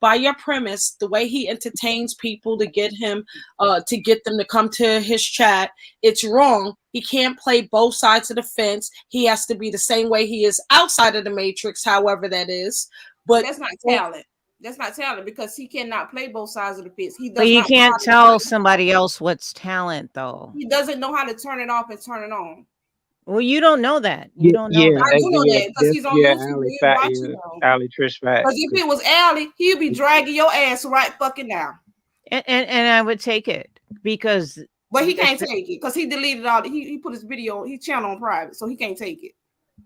by your premise, the way he entertains people to get them to come to his chat, it's wrong. He can't play both sides of the fence. He has to be the same way he is outside of the matrix, however that is. But that's not talent. That's not talent because he cannot play both sides of the fence. He does But you not know how can't to tell turn it somebody off. else what's talent, though. He doesn't know how to turn it off and turn it on. Well, you don't know that. You Yeah, don't know that. I do know that because he's on YouTube. Allie, He's fat, watching them. Allie Trish fat. Because if it was Allie, he'd be dragging your ass right fucking now. And I would take it because. But he can't take it because he deleted all. He put his video, his channel on private, so he can't take it.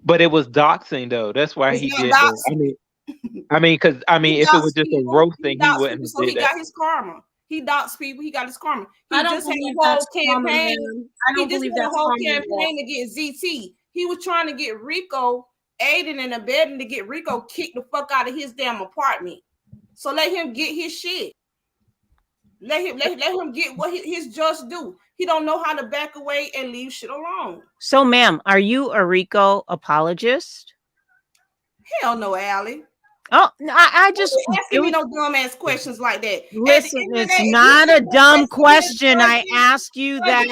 But it was doxing though. That's why It's he not did. doxing. Because if it was just a roasting, he wouldn't have So did he that. got his karma. He doxed people. He got his karma. He I don't just had believe a whole that's karma, campaign. man. I don't He just believe had a that's whole karma at all. campaign to get ZT. He was trying to get Rico, aiding and abetting to get Rico kicked the fuck out of his damn apartment. So let him get his shit. Let him get what his just do. He don't know how to back away and leave shit alone. So, ma'am, are you a Rico apologist? Hell no, Allie. Oh, I just asking me no dumb ass questions like that. Listen, it's not a dumb question. I asked you that.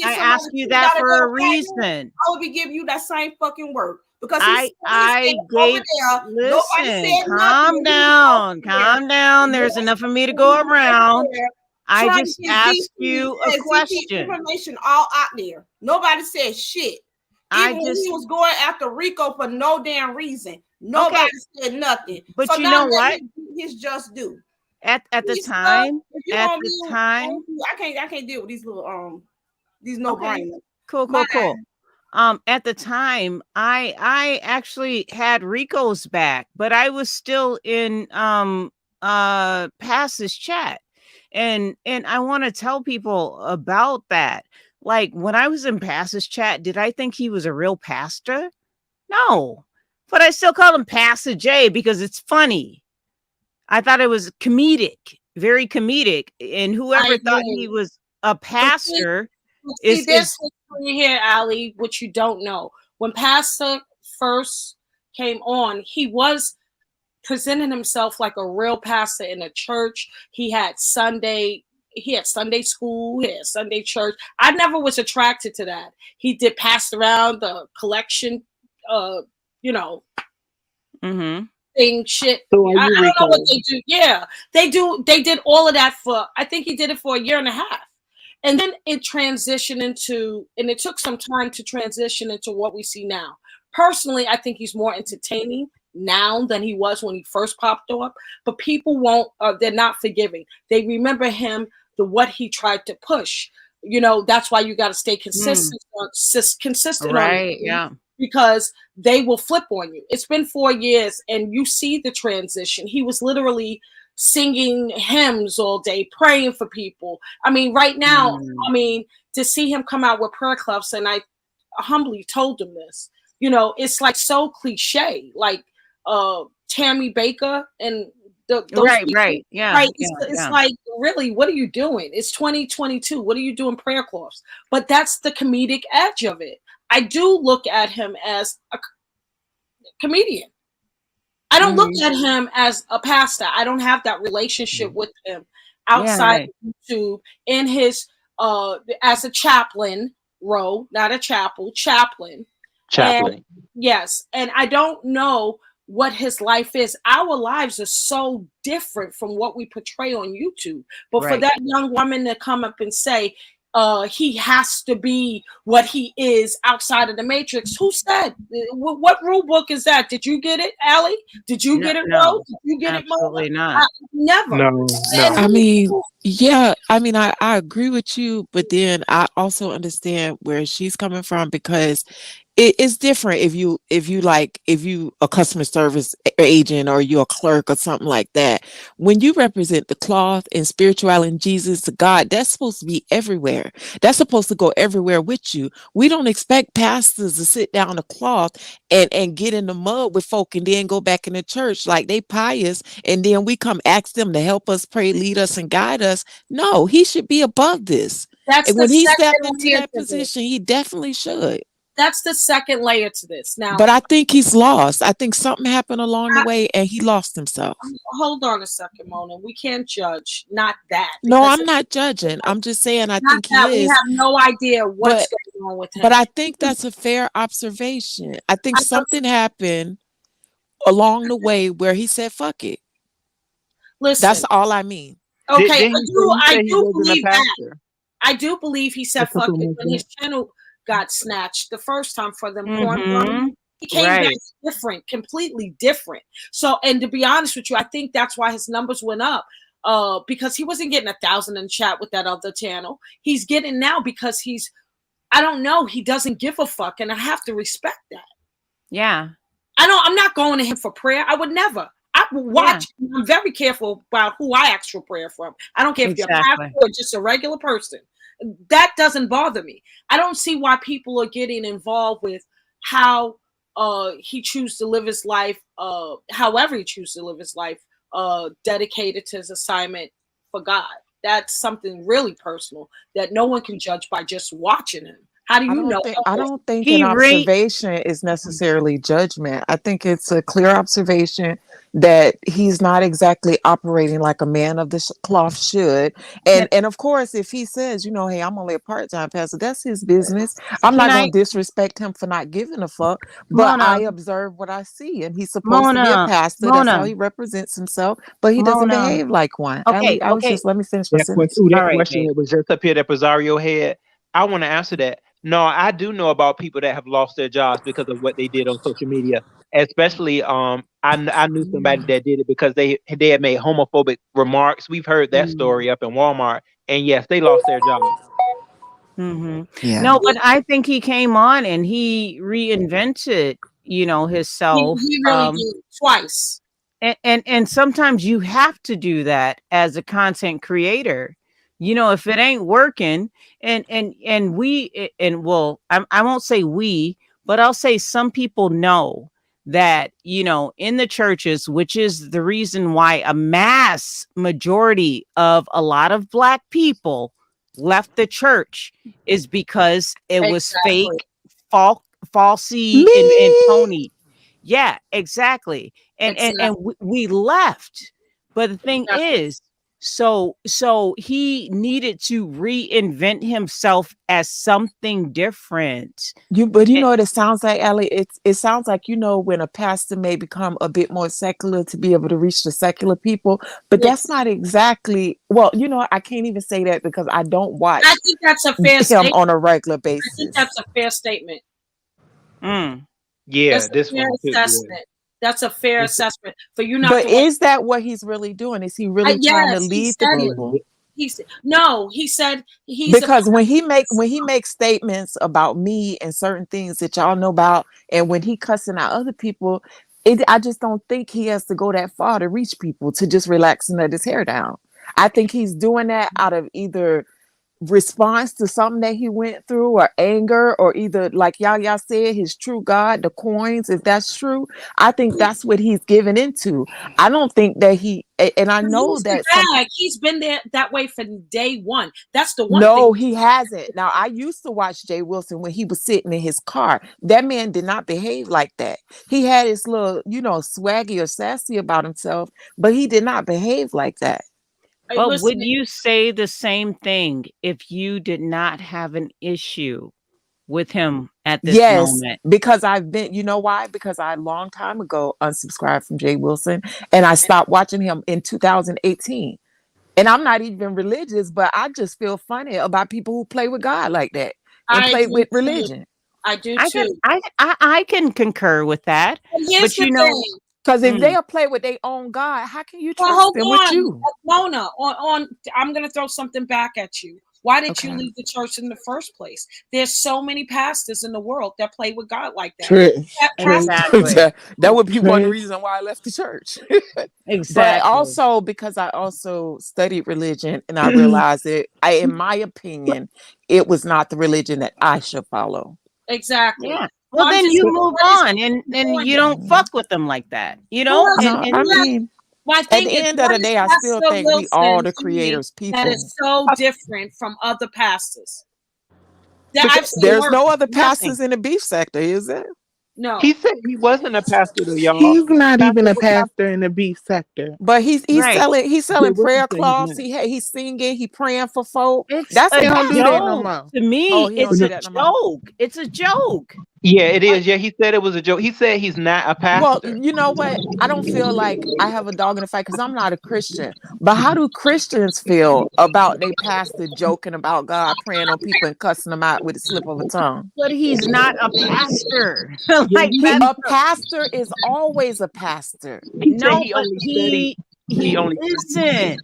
I asked you that for a reason. I would be giving you that same fucking work because I gave. Listen, calm down. There's enough of me to go around. I just asked you a question. Information all out there. Nobody said shit. Even when he was going after Rico for no damn reason. Nobody said nothing. But so you know what? His just do. At the time, I can't deal with these little these no brainers. Cool. At the time, I actually had Rico's back, but I was still in Pass's chat. And I want to tell people about that. Like when I was in Pass's chat, did I think he was a real pastor? No. But I still call him Pastor J because it's funny. I thought it was comedic, very comedic. And whoever thought he was a pastor is here, Allie, what you don't know. When Pastor first came on, he was presenting himself like a real pastor in a church. He had Sunday school, he had Sunday church. I never was attracted to that. He did pass around the collection, thing shit. So I don't know what they do. Yeah, they did all of that I think he did it for a year and a half. And then it transitioned into, and it took some time to transition into what we see now. Personally, I think he's more entertaining now than he was when he first popped up, but people they're not forgiving. They remember him, what he tried to push. That's why you got to stay consistent right, on it. Yeah. Because they will flip on you. It's been 4 years and you see the transition. He was literally singing hymns all day, praying for people. I mean, right now, to see him come out with prayer clubs, and I humbly told him this, it's like so cliche, like Tammy Baker and those people, right. Yeah. Right. It's like, really, what are you doing? It's 2022. What are you doing prayer clubs? But that's the comedic edge of it. I do look at him as a comedian. I don't look at him as a pastor. I don't have that relationship with him outside of YouTube in his as a chaplain role, not a chaplain. And, yes. And I don't know what his life is. Our lives are so different from what we portray on YouTube. But for that young woman to come up and say, he has to be what he is outside of the Matrix. Who said? What rule book is that? Did you get it, Allie? Did you get it, Mo? Did you get it, Mo? Absolutely not. Never. No. I mean, yeah. I mean, I agree with you, but then I also understand where she's coming from because it's different if you a customer service agent or you're a clerk or something like that. When you represent the cloth and spirituality and Jesus to God, that's supposed to be everywhere. That's supposed to go everywhere with you. We don't expect pastors to sit down the cloth and get in the mud with folk and then go back in the church like they pious and then we come ask them to help us pray, lead us, and guide us. No, he should be above this. And when he stepped into that position, he definitely should. That's the second layer to this. Now, but I think he's lost. I think something happened along the way and he lost himself. Hold on a second, Mona. We can't judge. Not that. No, I'm not judging. I'm just saying I think he is. We have no idea what's going on with him. But I think that's a fair observation. I think something happened along the way where he said, fuck it. Listen. That's all I mean. Okay, Did I he do wasn't a believe that. pastor? I do believe he said That's fuck what it I'm when his channel got snatched the first time for them porn. Mm-hmm. He came back Right. different, completely different. So, and to be honest with you, I think that's why his numbers went up. Because he wasn't getting 1,000 in chat with that other channel. He's getting now because I don't know, he doesn't give a fuck, and I have to respect that. Yeah. I'm not going to him for prayer. I would never. I will watch. Yeah. I'm very careful about who I ask for prayer from. I don't care if you're a pastor or just a regular person. That doesn't bother me. I don't see why people are getting involved with how he chooses to live his life, however he chooses to live his life, dedicated to his assignment for God. That's something really personal that no one can judge by just watching him. How do you know? I don't think an observation is necessarily judgment. I think it's a clear observation that he's not exactly operating like a man of the cloth should. And of course, if he says, hey, I'm only a part-time pastor, that's his business. I'm not going to disrespect him for not giving a fuck, but I observe what I see, and he's supposed to be a pastor. That's how he represents himself, but he doesn't behave like one. Okay, I was just, let me finish my sentence. That question that was just up here that Rosario had, I want to answer that. No, I do know about people that have lost their jobs because of what they did on social media. Especially, I knew somebody that did it because they had made homophobic remarks. We've heard that story up in Walmart, and yes, they lost their jobs. Mm-hmm. Yeah. No, but I think he came on and he reinvented, himself. He really did twice. And sometimes you have to do that as a content creator. If it ain't working, I won't say we, but I'll say some people know that, in the churches, which is the reason why a mass majority of a lot of Black people left the church, is because it was fake, falsy, and phony. Yeah, exactly. And we left. But the thing is, so he needed to reinvent himself as something different. But you know what it sounds like, Allie? It sounds like, when a pastor may become a bit more secular to be able to reach the secular people, but that's not exactly, well, I can't even say that because I don't watch I think that's a fair statement on a regular basis. I think that's a fair statement. Yeah, that's a fair assessment. That's a fair assessment for you not. But is that what he's really doing? Is he really trying to lead the people? He said because when he makes statements about me and certain things that y'all know about, and when he cussing out other people, I just don't think he has to go that far to reach people to just relax and let his hair down. I think he's doing that out of either response to something that he went through, or anger, or either, like y'all said, his true God, the coins, if that's true. I think that's what he's given into. I don't think that and I know that he's been there that way from day one. That's the one. No, he hasn't. Now, I used to watch Jay Wilson when he was sitting in his car. That man did not behave like that. He had his little, swaggy or sassy about himself, but he did not behave like that. But would you say the same thing if you did not have an issue with him at this moment? Because I've been, why? Because I a long time ago unsubscribed from Jay Wilson, and I stopped watching him in 2018. And I'm not even religious, but I just feel funny about people who play with God like that and play with religion. I do too. I can concur with that. But because if they'll play with their own God, how can you trust them with you? Mona, I'm going to throw something back at you. Why did you leave the church in the first place? There's so many pastors in the world that play with God like that. That would be one reason why I left the church. Exactly. But also because I also studied religion, and I realized that, in my opinion, it was not the religion that I should follow. Exactly. Yeah. Well, then you move on, and you don't fuck with them like that, I mean, at the end of the day, I still think we all the creators people. That is so different from other pastors. There's no other pastors in the beef sector, is there? No. He said he wasn't a pastor, though, y'all. He's not even a pastor in the beef sector. But he's selling prayer cloths. He's singing. He praying for folk. That's a joke. To me, it's a joke. It's a joke. Yeah, it is. Yeah, he said it was a joke. He said he's not a Well, pastor. you know what? I don't feel like I have a dog in the fight because I'm not a Christian. But how do Christians feel about they pastor joking about God, praying on people, and cussing them out with a slip of a tongue? But he's not a pastor. Like a pastor is always a pastor. No, but he isn't.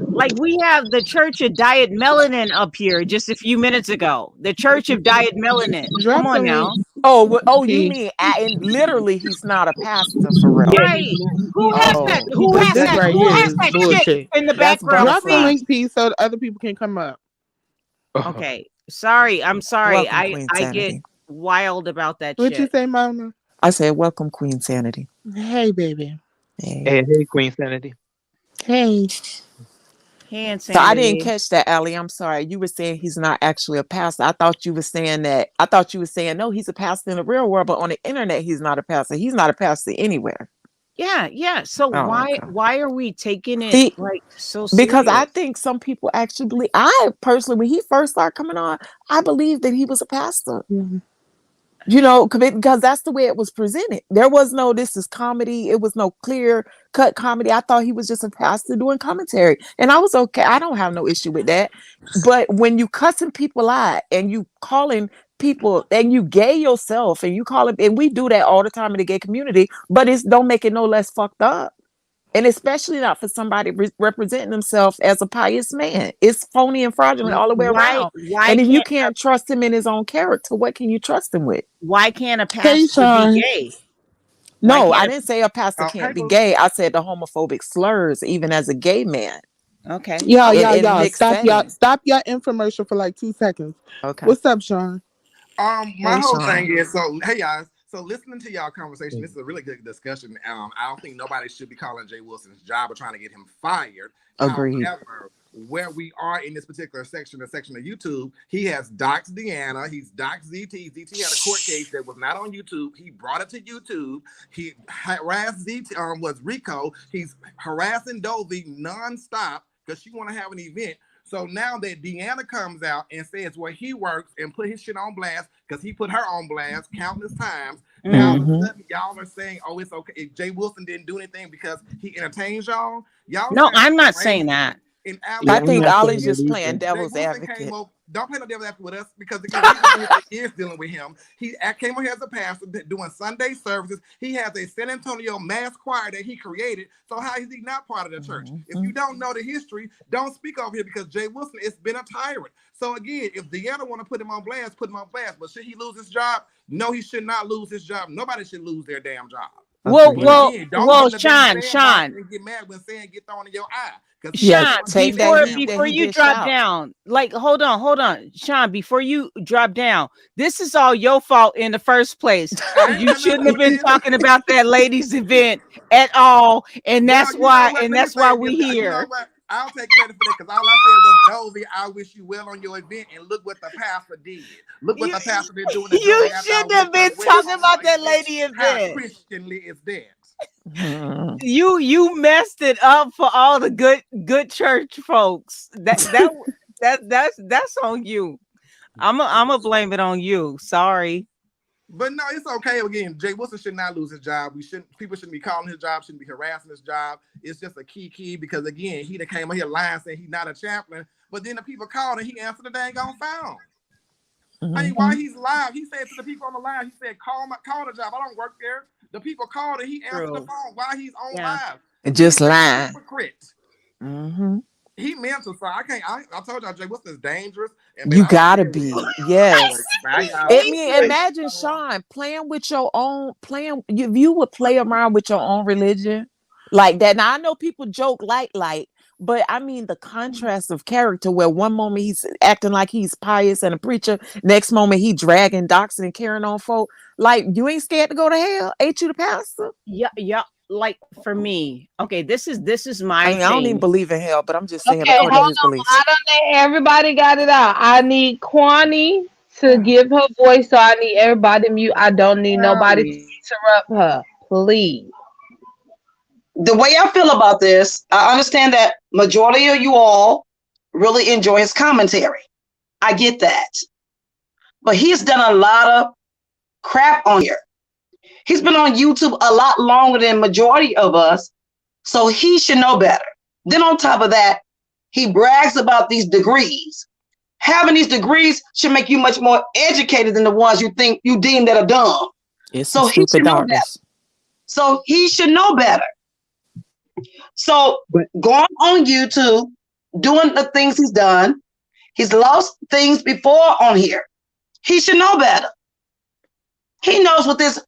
Like we have the Church of Diet Melanin up here just a few minutes ago. The Church of Diet Melanin. Come on now. Oh, you mean and literally he's not a pastor for real? Right. Who has that? Who has that? Who has that shit in the background? Drop the link, P, so the other people can come up. Okay. Sorry. I'm sorry. Welcome, Queen I get Sanity. wild about that What'd shit. you say, Mona? I said, welcome, Queen Sanity. Hey, baby. Hey, Queen Sanity. Hey. So I didn't catch that, Allie. I'm sorry. You were saying he's not actually a pastor. I thought you were saying that. I thought you were saying, no, he's a pastor in the real world, but on the internet, he's not a pastor. He's not a pastor anywhere. Yeah. So Oh, why are we taking it See, like so serious? because I think some people actually believe. I personally, when he first started coming on, I believed that he was a pastor. Mm-hmm. You know, because that's the way it was presented. There was no, this is comedy. It was no clear cut comedy. I thought he was just a pastor doing commentary. And I was okay. I don't have no issue with that. But when you cussing people out and you calling people and you gay yourself and you call it, and we do that all the time in the gay community, but it's don't make it no less fucked up. And especially not for somebody representing themselves as a pious man. It's phony and fraudulent all the way around. And if you can't trust him in his own character, what can you trust him with? Why can't a pastor be gay? No, I didn't say a pastor can't be gay. I said the homophobic slurs, even as a gay man. Okay. Y'all. mixed Stop settings. Stop your infomercial for like 2 seconds. Okay. What's up, Sean? My whole thing is, so hey guys, so listening to y'all conversation, this is a really good discussion. I don't think nobody should be calling Jay Wilson's job or trying to get him fired. Agreed. However, where we are in this particular section, the section of YouTube, he has doxed Deanna, he's doxed ZT. ZT had a court case that was not on YouTube. He brought it to YouTube. He harassed ZT, was Rico. He's harassing Dovey nonstop because she want to have an event. So now that Deanna comes out and says where he works and put his shit on blast, because he put her on blast countless times. Now all of a sudden y'all are saying, oh, it's okay. If Jay Wilson didn't do anything because he entertains y'all. No, I'm not saying that. I think Ollie's just playing devil's advocate. Don't play no devil's advocate with us because again, he is dealing with him. He came on here as a pastor doing Sunday services. He has a San Antonio mass choir that he created. So how is he not part of the church? If you don't know the history, don't speak over here because Jay Wilson has been a tyrant. So again, if Deanna want to put him on blast, put him on blast. But should he lose his job? No, he should not lose his job. Nobody should lose their damn job. Well, Sean, and get mad when sand get thrown in your eye. Sean, before you drop down, like hold on, Sean, before you drop down, this is all your fault in the first place. You shouldn't have been talking about that ladies' event at all, and that's why we here. I'll take credit for that because all I said was, Dovey, I wish you well on your event, and look what the pastor did. Look what the pastor been doing. You shouldn't have been talking about that lady event. How Christianly is that? You messed it up for all the good church folks. That's on you. I'm gonna blame it on you. Sorry. But no, it's okay. Again, Jay Wilson should not lose his job. People shouldn't be calling his job, shouldn't be harassing his job. It's just a key because again, he that came on here lying saying he's not a chaplain, but then the people called and he answered the dang on phone. I mean, while he's live, he said to the people on the line, he said, call the job. I don't work there. The people called and he answered the phone while he's on live. And just lying. He mental, so I can't. I told y'all Jay Wilson is dangerous. And You gotta be, yes. I mean, imagine Sean playing with your own if you would play around with your own religion like that. Now I know people joke light, but I mean the contrast of character where one moment he's acting like he's pious and a preacher, next moment he dragging, doxing, and carrying on folk. Like, you ain't scared to go to hell? Ain't you the pastor? Yeah. Like for me, okay, this is my thing. I don't even believe in hell, but I'm just saying. Okay, hold on. I don't think everybody got it out. I need Kwani to give her voice, so I need everybody to mute. I don't need nobody to interrupt her. Please. The way I feel about this, I understand that majority of you all really enjoy his commentary. I get that. But he's done a lot of crap on here. He's been on YouTube a lot longer than majority of us, so he should know better. Then on top of that, he brags about these degrees. Having these degrees should make you much more educated than the ones you deem that are dumb. It's So he should know better. So he should know better. So going on YouTube, doing the things he's done, he's lost things before on here. He should know better. He knows what this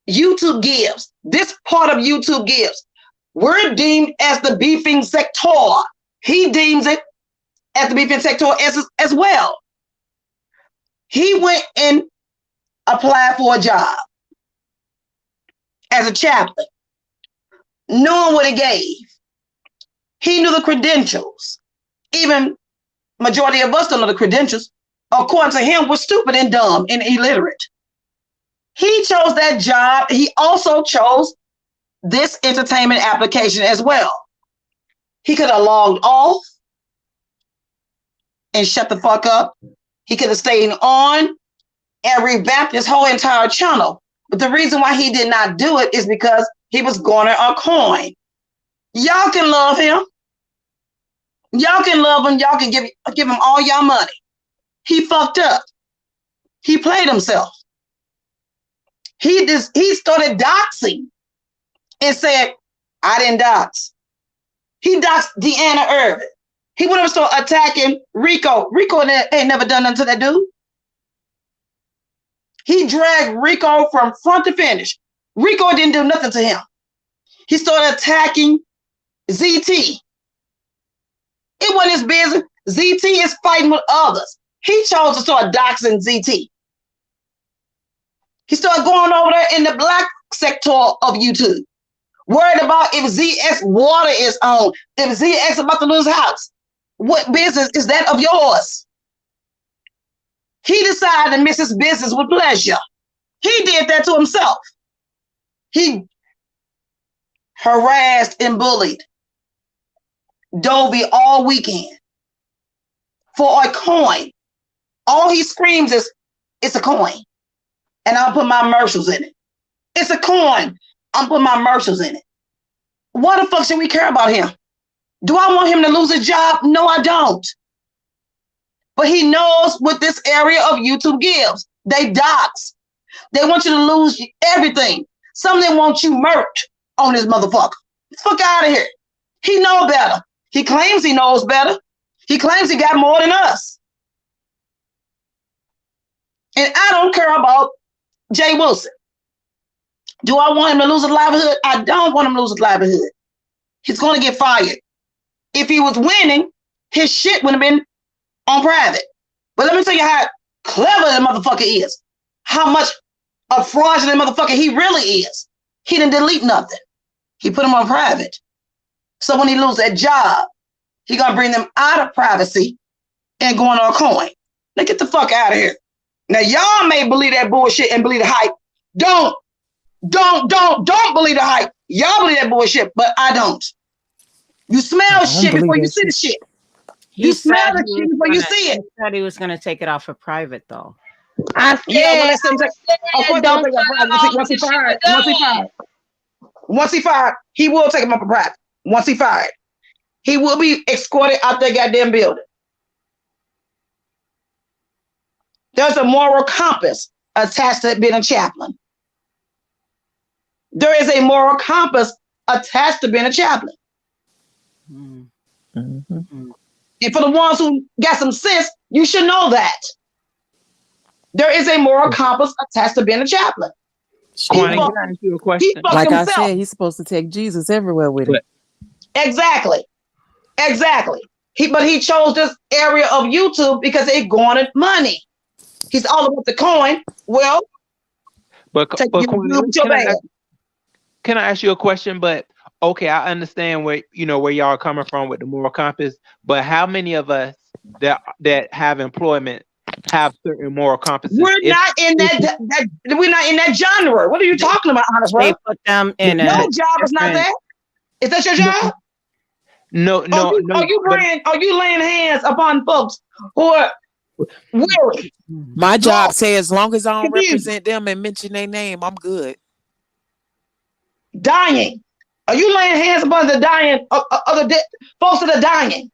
YouTube gives. This part of YouTube gives. We're deemed as the beefing sector. He deems it as the beefing sector as well. He went and applied for a job as a chaplain, knowing what it gave. He knew the credentials. Even majority of us don't know the credentials. According to him, we're stupid and dumb and illiterate. He chose that job. He also chose this entertainment application as well. He could have logged off and shut the fuck up. He could have stayed on and revamped his whole entire channel. But the reason why he did not do it is because he was garnering a coin. Y'all can love him. Y'all can love him. Y'all can give him all y'all money. He fucked up. He played himself. He started doxing and said, I didn't dox. He doxed Deanna Irvin. He went over and started attacking Rico. Rico ain't never done nothing to that dude. He dragged Rico from front to finish. Rico didn't do nothing to him. He started attacking ZT. It wasn't his business. ZT is fighting with others. He chose to start doxing ZT. He started going over there in the black sector of YouTube, worried about if ZX water is on, if ZX about to lose house. What business is that of yours? He decided to mix his business with pleasure. He did that to himself. He harassed and bullied Dovey all weekend for a coin. All he screams is, it's a coin. And I'll put my commercials in it. It's a coin. I'm putting my commercials in it. Why the fuck should we care about him? Do I want him to lose his job? No, I don't. But he knows what this area of YouTube gives. They dox. They want you to lose everything. Some of them want you murked on this motherfucker. Fuck out of here. He know better. He claims he knows better. He claims he got more than us. And I don't care about Jay Wilson. Do I want him to lose his livelihood? I don't want him to lose his livelihood. He's going to get fired. If he was winning, his shit would have been on private. But let me tell you how clever the motherfucker is. How much a fraudulent motherfucker he really is. He didn't delete nothing. He put him on private. So when he loses that job, he gonna bring them out of privacy and go on a coin. Now get the fuck out of here. Now y'all may believe that bullshit and believe the hype. Don't believe the hype. Y'all believe that bullshit, but I don't. You smell shit before you see the shit. You smell the shit before you see it. He said he was going to take it off for private, though. I said, once he fired, he will take him up for private. Once he fired, he will be escorted out that goddamn building. There's a moral compass attached to being a chaplain. There is a moral compass attached to being a chaplain. Mm-hmm. And for the ones who got some sense, you should know that. There is a moral compass attached to being a chaplain. Kwani, can I ask you a question? Like himself. I said, he's supposed to take Jesus everywhere with him. Exactly. But he chose this area of YouTube because it garnered money. He's all about the coin. Well, Kwani, can I ask you a question? But okay, I understand where y'all are coming from with the moral compass. But how many of us that have employment have certain moral compasses? We're not in that genre. What are you talking about, honest bro? They put them in no job is not that. Is that your job? No. Are you laying hands upon folks who are Worry. My job say as long as I don't Confused. represent them and mention their name, I'm good. Dying. Are you laying hands upon the dying other folks that are dying?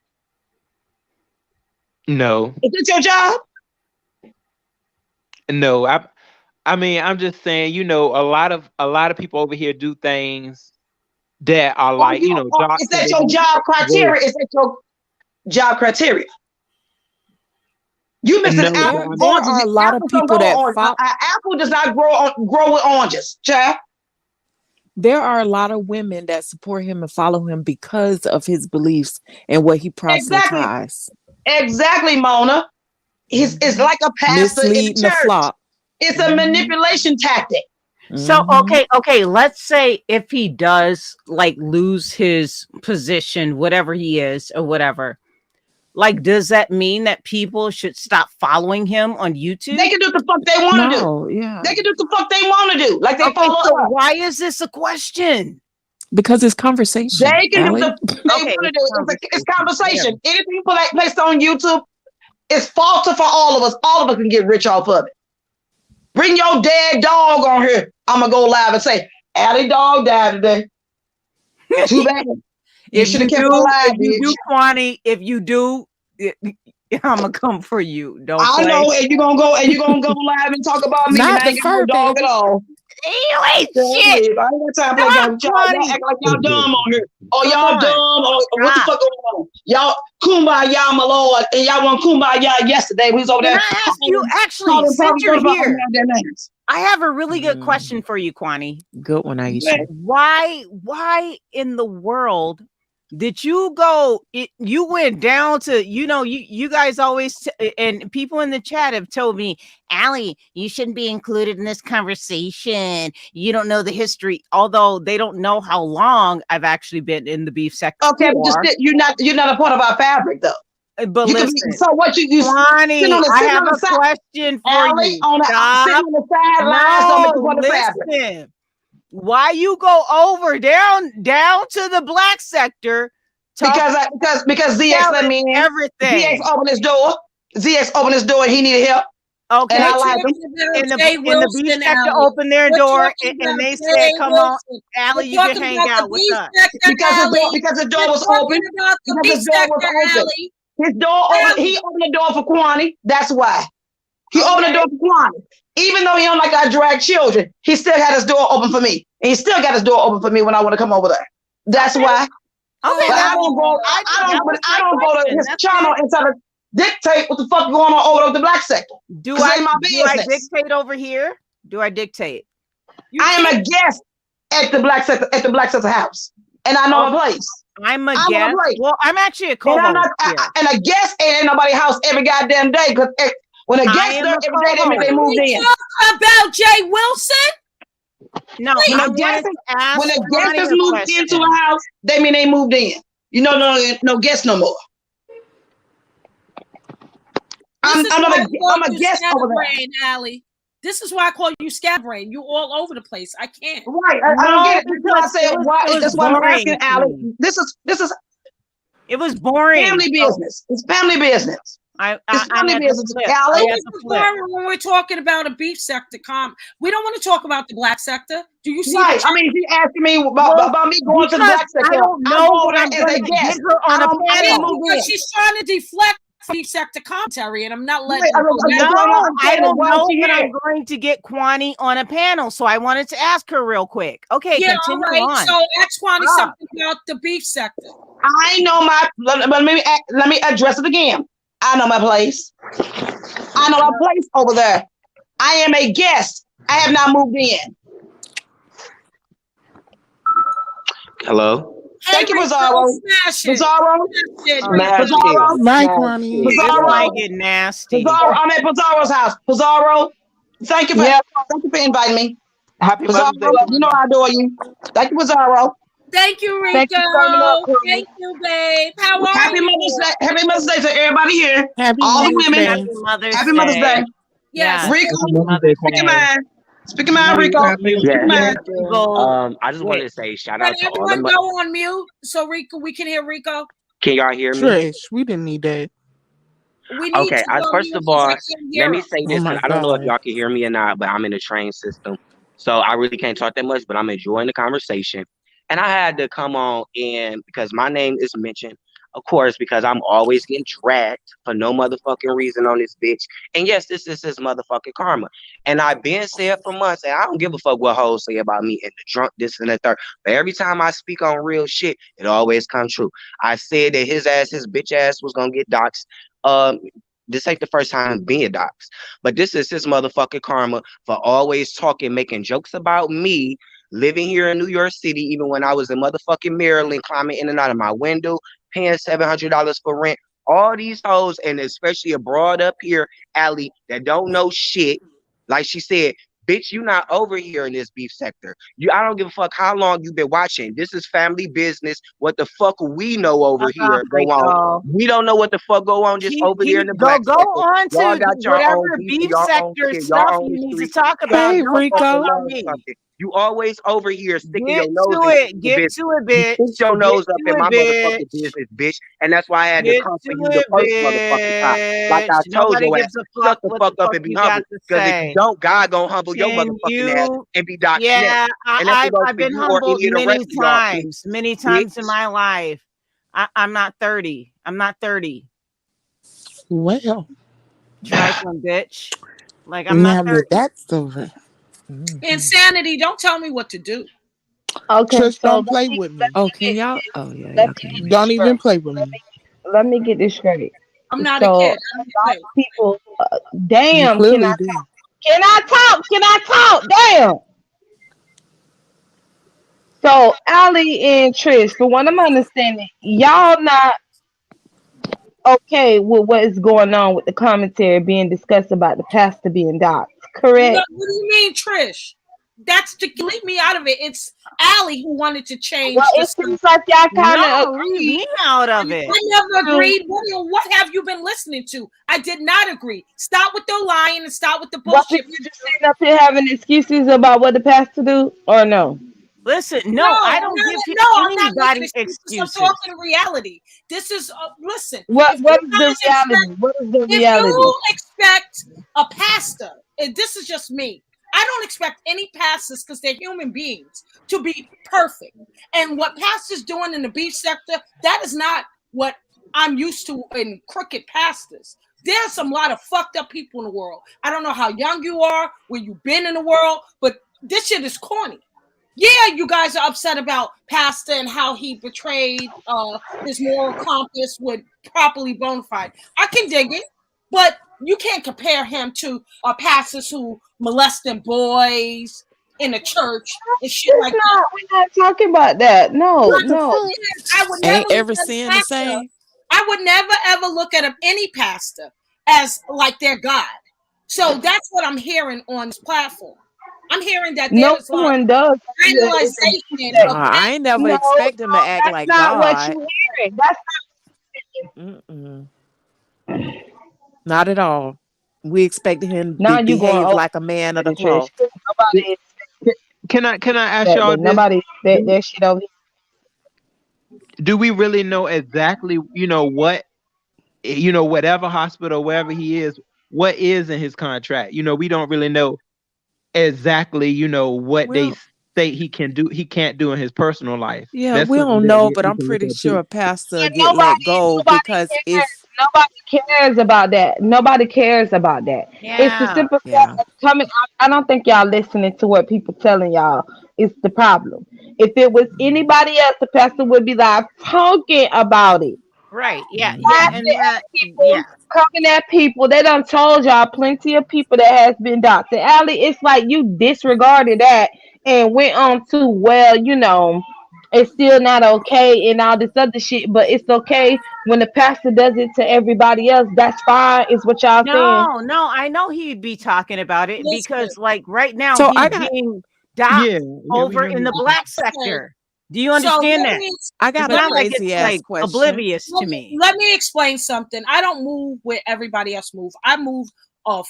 No, Is this your job? no. I mean, I'm just saying. You know, a lot of people over here do things that are like, you know, is that your job criteria? Is that your job criteria? You missing No, apples. there are a lot of Apples don't people go that on. follow. An apple does not grow with oranges, child. There are a lot of women that support him and follow him because of his beliefs and what he proselytizes. Exactly, Mona. It's like a pastor in the Misleading the church. flock. It's a manipulation tactic. So okay, let's say if he does like lose his position, whatever he is or whatever, like does that mean that people should stop following him on YouTube? They can do what the fuck they want to No, do. yeah. They can do what the fuck they want to do. Like they Okay, follow so us. why is this a question? Because it's conversation. They can Allie. do what they want to do. It's conversation. Anything placed on YouTube is falter for all of us. All of us can get rich off of it. Bring your dead dog on here. I'm gonna go live and say, Allie dog died today. Too bad. You should have kept it alive, bitch. If you do, I'm gonna come for you. Don't I play. know, and you're gonna go live and talk about me. Not And I ain't the got no fur dog baby. at all. You ain't Yeah, shit. I ain't got time for that. Y'all act like y'all dumb on here. Or Come y'all on. dumb, or what the fuck going on? Y'all kumbaya, my lord, and y'all want kumbaya yesterday. We was over Can there. I ask you, actually, calling since public you're about here, their names. I have a really good question for you, Kwani. Good one, Aisha. Why in the world did you go? You went down to, you guys always, and people in the chat have told me, Allie, you shouldn't be included in this conversation. You don't know the history, although they don't know how long I've actually been in the beef sector. Okay, but you're not a part of our fabric, though. But You could listen, be, so what you Kwani, sitting on the, I sitting have on the a side, question for Allie, you. sitting on the sidelines don't make you part of the fabric. Listen. Why you go over down to the black sector? Because ZX let me in. Everything. ZX opened his door. ZX opened his door and he needed help. Okay. And I like him. And the beef sector opened their door and they said, "Come on, Allie, you can hang out with us." Because the door was open. Because the door was open. His door open. He opened the door for Kwani. That's why. He opened the door for Kwani. Even though he don't like I drag children, he still had his door open for me. And he still got his door open for me when I want to come over there. That's why. Okay, but I don't go to his channel and try to dictate what the fuck going on over the black sector. Do I my business. dictate over here? Do I dictate? I am a guest at the black sector house, and I know a place. I'm a guest. Well, I'm actually a co-host and a guest ain't in nobody's house every goddamn day. Because when a guest there every day, that means they moved in. Talk about Jay Wilson. No, when a guest is moved into a house, they mean they moved in. You know, no guest no more. I'm a guest over there. Allie. This is why I call you scatterbrain. You all over the place. I can't. Right. I don't get it. That's why I said why. That's why I'm asking Allie. This is. It was boring. Family business. It's family business. It's family business. Allie. When we're talking about a beef sector, we don't want to talk about the black sector. Do you see? Right. I mean, she asking me about me going to the black sector. I don't know what I'm going to get her on a panel. Because she's trying to deflect beef sector commentary, and I'm not letting. I don't know that I'm going to get Kwani on a panel, so I wanted to ask her real quick. Okay, continue on. So ask Kwani something about the beef sector. I know let me address it again. I know my place. I know my place over there. I am a guest. I have not moved in. Hello. Thank you, Pizarro. Pizarro. Like Kwani. Pizarro. Get nasty. Pizarro. I'm at Pizarro's house. Pizarro. Thank you for inviting me. Happy Pizarro, you know I adore you. Thank you, Pizarro. Thank you, Rico. Thank you, babe. How are Happy you? Mother's Day. Happy Mother's Day to everybody here. All the women. Happy Mother's Day. Yes. Rico. Speaking mind, Rico. I just wanted to say shout out to all everyone the go on mute so Rico, we can hear Rico. Can y'all hear me? Trish, we didn't need that. We need Okay, to go first mute of 'cause I all, can't let hear me him. say Oh this, my because I don't know if God. y'all can hear me or not, but I'm in the train system. So I really can't talk that much, but I'm enjoying the conversation. And I had to come on in because my name is mentioned, of course, because I'm always getting dragged for no motherfucking reason on this bitch. And yes, this is his motherfucking karma. And I've been said for months, and I don't give a fuck what hoes say about me and the drunk, this and the third. But every time I speak on real shit, it always comes true. I said that his bitch ass was gonna get doxxed. Um, this ain't the first time being doxxed, but this is his motherfucking karma for always talking, making jokes about me living here in New York City, even when I was in motherfucking Maryland, climbing in and out of my window, paying $700 for rent. All these hoes, and especially a broad up here, Allie, that don't know shit. Like she said, bitch, you not over here in this beef sector. I don't give a fuck how long you been watching. This is family business. What the fuck we know over here go on? Rico. We don't know what the fuck go on just over there in the Go black sector. on Y'all to got your whatever own beef and beef your own sector shit, stuff your own you need to street. talk about. Hey, Don't talk Rico. about me. You always over here sticking Get your nose to in it. the Get business. to it, You bitch. stick your Get nose up to in it, my motherfucking bitch. business, bitch. And that's why I had to Get come to for you the it, first motherfucking time. Like I bitch. told Nobody your ass, gives a shut fuck the what fuck the up fuck and be you humble. got to Because if you say. don't, God gonna humble your Can motherfucking ass you? and be doxxed next. Yeah, And that can go I've for been you or humbled any of the rest many of y'all, bitch. times in my life. I'm not 30. I'm not 30. Well, Trifling bitch. Like I'm now not 30. that that's over. Insanity, don't tell me what to do. Okay, Just so don't play with me. Oh, can y'all? Oh, yeah, let y'all can me hear get me. Don't this even straight. play with me. Let me get this straight. I'm not a So kid. a I don't lot play. of people, You damn, can I clearly do. talk? Can I talk? Can I talk? Damn. So Ali and Trish, for what I'm understanding, y'all not okay with what is going on with the commentary being discussed about the pastor being doxxed, No, correct? what do you mean, Trish? That's to leave me out of it. It's Allie who wanted to Well, change the it stuff. seems like y'all kind No, of leave agreed. me out of it. I never agreed. What have you been listening to? I did not agree. Stop with the lying and stop with the Wasn't bullshit. you just sitting up here having excuses about what the pastor do, or no? Listen, No, I don't give I'm not making anybody excuses. I'm excuses. talking reality. This is listen. What If you is the guys expect, reality? What is the if reality? you expect a pastor, and this is just me, I don't expect any pastors because they're human beings to be perfect. And what pastors doing in the beef sector, that is not what I'm used to in crooked pastors. There's some lot of fucked up people in the world. I don't know how young you are, where you've been in the world, but this shit is corny. Yeah, you guys are upset about Pastor and how he betrayed his moral compass with properly bona fide. I can dig it, but you can't compare him to pastors who molesting boys in the church and shit It's like not. that. We're not talking about that. No, What no. I would never Ain't look ever at a sin the pastor. same. I would never ever look at any pastor as like their God. So that's what I'm hearing on this platform. I'm hearing that there No is like one does. idolization No, of I ain't never No, expect him to act that's like not what God. you're hearing. That's Mm-mm. Not at all. We expected him now to you going behave over like a man of the Trish. cloth. Nobody Can I ask that, y'all but this? nobody expect that shit over Do we really know exactly, whatever hospital, wherever he is, what is in his contract? We don't really know exactly, what they Well, say he can't do in his personal life. yeah, That's we something don't that know, we, but we I'm can look pretty at sure too. a pastor But get let go because cares. if Nobody cares about that. Nobody cares about that. It's the Yeah. simple fact yeah, that coming. I don't think y'all listening to what people telling y'all is the problem. If it was anybody else, the pastor would be like talking about it. Right. Yeah. Laughing And at that. people, Yeah. coming at people. They done told y'all plenty of people that has been doctored. Allie, it's like you disregarded that and went on to, well, it's still not okay and all this other shit, but it's okay when the pastor does it to everybody else. That's fine, is what y'all saying. No, I know he'd be talking about it listen. because, like, right now so I he's got being Yeah, docked yeah, we over know in the he. black Okay. sector. Do you So understand that? I It's got a not like crazy it's ass like question. oblivious to me. Let me explain something. I don't move where everybody else moves. I moved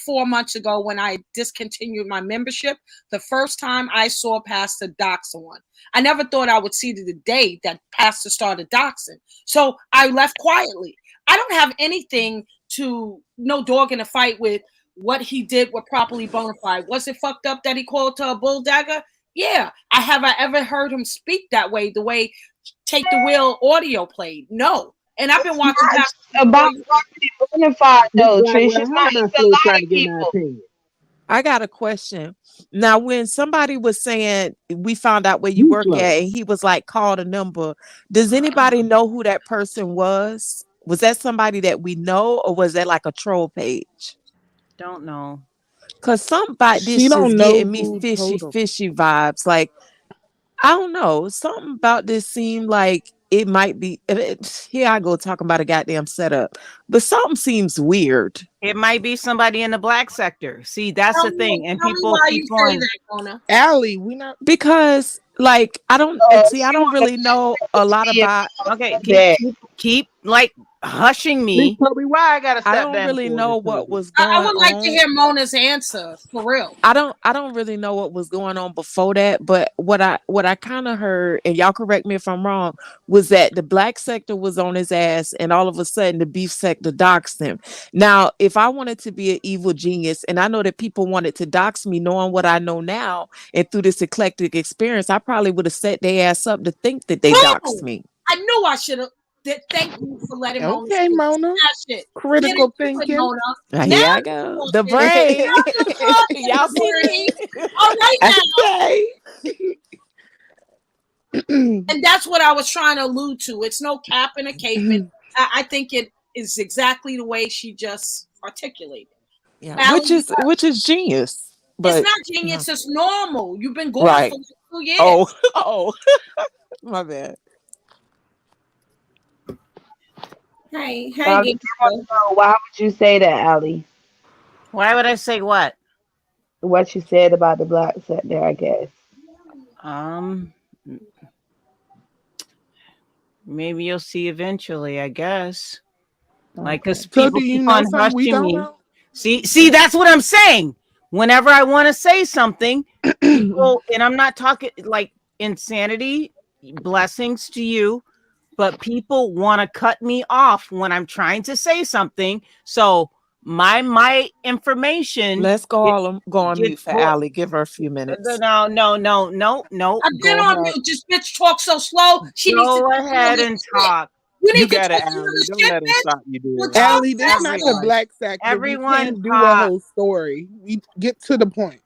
4 months ago when I discontinued my membership. The first time I saw Pastor dox someone, I never thought I would see the day that Pastor started doxing. So I left quietly. I don't have anything to no dog in a fight with what he did with Properly Bonafide. Was it fucked up that he called her a bull dagger? Yeah. I ever heard him speak that way, the way Take the Wheel audio played? No. And I've been watching Not about Properly Bonafide though, Trish. It's not. It's a lot of people. I got a question. Now, when somebody was saying we found out where you work at, and he was like, call the number, does anybody know who that person was? Was that somebody that we know, or was that like a troll page? Don't know. Cause something about this She don't just know getting me who fishy told her. vibes. Like, I don't know. Something about this seemed like it might be. Here I go talking about a goddamn setup, but something seems weird. It might be somebody in the black sector. See, that's the thing, and Tell me people why keep you say on. that, Mona. Allie, we not Because like I don't see. I don't really know a lot about. Okay, that. keep like hushing Miss me. Chloe, why I gotta I step don't down really for know this what subject? was I going would like to on. hear Mona's answer for real. I don't really know what was going on before that, but what I kind of heard, and y'all correct me if I'm wrong, was that the black sector was on his ass, and all of a sudden the beef sector doxed him. Now, if I wanted to be an evil genius, and I know that people wanted to dox me, knowing what I know now, and through this eclectic experience, I probably would have set their ass up to think that they doxed me. I knew I should have. Thank you for letting Mona okay, speak. Mona. That shit. Critical Get into it, thinking. Mona. Here Now I you go. The bullshit. brain. Now you talking Y'all see dirty. me? All right now. Okay. And that's what I was trying to allude to. It's no cap and a caveman. I think it is exactly the way she just articulated. Yeah, Allie, which is genius. But it's not genius. It's normal. You've been going right. for 2 years. Oh, my bad. Hey, Why would you say that, Allie? Why would I say what? What you said about the black sector, I guess. Maybe you'll see eventually, I guess. Like, because So people do you keep know on something we hushing don't me. know? See, that's what I'm saying. Whenever I want to say something, people, and I'm not talking like insanity, blessings to you, but people want to cut me off when I'm trying to say something. So my information. Let's go on mute for Allie. Give her a few minutes. No. I've been on mute. This bitch talks so slow. She needs to Go ahead and talk. You got it, Allie. Don't let him stop you, dude. Allie, this is not the black sector. Everyone we can't do a talk. whole story. We get to the point.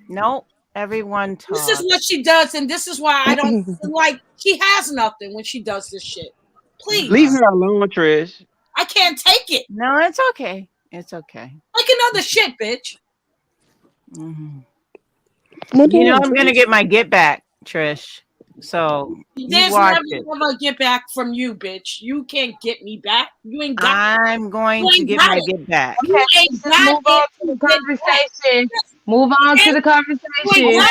No, everyone talk. This is what she does, and this is why I don't like. She has nothing when she does this shit. Please Leave her alone, Trish. I can't take it. No, it's okay. It's okay. Like another shit, bitch. You know I'm gonna get my get back, Trish. So There's watch never it. ever get back from you, bitch. You can't get me back. You ain't got I'm going to get my get back. You ain't got Move on to the conversation. Move on to the conversation.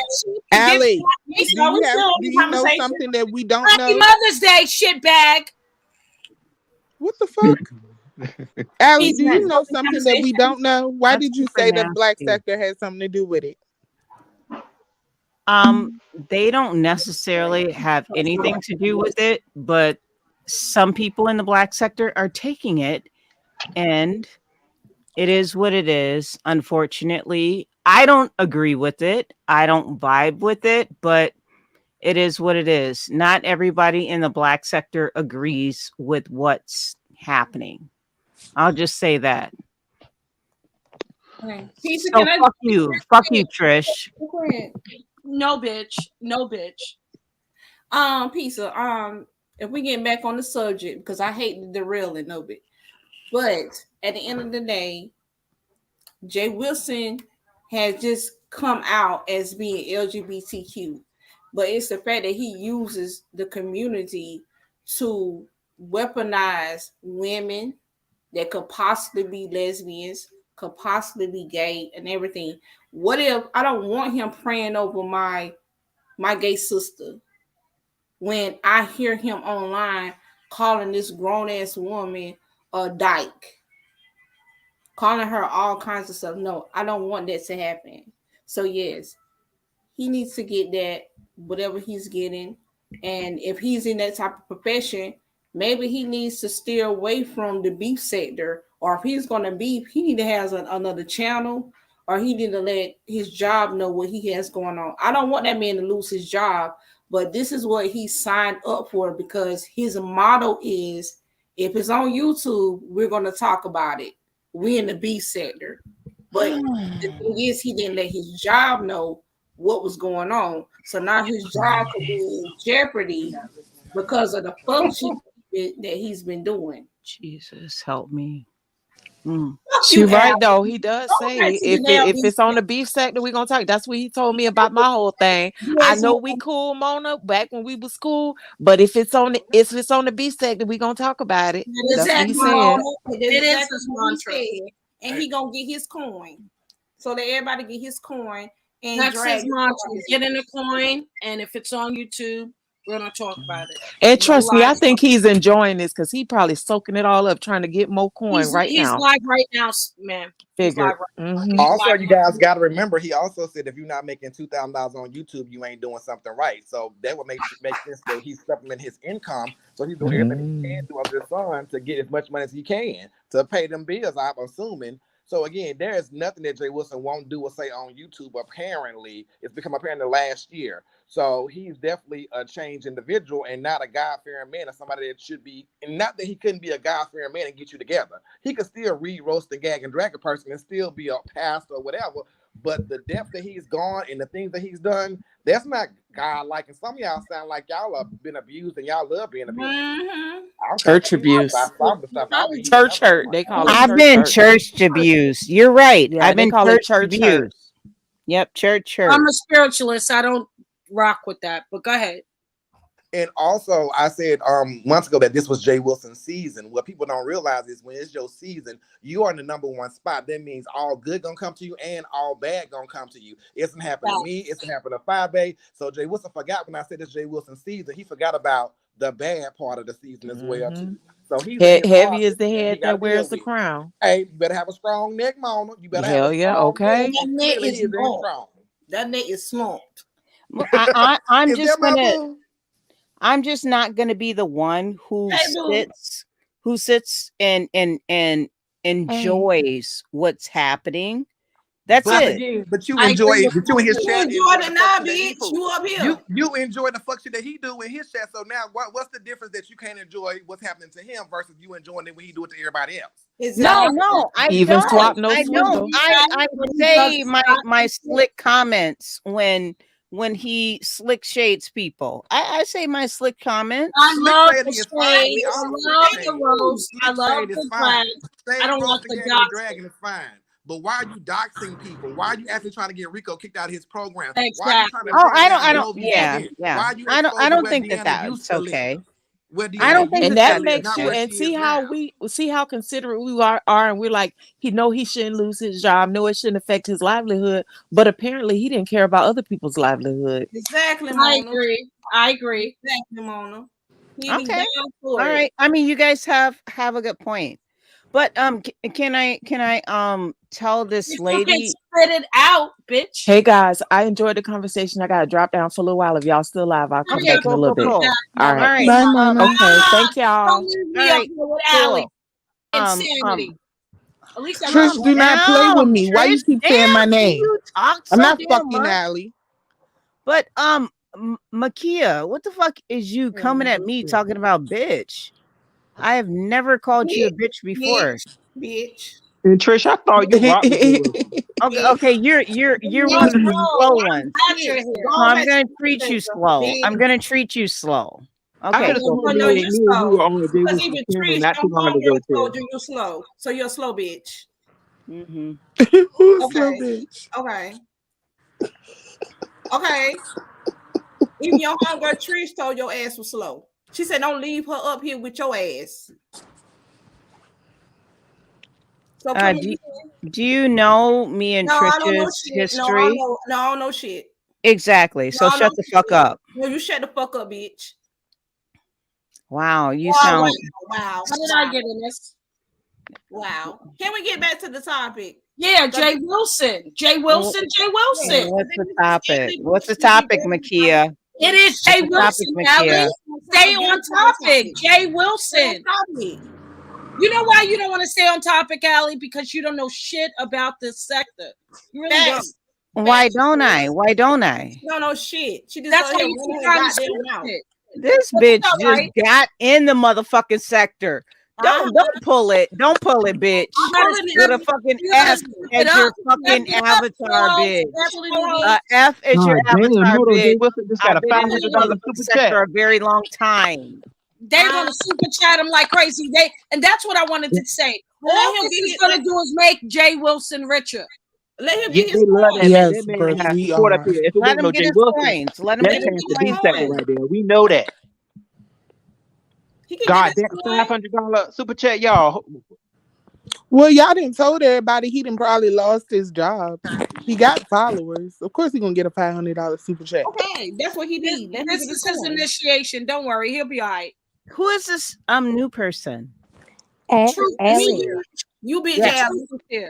Allie, do you know something that we don't Happy know? Mother's Day, shitbag. What the fuck? Allie, do you know something that we don't know? Why did you say the black sector has something to do with it? They don't necessarily have anything to do with it, but some people in the black sector are taking it, and it is what it is. Unfortunately, I don't agree with it. I don't vibe with it, but it is what it is. Not everybody in the black sector agrees with what's happening. I'll just say that. Okay. Pizza, So can I fuck you, Trish. Go ahead. No, bitch. No, bitch. Pizza. If we get back on the subject, because I hate the derailing of it, but at the end of the day, Jay Wilson has just come out as being LGBTQ, but it's the fact that he uses the community to weaponize women that could possibly be lesbians, could possibly be gay, and everything. What if I don't want him praying over my gay sister when I hear him online calling this grown-ass woman a dyke, calling her all kinds of stuff? No, I don't want that to happen. So yes, he needs to get that, whatever he's getting. And if he's in that type of profession, maybe he needs to steer away from the beef sector, or if he's going to beef, he need to have another channel, or he need to let his job know what he has going on. I don't want that man to lose his job, but this is what he signed up for, because his motto is, if it's on YouTube, we're going to talk about it. We in the beef sector. But the thing is, he didn't let his job know what was going on. So now his job could be in jeopardy because of the function that he's been doing. Jesus, help me. She right though. He does say if it's on the beef sector, we're gonna talk. That's what he told me about my whole thing. I know we cool, Mona, back when we was cool, but if it's on the beef sector, we gonna talk about it. That's what he said. It is his mantra. And he gonna get his coin. So that everybody get his coin. And that's his mantra. Get in the coin, and if it's on YouTube, we're gonna talk about it. And trust me, I think he's enjoying this because he probably soaking it all up, trying to get more coin He's now. live right now, man. Figure. Also, you guys got to remember, he also said if you're not making $2,000 on YouTube, you ain't doing something right. So that would make sense that he's supplementing his income. So he's doing everything he can do under the sun to get as much money as he can to pay them bills, I'm assuming. So again, there is nothing that Jay Wilson won't do or say on YouTube. Apparently, it's become apparent the last year. So he's definitely a changed individual and not a God-fearing man, or somebody that should be. And not that he couldn't be a God-fearing man and get you together. He could still read, roast, and gag and drag a person and still be a pastor or whatever. But the depth that he's gone and the things that he's done, that's not God-like. And some of y'all sound like y'all have been abused and y'all love being abused. Church abuse. Church hurt. They call it. I've been church abused. You're right. Yeah, I've been call it church church hurt. abused. Yep, church hurt. I'm a spiritualist. I don't rock with that, but go ahead. And also, I said months ago that this was Jay Wilson's season. What people don't realize is when it's your season, you are in the number one spot. That means all good gonna come to you and all bad gonna come to you. It's gonna happen to me. It's gonna happen to Fabe. So Jay Wilson forgot when I said it's Jay Wilson's season. He forgot about the bad part of the season as well too. So he's heavy as the head that wears the crown. Hey, you better have a strong neck, Mona. You better Hell have a yeah, strong okay. neck. That neck Really, is he very slumped. strong. That neck is slumped. I'm Is just that my gonna. boo? I'm just not gonna be the one who sits and enjoys what's happening. That's But it. again, but you enjoy it. But you in his chat. enjoy it now, bitch. You up here. You enjoy the fuck shit that he do in his chat. So now, what's the difference that you can't enjoy what's happening to him versus you enjoying it when he do it to everybody else? No, I Even don't. swap no I don't. swindle. I say my slick comments when he slick shades people. I say my slick comments. I love the shading is fine. shade. We I all love shade. the rose. I Slick love shade is the fine. drag. I don't like the Gagging and dots. dragging is fine. But why are you doxing people? Why are you actually trying to get Rico kicked out of his program? Why are you trying Exactly. to Oh, bring down I don't. Roe v. Yeah, Wade? yeah. Why are you I exposing don't where think that Deanna used that's to live? okay. Where I Deanna don't think used And that to that live, makes not you, where and she see is how now. considerate we are, and we're like, he shouldn't lose his job. No, it shouldn't affect his livelihood. But apparently, he didn't care about other people's livelihood. Exactly, I Mona. agree. I agree. Exactly, Mona. He be Okay. down All for it. right. I mean, you guys have a good point. But can I tell this If you can lady? spit it out, bitch. Hey guys, I enjoyed the conversation. I gotta drop down for a little while. If y'all still live, I'll come Okay, back in a little bit. cool. All right. Bye, Mama. Okay, thank y'all. Don't leave me All up right, here with cool. Allie. Insanity. At least I Trish, know. do not play with me. Why you Trish, keep saying my damn, name? You talk I'm so not damn fucking much. Allie. But Makia, what the fuck is you coming at me talking about bitch? I have never called you a bitch before. Bitch. And Trish, I thought you rocked with Jay Wilson. Okay, you're one of the slow ones. So I'm gonna treat you slow. I'm gonna treat you slow. I Okay. could have sworn me and you were on a Jay Because Wilson even channel Trish, not too your long ago. homegirl told Trish. you you're slow. So you're a slow bitch. Mm-hmm. Who's Okay. slow bitch? Okay. Okay. Even your homegirl Trish told your ass was slow. She said, "Don't leave her up here with your ass." So come Do you know me and No, I don't know Trish's shit. history? No, I don't know shit. Exactly. So No, I shut don't the know fuck shit. up. No, you shut the fuck up, bitch. Wow, you Wow, sound wow. How did I get in this? Wow. Can we get back to the topic? Yeah, Jay Wilson. Jay Wilson. Jay Wilson. What's the topic? What's the topic, Makia? It is Jay Wilson, Ellie. Stay on topic. Jay Wilson. You know why you don't want to stay on topic, Allie? Because you don't know shit about this sector. You really don't. Why don't I? Why don't I? No, no shit. She just That's why you keep trying to switch it. This bitch just got in the motherfucking sector. Don't pull it. Don't pull it, bitch. With a fucking F as your fucking avatar, bitch. F as your avatar, bitch. Just got a $500 super chat for a very long time. They're gonna super chat him like crazy. And that's what I wanted to say. All he's gonna do is make Jay Wilson richer. Let him Yeah, get they his love that. Yes, That man Brooke, has we support are. up here. If it Let wasn't him no get Jay his Wilson, points. Let him that get his changed the B sector points. right there. We know that. God, that $500 super chat, y'all. Well, y'all didn't told everybody he done probably lost his job. He got followers. Of course, he gonna get a $500 super chat. Okay, that's what he needs. This is his initiation. Don't worry, he'll be all right. Who is this new person? Allie. You be Yes.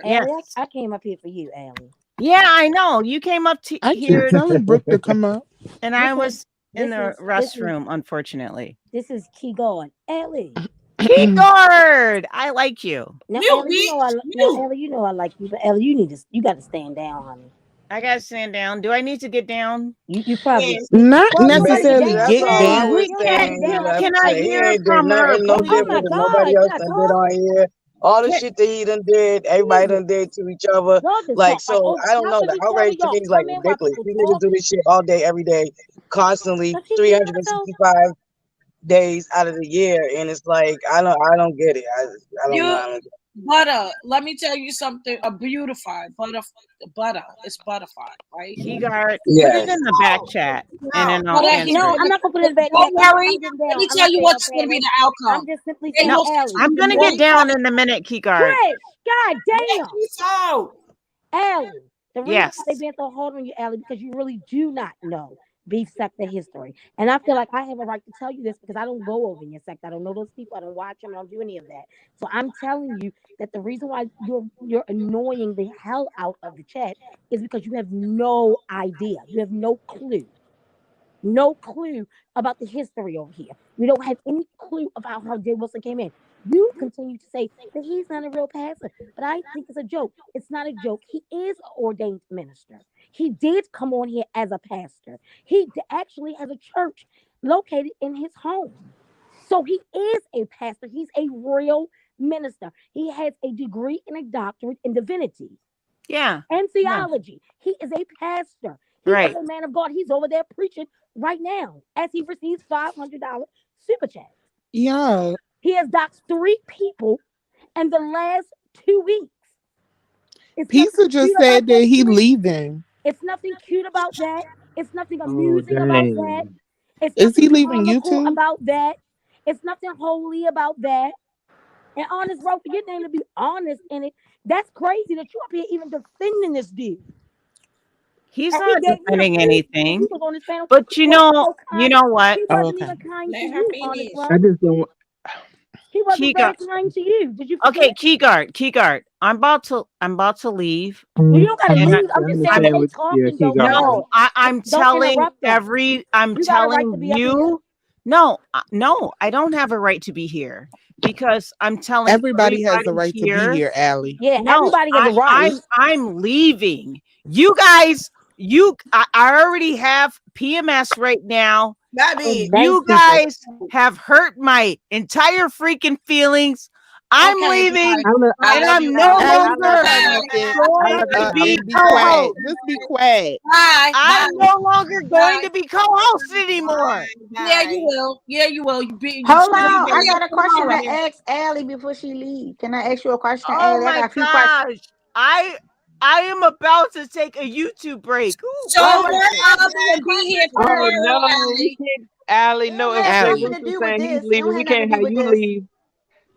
Allie, I came up here for you, Allie. Yeah, I know. You came up I here, keep telling Brooke to come up. and I This was is- in this the is- this restroom, unfortunately. This is Key Gord. Allie. Key guard, I like you. Now, You Ellie, you know bitch, Ellie, you know I like you, but Ellie, you got to stand down, honey. I gotta stand down. Do I need to get down? You probably Not Well, nobody necessarily down. get Hey, down. we don't have to down. Can I He hear ain't did from her? nothing no please? Oh my different than God, nobody else y'all done did talk. on here. All the Can- shit that he done did, everybody done did to each other. Y'all just Like, talk like so I don't know. over The each other. outrage to Y'all me is like come in while ridiculous. people These niggas talk. do this shit all day, every day, constantly, Does she hear herself? 365 days out of the year, and it's like I don't get it. I don't know. I don't get it. Butter, let me tell you something. A beautified butter. It's butterfied, right? Key guard, put Yes. it in the back chat, and then I'll Butter, answer No, it. I'm not gonna put it in the back. Don't chat. worry. I'm Let me I'm tell not you saying what's no going to be panic. the outcome. I'm just simply Jay saying, Wilson Allie. I'm gonna get down in a minute, Key guard. Trish, God damn. so Allie, the reason Yes. why they've been so hard on you, Allie, because you really do not know beef sector history. And I feel like I have a right to tell you this because I don't go over in your sector. I don't know those people. I don't watch them. I don't do any of that. So I'm telling you that the reason why you're annoying the hell out of the chat is because you have no idea. You have no clue. No clue about the history over here. We don't have any clue about how Jay Wilson came in. You continue to say that he's not a real pastor, but I think it's a joke. It's not a joke. He is an ordained minister. He did come on here as a pastor. He actually has a church located in his home. So he is a pastor. He's a real minister. He has a degree and a doctorate in divinity Yeah. and theology. He is a pastor. He Right. is a man of God. He's over there preaching right now as he receives $500 super chat. Yeah. He has doxed 3 people in the last 2 weeks. It's Pizza nothing just cute said about that he shit. leaving. It's nothing cute about that. It's nothing Oh, amusing about that. dang. It's Is he nothing leaving comical YouTube? about that. It's nothing holy about that. And honest, bro, for your name to be honest in it, that's crazy that you up here even defending this dude. He's And he not gave you the defending food. anything. He was on his panel. But He you wasn't know, so you kind. know what? He Oh, wasn't okay. even kind let to her you, finish. honest, bro. I just don't. He wasn't Key very guard. kind to you. Did you Okay, forget? Key guard. I'm about to leave. You don't gotta And leave. I'm I just saying understand they what talking Key though. guard. no, I'm Don't telling interrupt them. I'm You got a right to telling be up here. you. No, I don't have a right to be here because I'm telling Everybody has the everybody right to be here. here, Allie. Yeah, No, everybody has a right. I'm leaving. You guys, I already have PMS right now. That bitch. You guys have hurt my entire freaking feelings. I'm Okay, leaving, bye. and love I'm you, no Allie. Allie, longer say Bye. nothing. going to Allie, be be quiet. co-host. Just be quiet. Bye. I'm Bye. no longer going to be co-host anymore. Yeah, you will. Yeah, you will. You be. Hold She'll be on, I right got up a question to tomorrow. ask Allie before she leaves. Can I ask you a question, Oh Allie? I my got a few questions. gosh. I am about to take a YouTube break. So Oh, we're that's up and be here Oh tomorrow, no, we Allie. can't. Allie, It no. don't If have Jay nothing Allie. to Wilson do with saying he's this. It leaving, don't we have nothing can't to have do with you this. leave.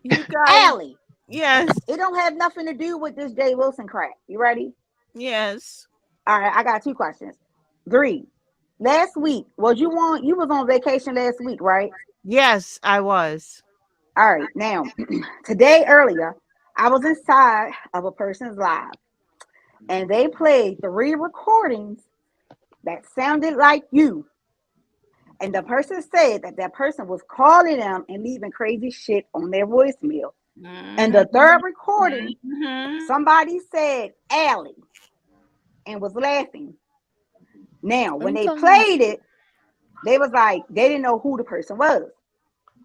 You guys, Allie, yes, it don't have nothing to do with this Jay Wilson crap. You ready? yes. All right, I got 2 questions. 3. Last week, you was on vacation last week, right? Yes, I was. All right, now today earlier, I was inside of a person's live and they played 3 recordings that sounded like you. And the person said that person was calling them and leaving crazy shit on their voicemail. And the third recording, somebody said Allie and was laughing. Now, when they played it, they was like, they didn't know who the person was.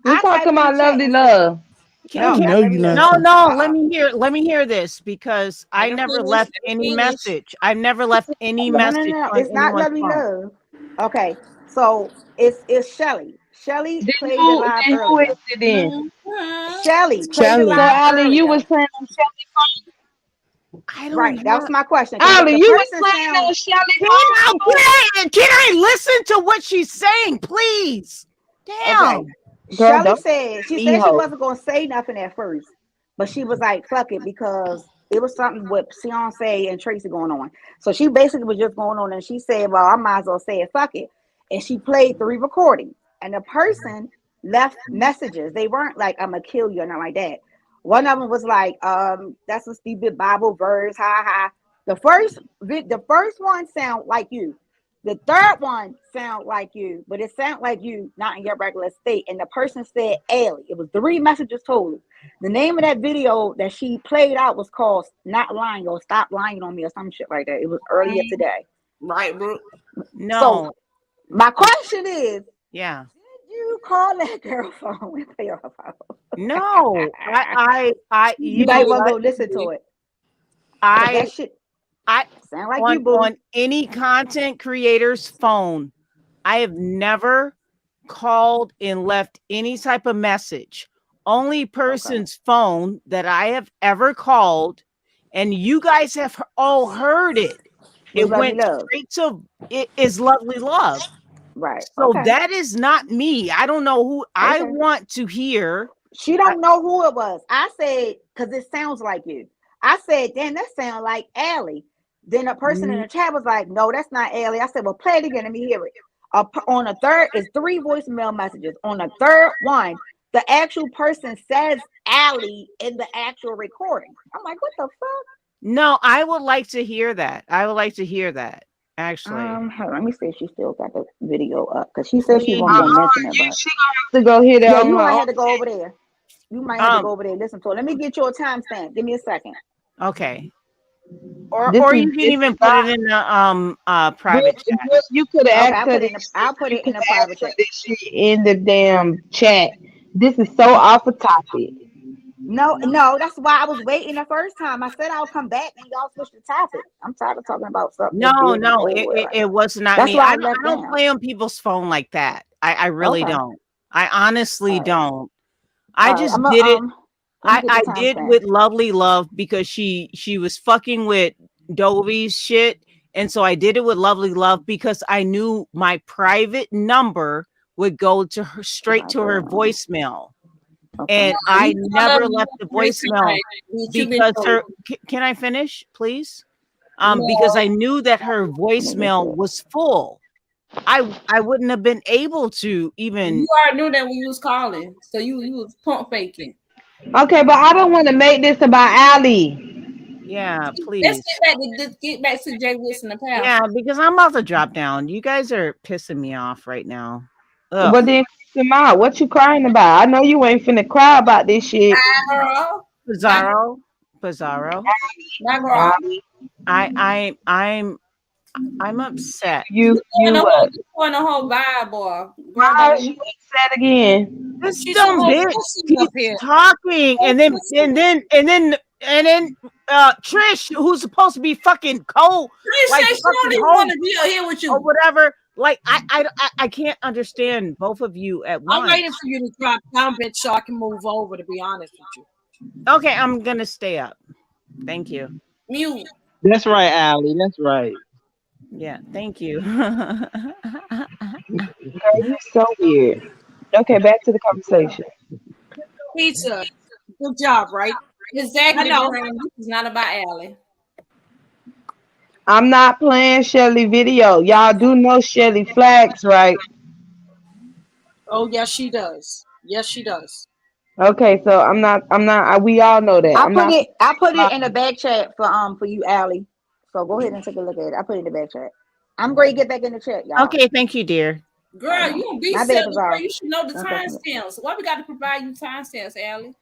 We talking about Lovely Love. No, Let me hear this because I never left any message. I've never left any message. No. on It's not anyone's Lovely phone. Love. Okay, so it's Shelly. Shelly played it live Who earlier. is it then? Shelly played it So, live Allie, you earlier. was playing on Shelly phone? Right, that was my question. Allie, you was person playing on Shelly Can I listen to what she's saying, please? Damn. Shelly said she wasn't gonna say nothing at first, but she was like, "Fuck it," because it was something with Beyonce and Tracy going on. So she basically was just going on, and she said, "Well, I might as well say it. Fuck it." And she played 3 recordings, and the person left messages. They weren't like, "I'm gonna kill you" or nothing like that. One of them was like, "That's a stupid Bible verse." Ha ha. The first one sound like you. The third one sound like you, but it sound like you not in your regular state. And the person said Allie. It was 3 messages total. The name of that video that she played out was called "Not Lying" or "Stop Lying on Me" or some shit like that. It was earlier today. Right, bro. No. So my question is, yeah. Did you call that girl phone and pay her phone? No. You might want to go listen to it. That shit. I sound like on, you, boo. on any content creator's phone, I have never called and left any type of message. Only person's phone that I have ever called, and you guys have all heard it. It went straight to it is Lovely Love. Right. So that is not me. I don't know who I want to hear. She don't know who it was. I said, because it sounds like you. I said, damn, that sounds like Allie. Then a person in the chat was like, no, that's not Allie. I said, well, play it again. Let me hear it. On the third, it's 3 voicemail messages. On the third one, the actual person says Allie in the actual recording. I'm like, what the fuck? No, I would like to hear that. Actually. Let me see if she still got the video up, because she said she wasn't gonna mention it. But she gonna have to go hit it. yeah, you might have to go over there. You might have to go over there and listen to it. Let me get you a timestamp. Give me a second. Okay. Or you can even put it in the private chat. You could have asked her. I'll put it in the private chat. In the damn chat. This is so off a topic. No, that's why I was waiting the first time. I said I'll come back and y'all switch the topic. I'm tired of talking about something. No, it was not That's me. why I don't play on people's phone like that. I really don't. I honestly don't. I just did it. I did with Lovely Love because she was fucking with Dovey's shit. And so I did it with Lovely Love because I knew my private number would go to her straight to her voicemail. And I never left the voicemail because her can I finish, please? Because I knew that her voicemail was full. I wouldn't have been able to even. You already knew that when you was calling, so you was pump faking. Okay, but I don't want to make this about Allie. Yeah, please. Let's get back to Jay Wilson the past. Yeah, because I'm about to drop down. You guys are pissing me off right now. Ugh. But then kick him out. What you crying about? I know you ain't finna cry about this shit. Pizarro. I'm upset. You on the whole vibe, boy. Why is you upset again? This dumb bitch keeps talking, and then Trish, who's supposed to be fucking cold, like she don't even want to be here with you or whatever. Like I can't understand both of you at once. I'm waiting for you to drop down, bitch, so I can move over. To be honest with you. Okay, I'm gonna stay up. Thank you. Mute. That's right, Allie. That's right. Yeah, thank you. Girl, you're so weird. Okay, back to the conversation. Pizza. Good job, right? Exactly. I know. This is not about Allie. I'm not playing Shelly video. Y'all do know Shelly Flags, right? Oh, yes, she does. Yes, she does. Okay, so I'm not. We all know that. I put it in the back chat for you, Allie. So go ahead and take a look at it. I put it in the back chat. I'm going to get back in the chat, y'all. Okay, thank you, dear. Girl, you a beef My bad, setter, girl. Bizarre. You should know the Don't fuck with me. timestamps. Why we got to provide you timestamps, Allie?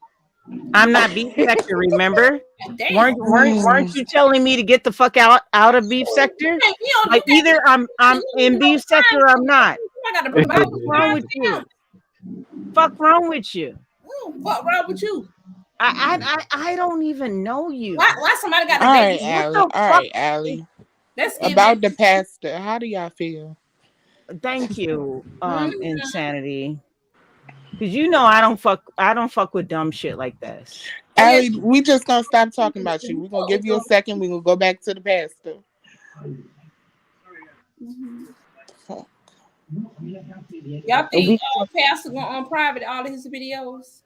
I'm not beef sector, remember? Damn. Weren't you telling me to get the fuck out of beef sector? Like either I'm in beef sector or I'm not. I gotta provide What's wrong with you? Fuck wrong with you? What wrong with you? I don't even know you. Why somebody got to All date right, you? Allie. All right, Allie. Let's get About the pastor. How do y'all feel? Thank you, Insanity. Cause you know I don't fuck with dumb shit like this. Allie, we just gonna stop talking about you. We're gonna give you a second. We're gonna go back to the pastor. Y'all think Pastor going on private all of his videos?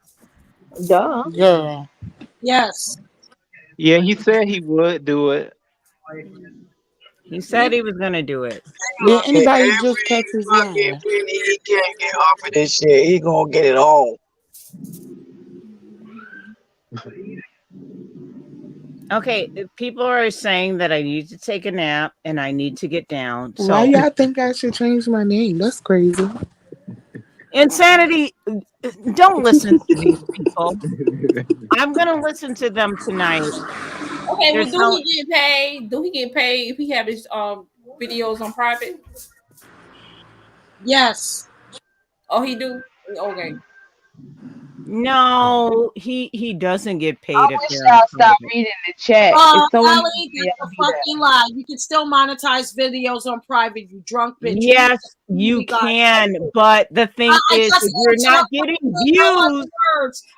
Duh. Girl. Yes. Yeah, he said he would do it. He said he was gonna do it. Did anybody just catch his line? He can't get off of this shit. He gonna get it on. Okay, people are saying that I need to take a nap and I need to get down. So Why y'all think I should change my name? That's crazy. Insanity, don't listen to these people. I'm gonna listen to them tonight. Okay, There's well, he get paid? Do he get paid if he have his videos on private? Yes. Oh, he do? Okay. No, he doesn't get paid. I wish y'all stop reading the chat. It's so Allie, annoying that's a fucking lie. You can still monetize videos on private, you drunk bitch. Yes, you can, but the thing is, if you're not getting views,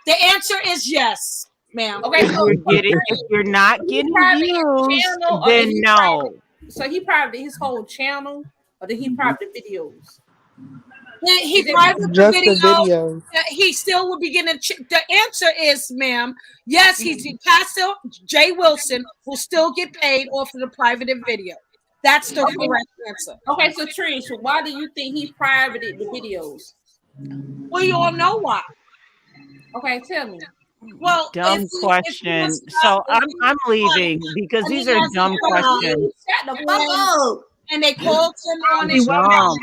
the answer is yes, ma'am. Okay, if you're not getting views, then no. So he private his whole channel, or did he private videos? He private Just the the videos. He still will be getting. The answer is, ma'am, yes. He's Pastor Jay Wilson will still get paid off of the private video. That's the correct answer. Okay, so Trish, why do you think he privated the videos? Well, you all know why. Okay, tell me. Well, Dumb question. So I'm leaving because these are dumb questions. Shut the fuck up. And they called him on his Dumb.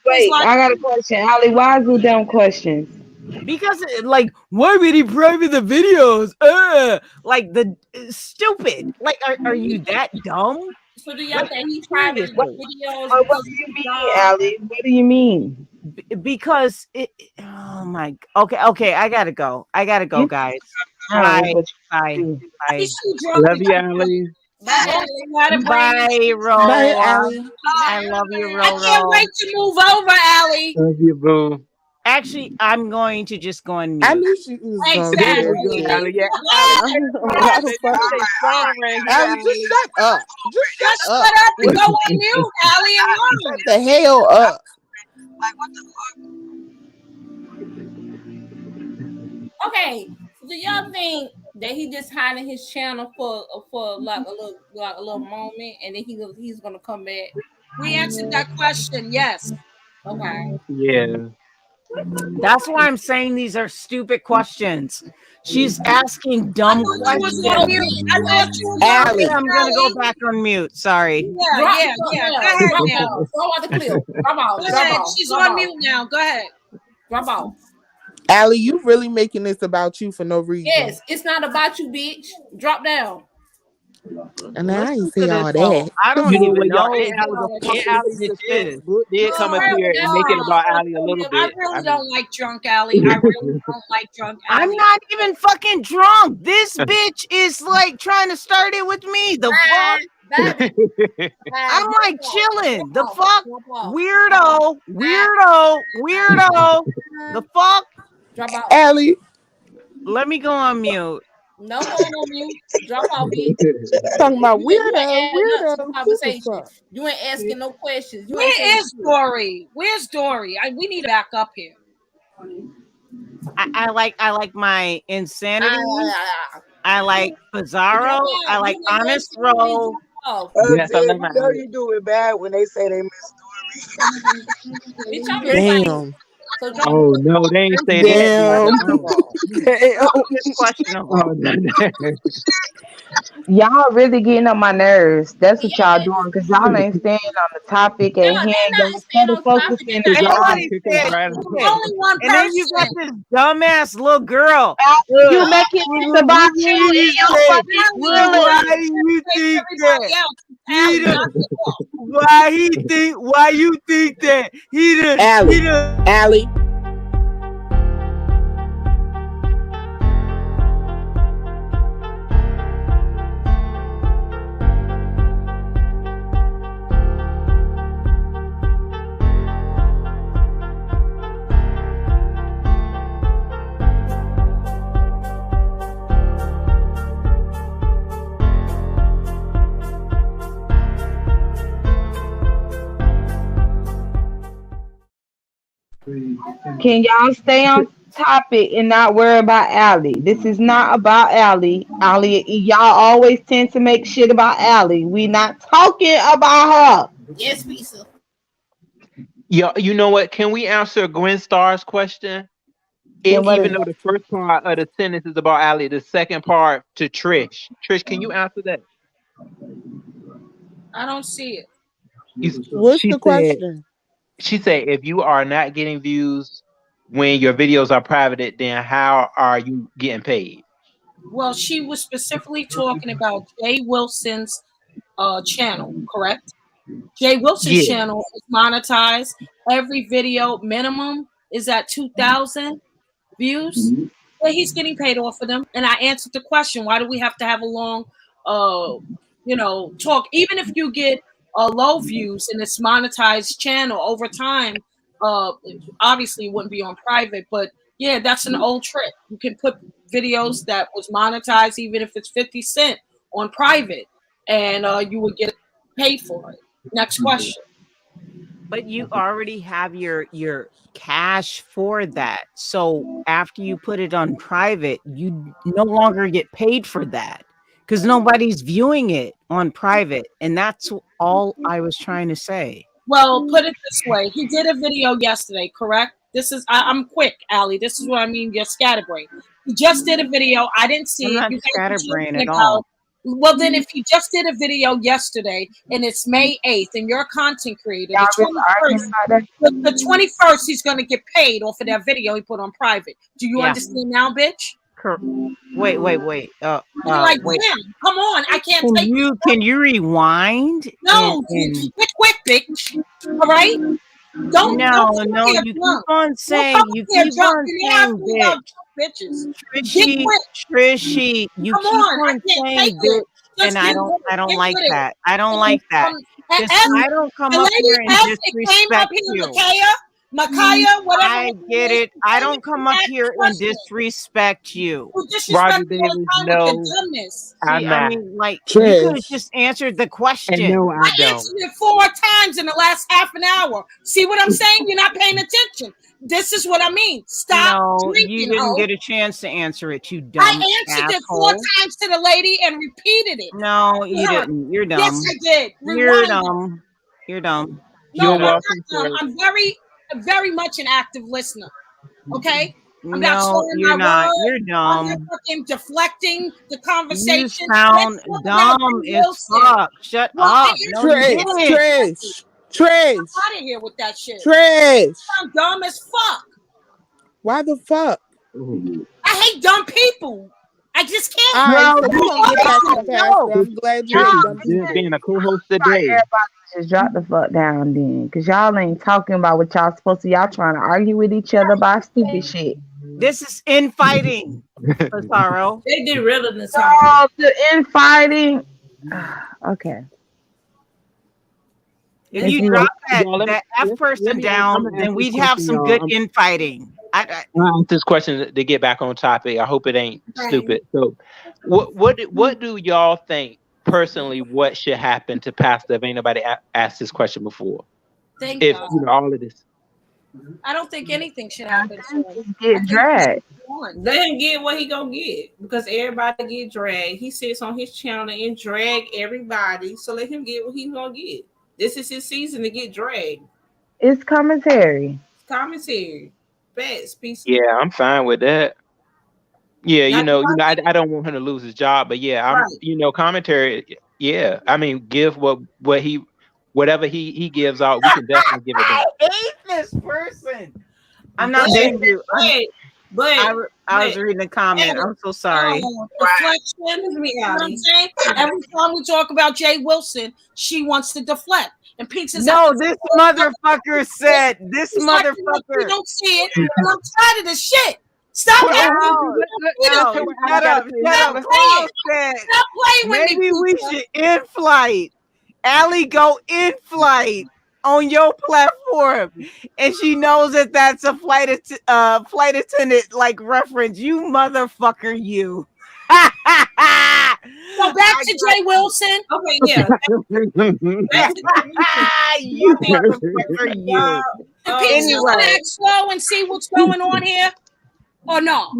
Wait, I got a question. Holly, why is it dumb questions? Because like, why would he private the videos? Like the stupid. Like, are you that dumb? So do y'all think he private videos? What do you mean, Allie? What do you mean? Because oh my. Okay. I gotta go, guys. Bye. Love you, Allie. Bye, Ro. Bye, Allie. I love you, Ro. I can't wait to move over, Allie. Love you, boo. Actually, I'm going to just go on mute. I knew she was going to Exactly. do Allie, just shut up. Just shut up. And go on mute, Allie, and learn. Shut the hell up. Like, what the fuck? Okay, so do y'all think that he just hiding his channel for like a little moment, and then he's gonna come back? We answered that question. Yes. Okay. Yeah. That's why I'm saying these are stupid questions. She's asking dumb questions. Allie, I'm gonna go back on mute. Sorry. Yeah. Go ahead now. Throw out the clip. Come on. She's on mute now. Go ahead. Drop out. Allie, you really making this about you for no reason. Yes, it's not about you, bitch. Drop down. And I ain't say all that. I don't even know. Did come up here and make it about Allie a little I bit. really don't like drunk Allie. I really don't like drunk Allie. I'm not even fucking drunk. This bitch is like trying to start it with me. The fuck? I'm like chilling. The fuck? Weirdo. The fuck? Drop out. Allie. Let me go on mute. No going on mute. Drop out, bitch. Talking about weirdo. Conversation. You ain't asking no questions. Where is Dory? Where's Dory? We need to back up here. I like my Insanity. I like Bizarro. I like Honest Ro. Yes, I love my know you do it bad when they say they miss Dory. Damn. Oh no, they ain't say that. Questionable. Oh, no. Y'all really getting on my nerves. That's what y'all doing because y'all ain't staying on the topic at hand. Y'all started focusing Cause y'all gonna Nobody kick us said right out. shit. Only one And then you got person. this dumbass little girl. You making this about you and your fucking Why feelings. you think Everybody that? else. He Allie, done, knock it off. why you think that? He done. Allie. Can y'all stay on topic and not worry about Allie? This is not about Allie. Allie, y'all always tend to make shit about Allie. We not talking about her. Yes, Lisa. Yo, you know what? Can we answer Gwen Starr's question? Then what Even is though the first part of the sentence is about Allie, the second part to Trish. Trish, can you answer that? I don't see it. What's She the said, question? if you are not getting views when your videos are private, then how are you getting paid? Well, she was specifically talking about Jay Wilson's channel, correct? Jay Wilson's Yeah. channel is monetized. Every video minimum is at 2,000 views. But he's getting paid off of them. And I answered the question: why do we have to have a long, talk? Even if you get low views and it's monetized channel over time, obviously it wouldn't be on private. But yeah, that's an old trick. You can put videos that was monetized, even if it's 50 cent, on private, and you would get paid for it. Next question. But you already have your cash for that. So after you put it on private, you no longer get paid for that because nobody's viewing it on private. And that's all I was trying to say. Well, put it this way. He did a video yesterday, correct? I'm quick, Allie. This is what I mean. You're scatterbrained. He just did a video. I didn't see I'm it. not You guys were scatterbrained talking at all. well, then if he just did a video yesterday and it's May 8th and you're a content creator, Y'all really arguing about that? the 21st, he's going to get paid off of that video he put on private. Do you Yeah. understand now, bitch? Wait. You're like, Wait. damn, come on. I can't take it. Can you rewind? No, quick, bitch. All right? Don't No, here you drunk. keep on saying, you keep on saying bitch. Bitches. Trishy, you Come keep on, I on can't saying take bitch, it. Just and I get don't with it. Get like with it. that. I don't like that. Just I don't come the up lady here and Ethnic came up disrespect here, you. Micaiah, whatever. I get it. I don't come up here and disrespect you. You disrespect me all the time with your dumbness. See, I mean, like you Trish. could have just answered the question. And no, I answered it 4 times in the last half an hour. See what I'm saying? You're not paying attention. This is what I mean. Stop No, drinking, you didn't ho. get a chance to answer it, you dumb I answered it 4 asshole. times to the lady and repeated it. No, you Yeah. didn't. You're dumb. Yes, I did. You're Rewind it. dumb. You're dumb. No, You're welcome. I'm very much an active listener. Okay? I'm not No, slurring you're my not. words. You're I'm dumb. not fucking deflecting the conversation. You sound Let's talk about dumb Jay as Wilson. fuck. Shut Well, I up. No, you answered didn't. I'm out of here with that shit. Trish. I'm dumb as fuck. Why the fuck? I hate dumb people. I just can't. All right, so No, we're gonna get back to Pastor. I'm glad you hate them people. being a co-host Everybody today. just drop the fuck down then. Because y'all ain't talking about what y'all supposed to. Y'all trying to argue with each other about stupid shit. This is infighting, Cesaro. They get rid of the Oh, the infighting. Okay. If you drop that F person down, then we'd have some good infighting. I'll ask this question to get back on topic. I hope it ain't stupid. So, what do y'all think personally? What should happen to Pastor? If anybody asked this question before, Thank if God. you know all of this, I don't think anything should happen to him. Get dragged. Let him get what he gonna get because everybody get dragged. He sits on his channel and drag everybody. So let him get what he's gonna get. This is his season to get dragged. It's commentary. Commentary. Best piece. yeah, I'm fine with that. Yeah, That's I don't want him to lose his job, but yeah, right. Commentary. Yeah, I mean, give whatever he gives out, we can definitely give it back. I hate this person. I'm not But- saying you. but I was reading the comment. I'm so sorry. Deflection. You know what I'm saying? Every time we talk about Jay Wilson, she wants to deflect. And Pete says, No, this motherfucker said, this It's like, motherfucker. you don't see it. And I'm tired of this shit. Stop acting. Shut up. Stop Paul playing. said, Stop playing with maybe me. we should in flight. Allie go in flight on your platform, and she knows that that's a flight attendant like reference. You motherfucker, you. So back to Jay Wilson. Okay, yeah. You motherfucker, you. And Pete, you want to act slow and see what's going on here, or no?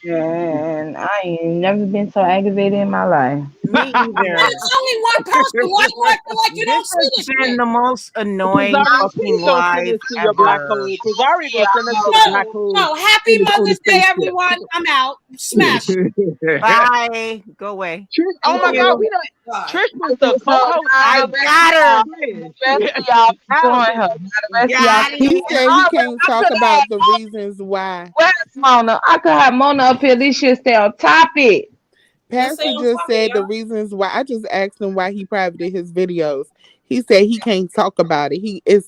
And I ain't never been so aggravated in my life. Me either. It's only one person. Why you acting like you don't see this? This has been the most annoying Kazari, fucking please don't send live this to your black ever. hole. Kazari gonna send us to the black hole. No, happy Mother's Day, everyone. I'm out. Smash. Bye. Go away. Oh my God, we don't. Trish was the co-host. I got her. He said he can't talk about the reasons why. Where's Mona? I could have Mona up here. This shit stay on topic. Pastor just said the reasons why. I just asked him why he privated his videos. He said he can't talk about it. It's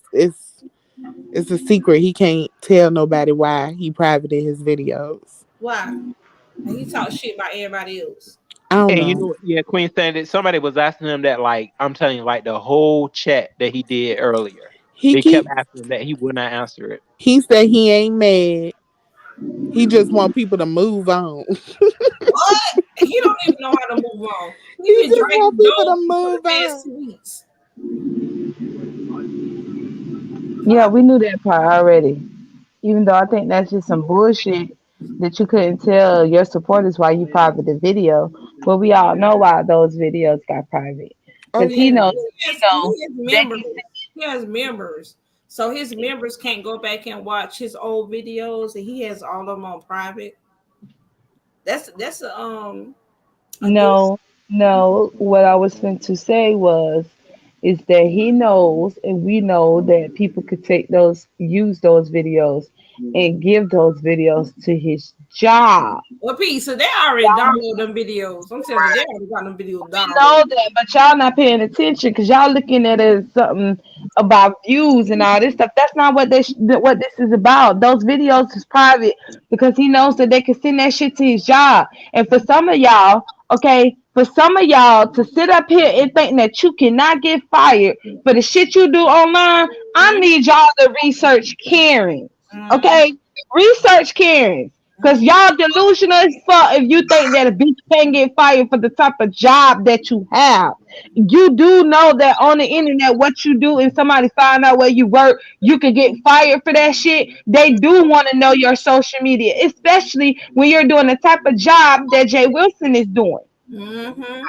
a secret. He can't tell nobody why he privated his videos. Why? And he talk shit about everybody else. I don't And know. Queen said somebody was asking him that, like, I'm telling you, like the whole chat that he did earlier. They kept asking him that, he would not answer it. He said he ain't mad. He just want people to move on. What? He don't even know how to move on. He just want people to for move the past on. 2 weeks. Yeah, we knew that part already. Even though I think that's just some bullshit that you couldn't tell your supporters why you private the video. But we all know why those videos got private. Because he knows, He has members. So his members can't go back and watch his old videos, and he has all of them on private. That's No, what I was going to say is that he knows and we know that people could use those videos and give those videos to his job. Well, Pete, so they already downloaded them videos. I'm telling you, they already got them videos We downloaded. know that, but y'all not paying attention because y'all looking at it as something about views and all this stuff. That's not what this is about. Those videos is private because he knows that they can send that shit to his job. And for some of y'all, to sit up here and think that you cannot get fired for the shit you do online, I need y'all to research Karen. Okay? Research Karen. Because y'all delusional as fuck if you think that a bitch can't get fired for the type of job that you have. You do know that on the internet, what you do and somebody find out where you work, you could get fired for that shit. They do want to know your social media, especially when you're doing the type of job that Jay Wilson is doing. Mm-hmm.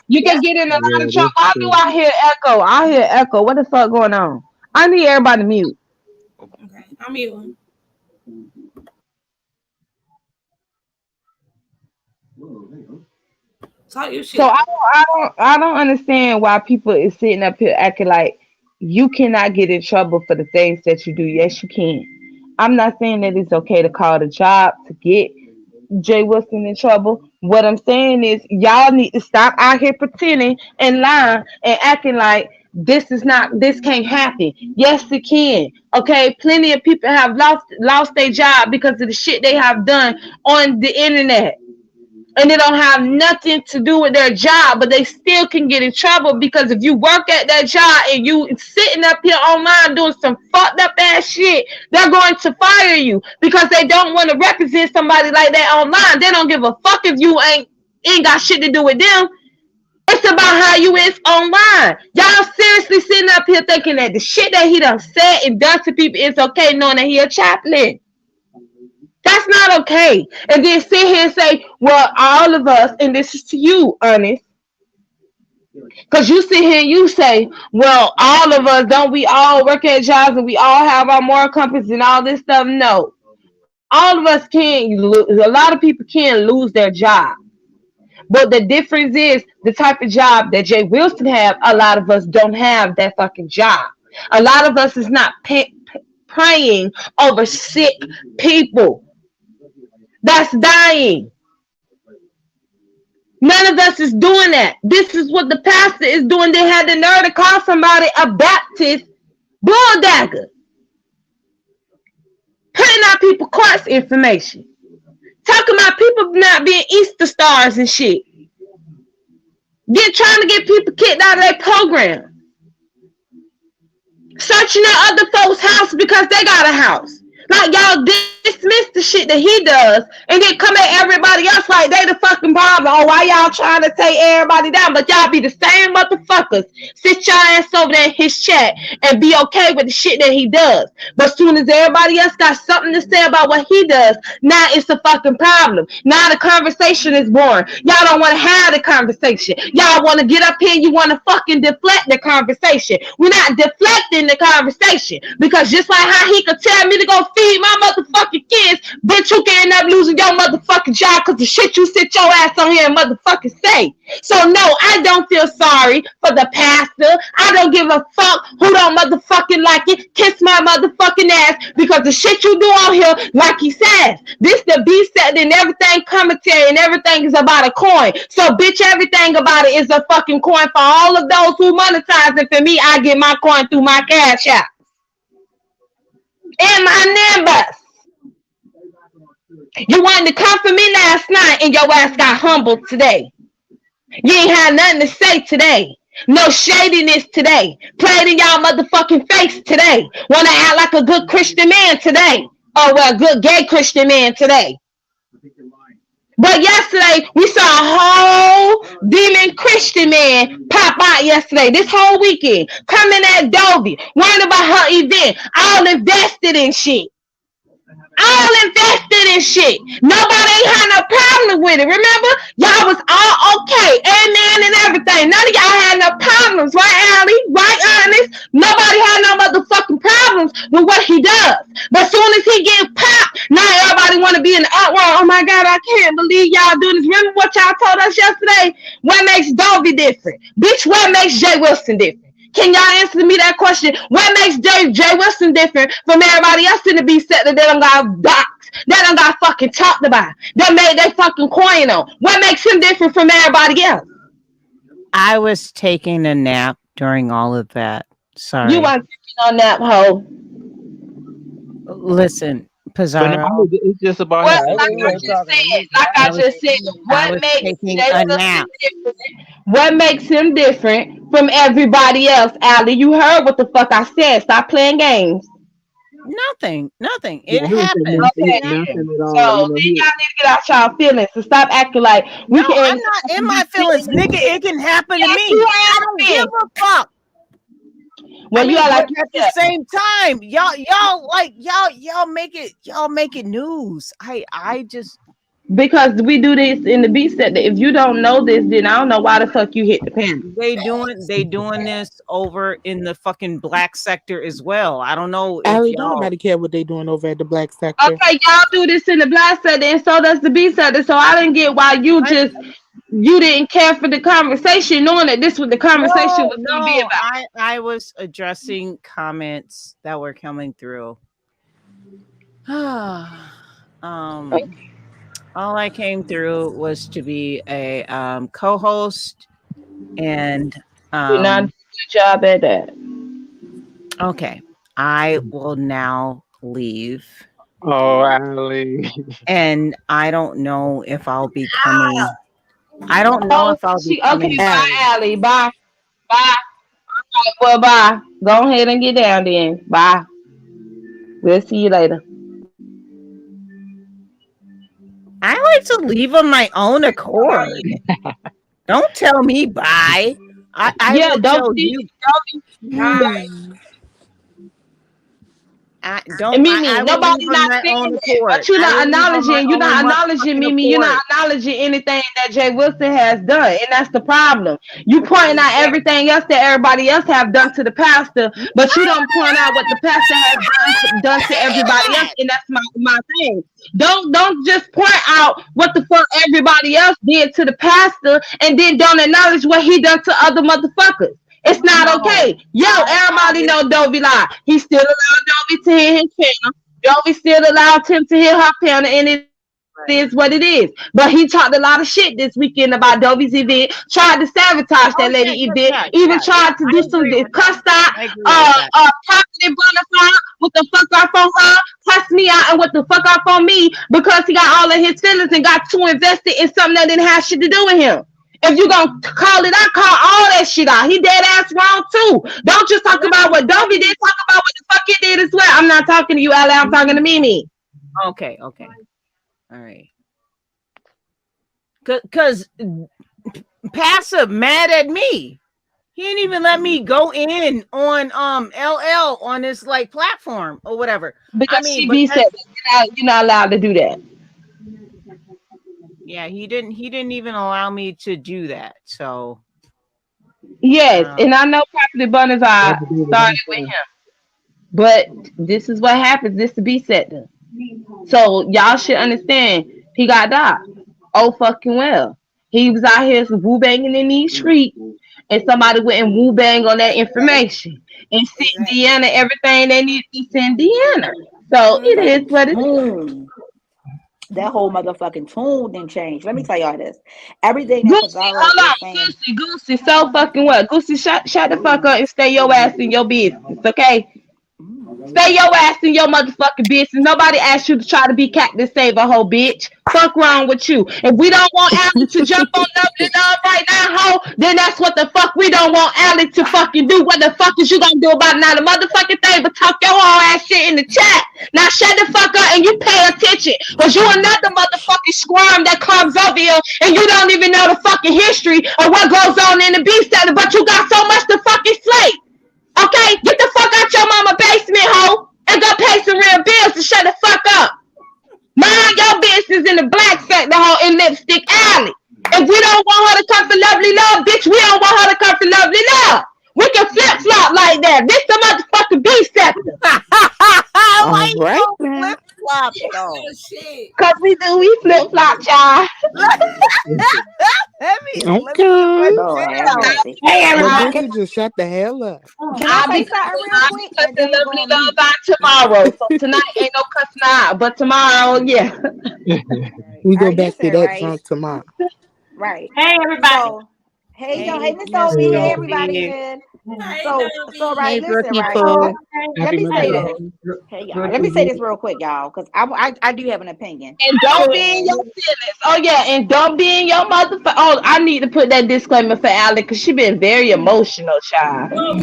You can get in a lot of trouble. Why do I hear echo? I hear echo. What the fuck going on? I need everybody to mute. Okay, I'm muting. Talk your shit. So I don't understand why people is sitting up here acting like you cannot get in trouble for the things that you do. Yes, you can. I'm not saying that it's okay to call the job to get Jay Wilson in trouble. What I'm saying is y'all need to stop out here pretending and lying and acting like this can't happen. Yes, it can. Okay, plenty of people have lost their job because of the shit they have done on the internet. And they don't have nothing to do with their job, but they still can get in trouble because if you work at that job and you sitting up here online doing some fucked up ass shit, they're going to fire you because they don't want to represent somebody like that online. They don't give a fuck if you ain't got shit to do with them. It's about how you is online. Y'all seriously sitting up here thinking that the shit that he done said and done to people is okay, knowing that he a chaplain. That's not okay. And then sit here and say, well, all of us, and this is to you, Ernest, because you sit here and you say, well, all of us, don't we all work at jobs and we all have our moral compass and all this stuff? No. all of us can lose. A lot of people can lose their job. But the difference is the type of job that Jay Wilson have, a lot of us don't have that fucking job. A lot of us is not praying over sick people that's dying. None of us is doing that. This is what the pastor is doing. They had the nerve to call somebody a Baptist bulldagger. Putting out people course information. Talking about people not being Easter stars and shit. Trying to get people kicked out of their program. Searching at other folks' house because they got a house. Like y'all dismiss the shit that he does and then come at everybody else like they the fucking problem. Oh, why y'all trying to take everybody down? But y'all be the same motherfuckers. Sit your ass over there in his chat and be okay with the shit that he does. But as soon as everybody else got something to say about what he does, now it's a fucking problem. Now the conversation is boring. Y'all don't want to have the conversation. Y'all want to get up here and you want to fucking deflect the conversation. We're not deflecting the conversation because just like how he could tell me to go feed my motherfucking kids, bitch, you can end up losing your motherfucking job because the shit you sit your ass on here and motherfucking say. So no, I don't feel sorry for the pastor. I don't give a fuck who don't motherfucking like it. Kiss my motherfucking ass because the shit you do on here, like he says, this the B-set and everything commentary and everything is about a coin. So bitch, everything about it is a fucking coin for all of those who monetize it. For me, I get my coin through my cash app. And my numbers. You wanted to come for me last night and your ass got humbled today. You ain't had nothing to say today. No shadiness today. Played in y'all motherfucking face today. Wanna act like a good Christian man today. Or well, a good gay Christian man today. But yesterday, we saw a whole demon Christian man pop out yesterday, this whole weekend, coming at Dovey, worrying about her event, all invested in shit. All invested in shit. Nobody ain't had no problem with it. Remember? Y'all was all okay. Amen and everything. None of y'all had no problems. Right, Allie? Right, Ernest? Nobody had no motherfucking problems with what he does. But as soon as he get popped, now everybody want to be in the uproar. Oh my God, I can't believe y'all doing this. Remember what y'all told us yesterday? What makes Dovey different? Bitch, what makes Jay Wilson different? Can y'all answer me that question? What makes Jay Wilson different from everybody else in the B sector that done got doxxed, that done got fucking talked about, that made they fucking coin on? What makes him different from everybody else? I was taking a nap during all of that. Sorry. You weren't taking a nap, ho. Listen, Pizarro. It's just about what I just said, what makes Jay Wilson different? What makes him different from everybody else, Allie? You heard what the fuck I said. Stop playing games. Nothing. It happened. Okay. So then y'all need to get out y'all feelings. So stop acting like we can. I'm not in my feelings, nigga. It can happen to me. I don't give a fuck. Well, you are like at the same time, y'all make it news. I just because we do this in the B set. If you don't know this, then I don't know why the fuck you hit the pen. They doing this over in the fucking black sector as well. I don't know. Allie, don't nobody care what they doing over at the black sector. Okay, y'all do this in the black sector, and so does the B sector. So I didn't get why you didn't care for the conversation, knowing that this was the conversation was going to be about. I was addressing comments that were coming through. All I came through was to be a co-host, and you're not doing a good job at that. Okay, I will now leave. Oh, Allie. And I don't know if I'll be coming. I don't know if I'll be coming. Okay, bye, Allie. Bye. Bye. All right, well, bye. Go ahead and get down then. Bye. We'll see you later. I like to leave on my own accord. Don't tell me bye. I will tell you. I will nobody's leave on not my saying own that, accord. but you're I not will leave on my acknowledging. You're own not acknowledging motherfucking Mimi. You're not accord. acknowledging anything that Jay Wilson has done, and that's the problem. You pointing out Exactly. everything else that everybody else have done to the pastor, but you don't point out what the pastor has done to everybody else, and that's my thing. Don't just point out what the fuck everybody else did to the pastor, and then don't acknowledge what he done to other motherfuckers. It's not okay. Yo, everybody know Dovey lie. He still allowed Dovey to hear his panel. Dovey still allowed him to hear her panel, and it is what it is. But he talked a lot of shit this weekend about Dovey's event, tried to sabotage that lady event, even tried to do some cussed out Prophet Bonafide with the fuck off on her, cussed me out and what the fuck off on me because he got all of his feelings and got too invested in something that didn't have shit to do with him. If you gonna call it out, call all that shit out. He dead ass wrong too. Don't just talk about what Dovey did, talk about what the fuck he did as well. I'm not talking to you, Ali. I'm talking to Mimi. Okay. All right. Cause Pastor mad at me. He didn't even let me go in on LL on his like platform or whatever. Because she said you're not allowed to do that. Yeah, he didn't even allow me to do that. So yes, and I know Prophet Bonafide started with him. But this is what happens. This is the B sector. So y'all should understand he got docked. Oh fucking well. He was out here woo banging in these streets, and somebody went and woo bang on that information and sent Deanna everything they need to send Deanna. So it is what it is. That whole motherfucking tune didn't change. Let me tell y'all this. Everything that Goosey, hold on. Goosey, so fucking what? Goosey, shut the fuck up and stay your ass in your business, okay? Stay your ass in your motherfucking business. Nobody asked you to try to be Captain Save a hoe, bitch. Fuck wrong with you. If we don't want Allie to jump on Lovely Love right now, hoe, then that's what the fuck we don't want Allie to fucking do. What the fuck is you gonna do about it? Not a motherfucking thing, but talk your whole ass shit in the chat. Now shut the fuck up and you pay attention. Cause you another motherfucking squirm that comes over here and you don't even know the fucking history of what goes on in the beast center, but you got so much to fucking slate. Okay, get the fuck out your mama basement, hoe, and go pay some real bills to shut the fuck up. Mind your business in the black sector, hoe, in Lipstick Alley. If we don't want her to come for Lovely Love, bitch, we don't want her to come for Lovely Love. We can flip flop like that. This the motherfucking B sector. All right, man. Cause we flip flop, y'all. Hey, everybody, just shut the hell up. I'll be cussing Lovely Love out tomorrow. So tonight ain't no cussing out, but tomorrow, yeah. We go back to that drunk tomorrow. Right. Hey, everybody. So, hey, Miss Obi, hey, everybody. Good. So right, listen, right. Let me say this. Hey, y'all. Let me say this real quick, y'all, because I do have an opinion. And don't be in your feelings. Oh yeah, and don't be in your motherfucker. Oh, I need to put that disclaimer for Allie because she been very emotional, child. Oh,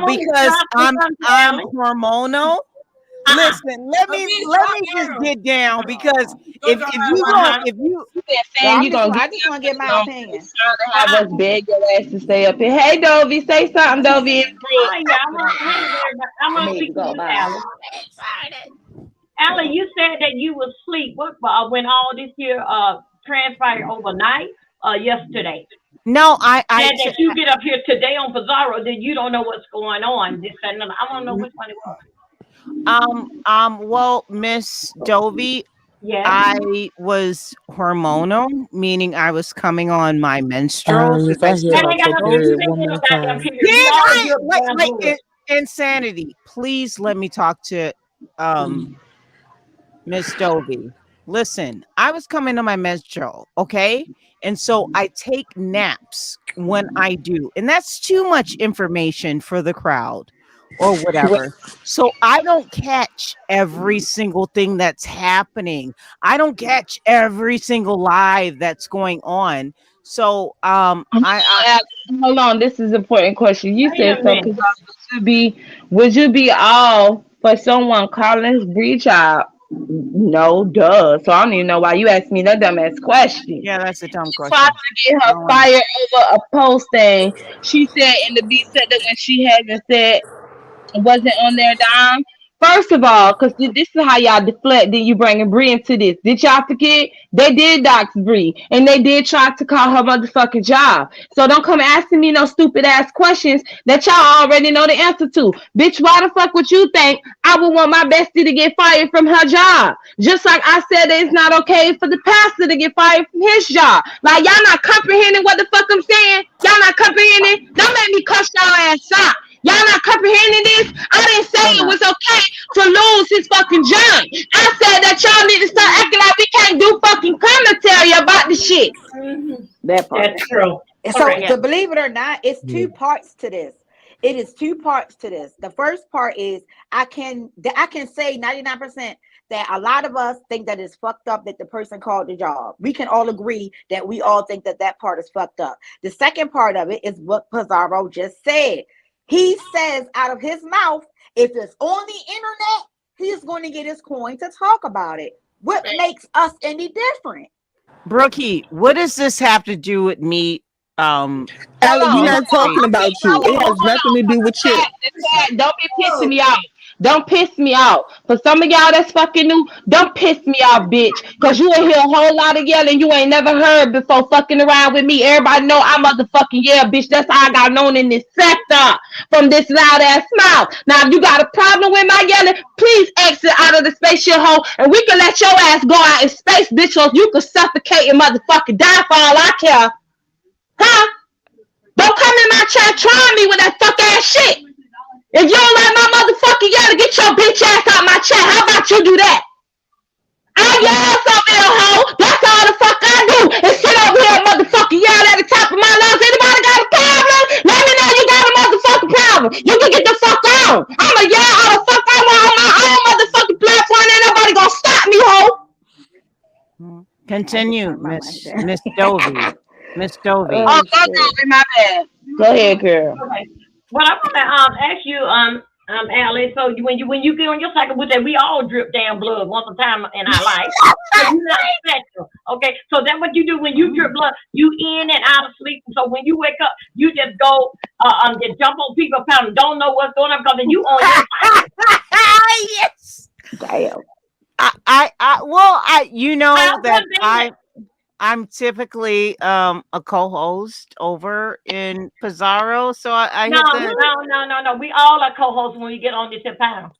because I'm hormonal. Listen, let me just get down because if you I just want to get my opinion. Have us beg your ass to stay up here. Hey, Dovey, say something, Dovey. I'm gonna speak to you, Allie. Allie, you said that you was asleep when all this here transpired overnight yesterday. No, I that you get up here today on Bizarro, then you don't know what's going on. This and that. I don't know which one it was. Well, Miss Dovey, yes. I was hormonal, meaning I was coming on my menstrual. Insanity. Please let me talk to Miss Dovey. Listen, I was coming to my menstrual, okay? And so I take naps when I do, and that's too much information for the crowd. Or whatever. So I don't catch every single thing that's happening. I don't catch every single live that's going on. So hold on, this is an important question. You said something. Would you be all for someone calling breach out? No, duh. So I don't even know why you asked me that dumbass question. Yeah, that's a dumb question. Tried to get her fired over a posting. She said in the B said that when she hasn't said wasn't on their dime. First of all, because this is how y'all deflect, then you bringing Bree into this. Did y'all forget? They did dox Bree, and they did try to call her motherfucking job. So don't come asking me no stupid ass questions that y'all already know the answer to. Bitch, why the fuck would you think I would want my bestie to get fired from her job? Just like I said that it's not okay for the pastor to get fired from his job. Like, y'all not comprehending what the fuck I'm saying? Y'all not comprehending? Don't make me cuss y'all ass out. Y'all not comprehending this? I didn't say it was okay to lose his fucking job. I said that y'all need to start acting like we can't do fucking commentary about the shit. That part. That's true. So, to believe it or not, it's two parts to this. It is two parts to this. The first part is I can say 99% that a lot of us think that it's fucked up that the person called the job. We can all agree that we all think that that part is fucked up. The second part of it is what Pizarro just said. He says out of his mouth, if it's on the internet, he's going to get his coin to talk about it. What makes us any different? Brookie, what does this have to do with me? Allie, we're not talking about you. It has nothing to do with you. Don't be pissing me off. Don't piss me off. For some of y'all that's fucking new, don't piss me off, bitch. Because you will hear a whole lot of yelling you ain't never heard before fucking around with me. Everybody know I motherfucking yell, bitch. That's how I got known in this sector from this loud ass mouth. Now, if you got a problem with my yelling, please exit out of the spaceship hole and we can let your ass go out in space, bitch, so you can suffocate and motherfucking die for all I care. Huh? Don't come in my chat trying me with that fuck ass shit. If you don't like my motherfucking yell, get your bitch ass out my chat. How about you do that? I yell something, hoe. That's all the fuck I do. And sit over here and motherfucking yell at the top of my lungs. Anybody got a problem? Let me know you got a motherfucking problem. You can get the fuck on. I'ma yell all the fuck I want on my own motherfucking platform. Ain't nobody gonna stop me, hoe. Continue, Miss Dovey. Miss Dovey. Oh, go Dovey, my bad. Go ahead, girl. Okay. Well, I want to ask you, Allie. So when you get on your cycle with that, we all drip down blood once a time in our life. So you're not special, okay? So that's what you do when you drip blood. You in and out of sleep. So when you wake up, you just go just jump on people pound. Don't know what's going on because then you on your cycle. Yes. Damn. I you know that I'm typically a co-host over in Pizarro, so I No. We all are co-hosts when we get on this panel.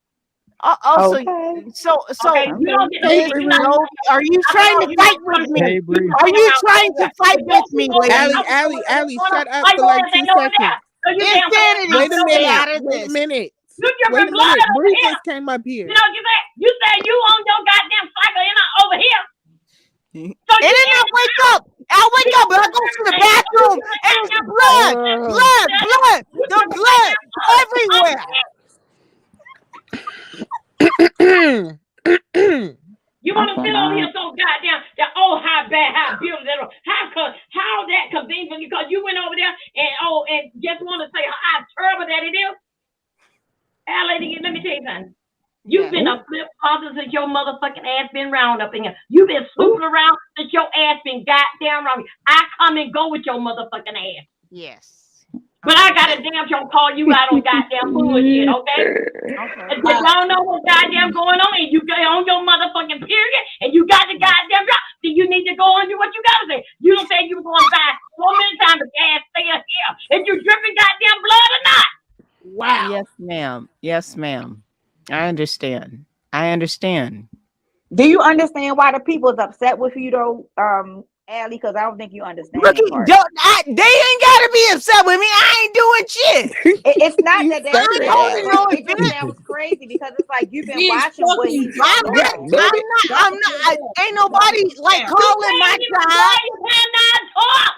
Okay. So okay, you don't get are you trying to fight with me? Are you trying to fight with me, lady? Allie, shut up for like 2 seconds. Wait a minute. Bree just came up here. You said you on your goddamn cycle and I'm over here. So and then I wake up. I wake up and I go to the bathroom and there's blood everywhere. You want to sit over here so goddamn that how bad, how beautiful, how that convenient because you went over there and just want to say how terrible that it is. Lady, let me tell you something. You've been a flip flopper since your motherfucking ass been round up in here. You've been swooping around since your ass been goddamn round. I come and go with your motherfucking ass. Yes. But I got a damn sure call you out on goddamn bullshit, okay? If you don't know what's goddamn going on and you get on your motherfucking period and you got the goddamn job, then you need to go on and do what you gotta say. You don't say you were going by so many times the ass stay here. If you dripping goddamn blood or not. Wow. Yes, ma'am. Yes, ma'am. I understand. Do you understand why the people is upset with you though, Allie? Because I don't think you understand. Rookie, they ain't gotta be upset with me. I ain't doing shit. It's not that they that was crazy because it's like you've been watching what he's I'm not. Ain't nobody like calling my child. You cannot talk.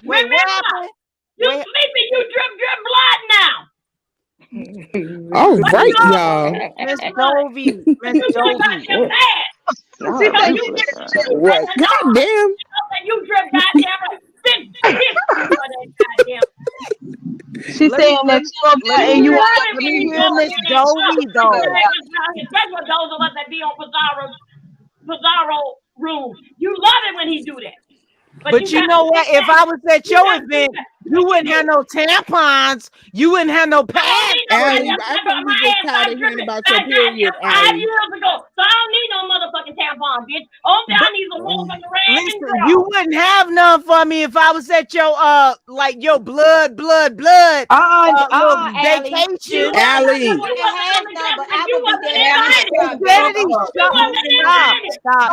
Wait, remember, what happened? You sleeping, you drip blood now. All right, y'all. Miss Dovey. What? Goddamn. You drip goddamn. She's saying that and you let me hear Miss Dovey though. Especially with those of us that be on Pizarro rooms. You love it when he do that. But you know what? If I was at your event, you wouldn't have no tampons. You wouldn't have no pads. Allie, goddamn I tampon. think we My just ass tired started of hearing dripping about like your period, goddamn 5 Allie. years ago. So I don't need no motherfucking tampon, bitch. Only I need some motherfucking rag and Listen, draw. you wouldn't have none for me if I was at your like your blood little Allie. You vacation. wasn't Allie. you wasn't on the But because I you would be wasn't there every invited. Insanity, You wasn't invited. stop,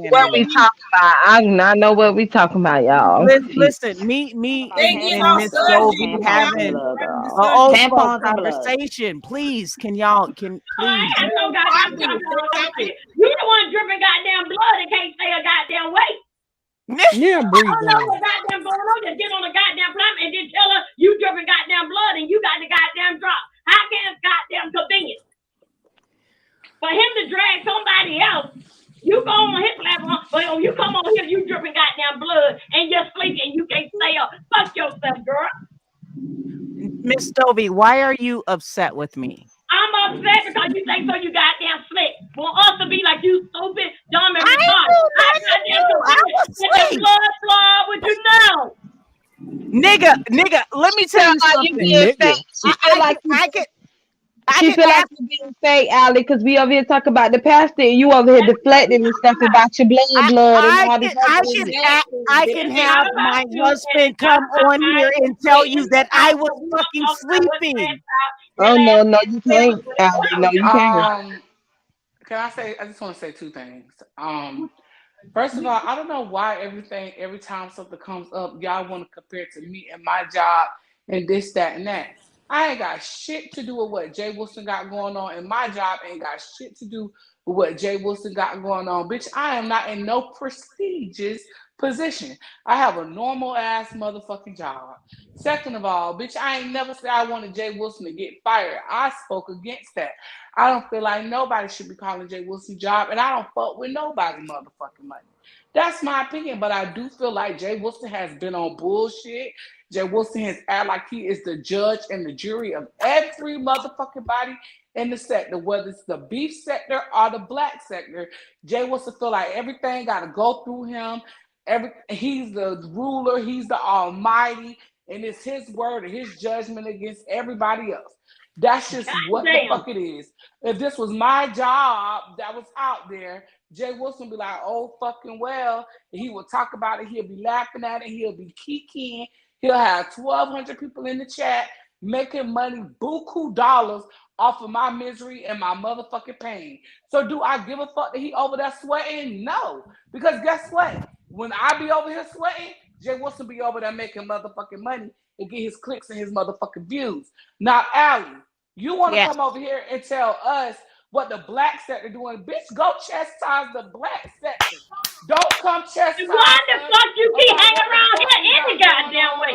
What we insanity. talking about? I do not know what we talking about, y'all. I'm confused. Listen, me They getting and all Miss sudsy. Dovey They having getting an sudsy. old folk conversation. Please, can please? That's no goddamn tampon. You the one dripping goddamn blood and can't stay a goddamn weight. Yeah, I don't know what goddamn going on. Just get on the goddamn plane and then tell her you dripping goddamn blood and you got the goddamn drop. How can it's goddamn convenient for him to drag somebody else? You go on his platform, but when you come on here, you dripping goddamn blood and you're sleeping and you can't stay up. Fuck yourself, girl. Miss Dovey, why are you upset with me? I'm upset because you think so you goddamn slick. Want us to be like you stupid, dumb, and retarded. I goddamn convinced that the blood flow with you now. Nigga, let me tell you something. She feel like you being fake, Allie, because we over here talking about the pastor and you over here deflecting and stuff about your blood and all this other shit. I can have my husband come on here and tell you that I was fucking sleeping. Oh no, you can't, Allie. No, you can't. Can I say? I just want to say two things. First of all, I don't know why every time something comes up, y'all want to compare it to me and my job and this, that, and that. I ain't got shit to do with what Jay Wilson got going on, and my job ain't got shit to do with what Jay Wilson got going on. Bitch, I am not in no prestigious position. I have a normal ass motherfucking job. Second of all, bitch, I ain't never said I wanted Jay Wilson to get fired. I spoke against that. I don't feel like nobody should be calling Jay Wilson job, and I don't fuck with nobody motherfucking money. That's my opinion, but I do feel like Jay Wilson has been on bullshit. Jay Wilson has acted like he is the judge and the jury of every motherfucking body in the sector, whether it's the beef sector or the black sector. Jay Wilson feel like everything got to go through him. He's the ruler, he's the almighty, and it's his word and his judgment against everybody else. That's just what the fuck it is. If this was my job that was out there, Jay Wilson would be like, oh, fucking well. And he will talk about it. He'll be laughing at it. He'll be kikiing. He'll have 1,200 people in the chat making money, buku dollars off of my misery and my motherfucking pain. So do I give a fuck that he over there sweating? No. Because guess what? When I be over here sweating, Jay Wilson be over there making motherfucking money and get his clicks and his motherfucking views. Now, Allie, you want to come over here and tell us what the black sector doing? Bitch, go chastise the black sector. Don't come chastise. Why the fuck you keep hanging around here any goddamn way?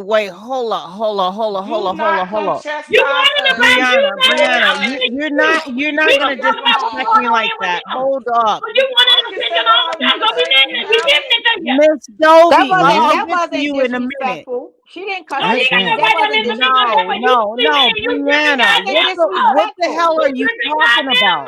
Wait. Hold on. You wanted to Brianna, you're not gonna disrespect me like that. Hold up. You wanted to pick it all up. Go be it to you. Miss Dovey, That I'll get to you in a minute. disrespectful. She didn't cuss No, you. That wasn't disrespectful. Brianna, what the hell are you talking about?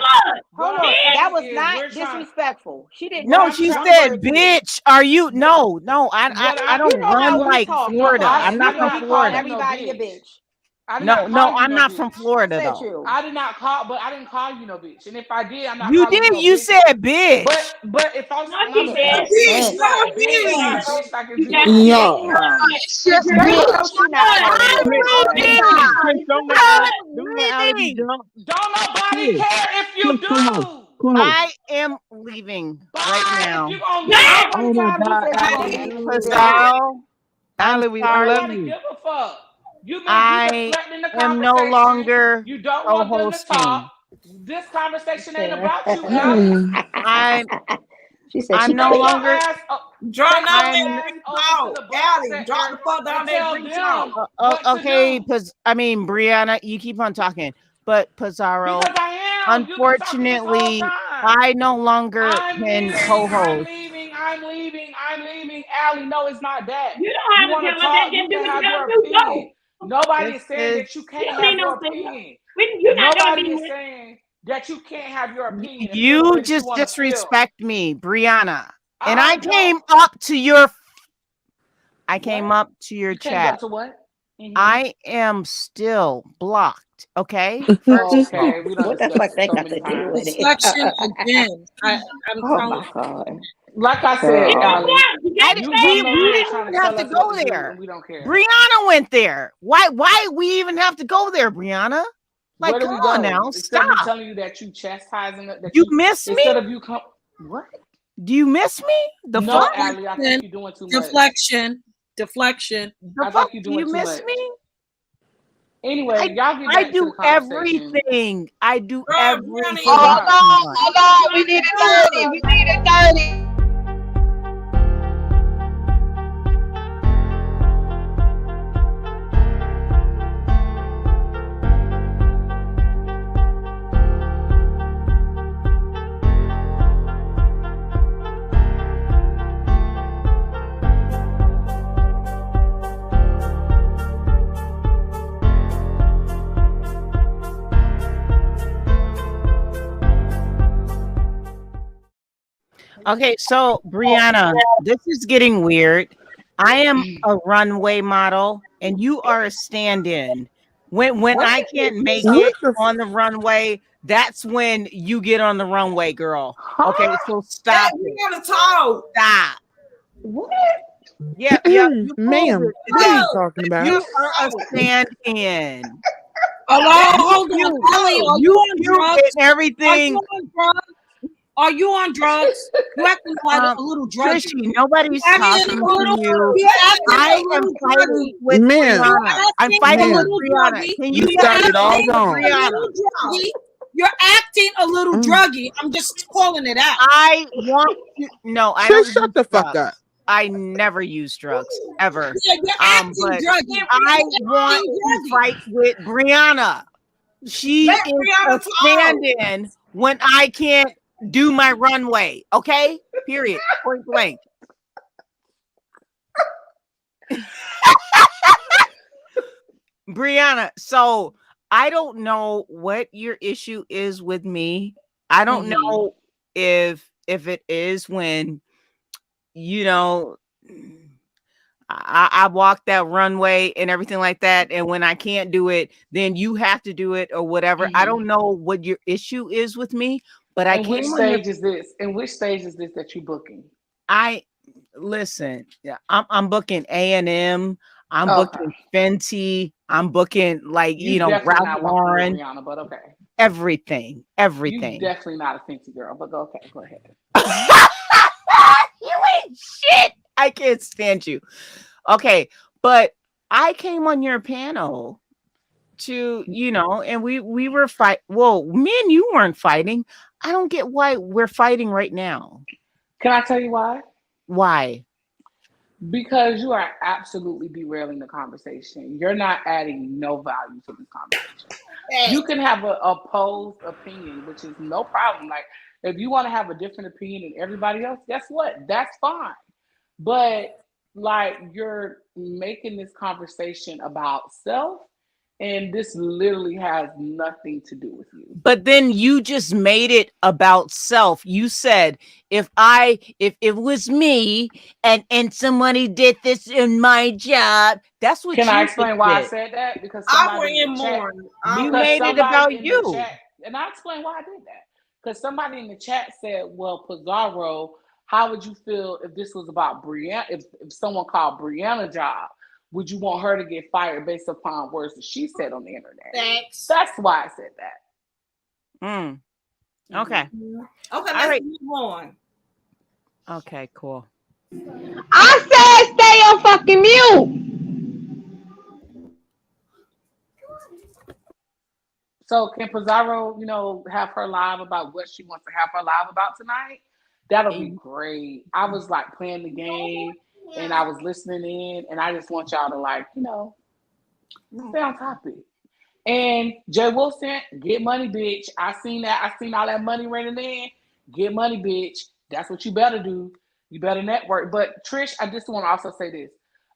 Hold on, that was not disrespectful. She didn't. No, she said, "Bitch, are you?" No, I don't run like Florida. I'm not from Florida. Everybody a bitch. No, I'm not from Florida though. I did not call, but I didn't call you no bitch. And if I did, I'm not. You calling did. no You bitch. said bitch. But if I was, don't nobody care if you do. I am leaving right now. Oh my God, Allie, we love you. Give a fuck. I am no longer you don't want them to talk. This conversation ain't about you, Allie. I'm no longer. Drop Allie, drop the fuck down there. Okay, because I mean, Brianna, you keep on talking, but Pizarro, unfortunately, I no longer can co-host. I'm leaving. Allie, no, it's not that. You don't have to tell us that. You Just do can what have you your gotta do. opinion. Nobody is saying that you can't have your opinion. Nobody is saying that you can't have your opinion. You just disrespect me, Brianna. And I came up to your. I came up to your chat. To what? I am still blocked. Okay. Okay, we don't What the discuss fuck it they so got many to do times. with it? Deflection again. I'm Oh telling my God. Like I said, Girl. Allie, I you didn't, come over we here didn't trying even to have tell to us what go to do, there. and we don't care. Brianna went there. Why we even have to go there, Brianna? Like, Where do come we on go? now, Instead of me stop. telling you that you chastising it, that You miss me? instead of you come, what? Do you miss me? The No, fuck? Allie, I think you're doing too much. deflection. The I fuck? think you're Do doing you too miss much. me? Anyway, y'all get I back to do the conversation. everything. I do Girl, everything. Brianna, So you why? Hold on. We need a 30. We need a 30. Okay, so Brianna, this is getting weird. I am a runway model and you are a stand-in. When I can't make it on the runway, that's when you get on the runway, girl. Okay, so stop. We gotta talk. Stop. What? Yeah, you Ma'am, prove it what are you today. talking about? You are a stand-in. Hello, hold on, Ellie. Are you on You drugs? and everything. Are you on drugs? Are you on drugs? You acting like a little druggy. Trishy, nobody's You acting talking a little. to you. You're acting I a am little fighting druggy. with Ma'am. Brianna. I'm You're fighting acting a with Ma'am. little Brianna. druggy. Can You you You're started all acting wrong. a little druggy. You're acting a little druggy. I'm just calling it out. I want to. No, I Trish, don't shut use the fuck drugs. up. I never use drugs ever. Yeah, you're acting But druggy. I You're want acting to druggy. fight with Brianna. She Let is Brianna a talk. stand-in when I can't do my runway. Okay, period. Point blank. Brianna, so I don't know what your issue is with me. I don't know if it is when I walk that runway and everything like that, and when I can't do it, then you have to do it or whatever. I don't know what your issue is with me, but I And which came on your. stage is this? And which stage is this that you booking? I listen. Yeah, I'm booking A&M. I'm Okay. booking Fenty. I'm booking You definitely Ralph not walking with Lauren. Brianna, but okay. Everything. You definitely not a fancy girl, but okay, go ahead. You ain't shit. I can't stand you. Okay, but I came on your panel to, and we were fight. Well, me and you weren't fighting. I don't get why we're fighting right now. Can I tell you why? Why? Because you are absolutely derailing the conversation. You're not adding no value to this conversation. You can have an opposed opinion, which is no problem. Like, if you want to have a different opinion than everybody else, guess what? That's fine. But like, you're making this conversation about self, and this literally has nothing to do with you. But then you just made it about self. You said, if it was me and somebody did this in my job, that's what Can you I explain why I did. said that? Because I somebody in win the chat, more. You made it about you. Chat, and I explain why I did that. Because somebody in the chat said, well, Pizarro, how would you feel if this was about Brianna? If someone called Brianna job, would you want her to get fired based upon words that she said on the internet? Thanks. That's why I said that. Okay. Okay, All right. move on. Okay, cool. I said stay on fucking mute. So can Pizarro, have her live about what she wants to have her live about tonight? That'll be great. I was like playing the game and I was listening in, and I just want y'all to stay on topic. And Jay Wilson, get money, bitch. I seen that. I seen all that money running in. Get money, bitch. That's what you better do. You better network. But Trish, I just want to also say this.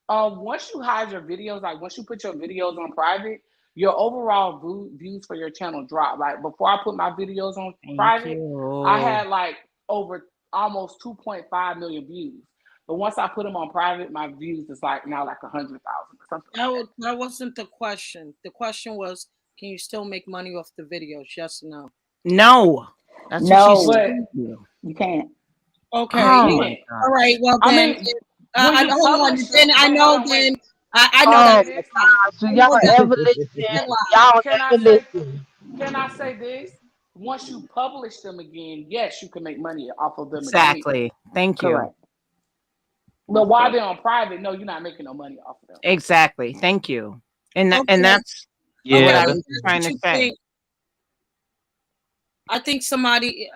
Once you hide your videos, like once you put your videos on private, your overall views for your channel drop. Like before I put my videos on private, I had like over almost 2.5 million views. But once I put them on private, my views is like now like 100,000 or something. That wasn't the question. The question was, can you still make money off the videos? Yes or no? No. That's No, what she said. you can't. Okay. Oh my God. All right. Well, I then, mean, when you hold on. publish Then them, I wait, know. hold on, Then wait. I know Oh that. my gosh, do y'all ever listen? Y'all ever listen? Can I say this? Once you publish them again, yes, you can make money off of them again. Exactly. Thank you. Correct. But while they're on private, no, you're not making no money off of them. Exactly. Thank you. And Okay. and that's Yeah, what I that's- was trying to say. I think somebody.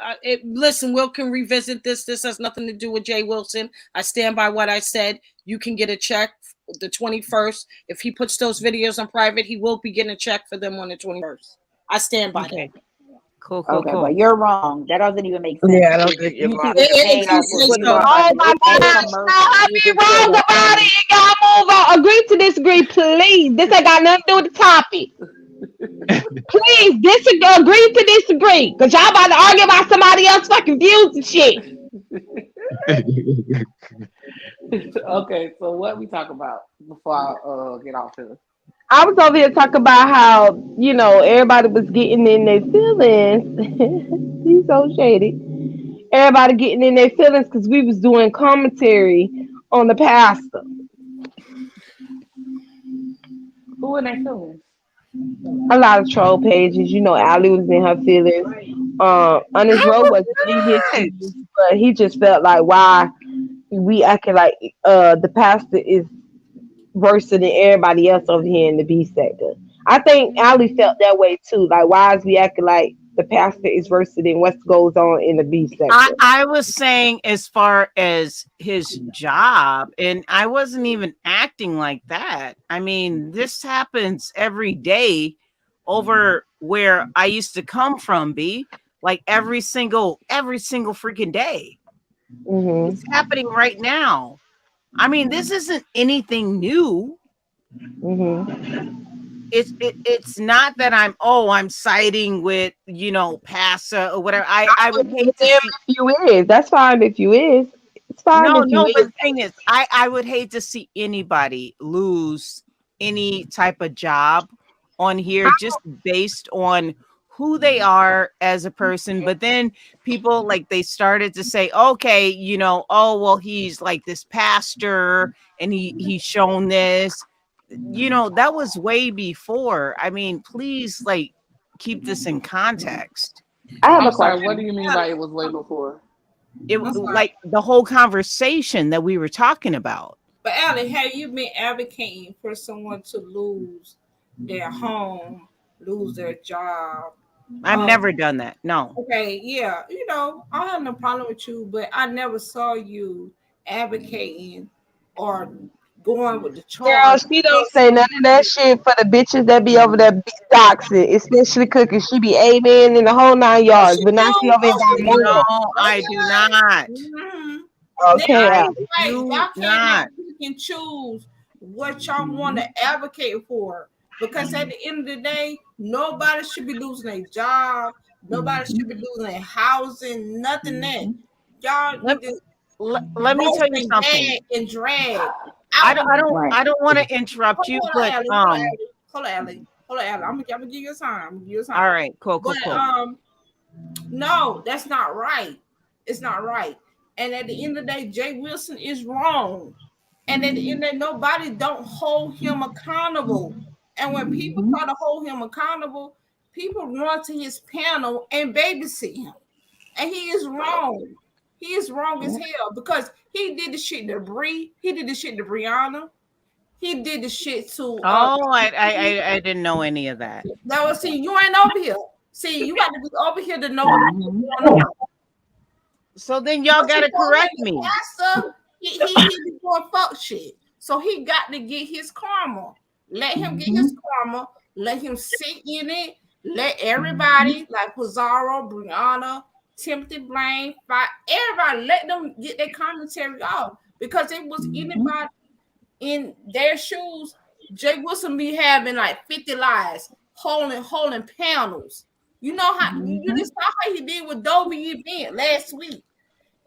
Listen, Will can revisit this. This has nothing to do with Jay Wilson. I stand by what I said. You can get a check the 21st. If he puts those videos on private, he will be getting a check for them on the 21st. I stand by that. Cool. Okay, but you're wrong. That doesn't even make sense. Yeah, I don't think you're wrong. Oh my gosh, I be wrong about it. Y'all move on. Agree to disagree, please. This ain't got nothing to do with the topic. Please agree to disagree. Because y'all about to argue about somebody else's fucking views and shit. Okay, so what we talk about before I get off here? I was over here talking about how, everybody was getting in their feelings. He's so shady. Everybody getting in their feelings because we was doing commentary on the pastor. Who in their feelings? A lot of troll pages. Allie was in her feelings. Honest Rowe wasn't in his feelings, but he just felt like why we acting like the pastor is worse than everybody else over here in the B sector. I think Allie felt that way too. Like, why is we acting like the pastor is worse than what goes on in the B sector? I was saying as far as his job, and I wasn't even acting like that. I mean, this happens every day over where I used to come from, B. Like every single freaking day. Mm-hmm. It's happening right now. I mean, this isn't anything new. Mm-hmm. It's not that I'm siding with PASA or whatever. I would hate to see if you is. That's fine if you is. It's fine no, if you but is. the thing is, I would hate to see anybody lose any type of job on here just based on who they are as a person. But then people they started to say, okay, oh well, he's like this pastor and he's shown this. That was way before. I mean, please keep this in context. I'm sorry, what do you mean by it was way before? It was like the whole conversation that we were talking about. But Allie, have you been advocating for someone to lose their home, lose their job? I've never done that. No. Okay, yeah. I have no problem with you, but I never saw you advocating or going with the charge. Girl, she don't say none of that shit for the bitches that be over there doxing, especially Cookie. She be amen in the whole 9 yards, but now she over there got more. No, I do not. Okay, Allie. I do Y'all not. pick and choose what y'all want to advocate for. Because at the end of the day, nobody should be losing their job. Nobody should be losing their housing. Nothing that. Y'all let me tell you something. And drag. I don't want to interrupt you, but Hold on, Allie. I'm gonna give you a time. All right, cool. No, that's not right. It's not right. And at the end of the day, Jay Wilson is wrong. And at the end of the day, nobody don't hold him accountable. And when people try to hold him accountable, people run to his panel and babysit him. And he is wrong. He is wrong as hell because he did the shit to Bree. He did the shit to Brianna. He did the shit to. I didn't know any of that. No, see, you ain't over here. See, you got to be over here to know what's going on. So then y'all got to correct me. Pastor, he be doing fuck shit. So he got to get his karma. Let him get his karma. Let him sit in it. Let everybody like Pizarro, Brianna, Timothy Blaine, everybody, let them get their commentary off. Because it was anybody in their shoes, Jay Wilson be having like 50 lives, holding panels. You know how you just saw how he did with Dolby event last week.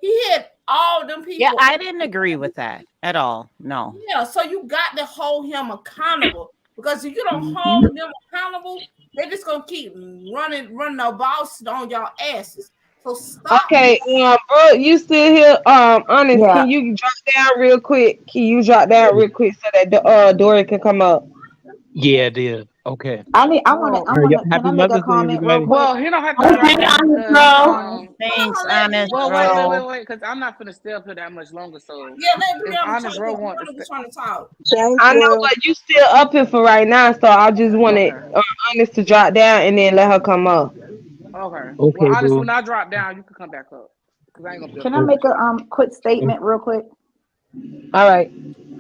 He had all them people. Yeah, I didn't agree with that at all. No. Yeah, so you got to hold him accountable, because if you don't Mm-hmm. hold them accountable, they're just gonna keep running the boss on y'all asses. So stop. Okay, bro, you still here? Honest, Yeah. can you drop down real quick? Can you drop down real quick so that Dory can come up? Yeah, it is. Okay. I want to. Happy Can I make Mother's a Day, comment real everybody. quick? Well, he don't have to Okay, drop down honest, because Thanks, honest, well, bro. wait, because I'm not finna stay up here that much longer. So Yeah, let if them honest bro talk. want to We're trying to talk. I know, but you still up here for right now, so I just wanted Honest to drop down and then let her come up. Okay. Okay, Well, honest, boo. when I drop down, you can come back up. Cause I ain't gonna be Can up I make a quick statement real quick? All right,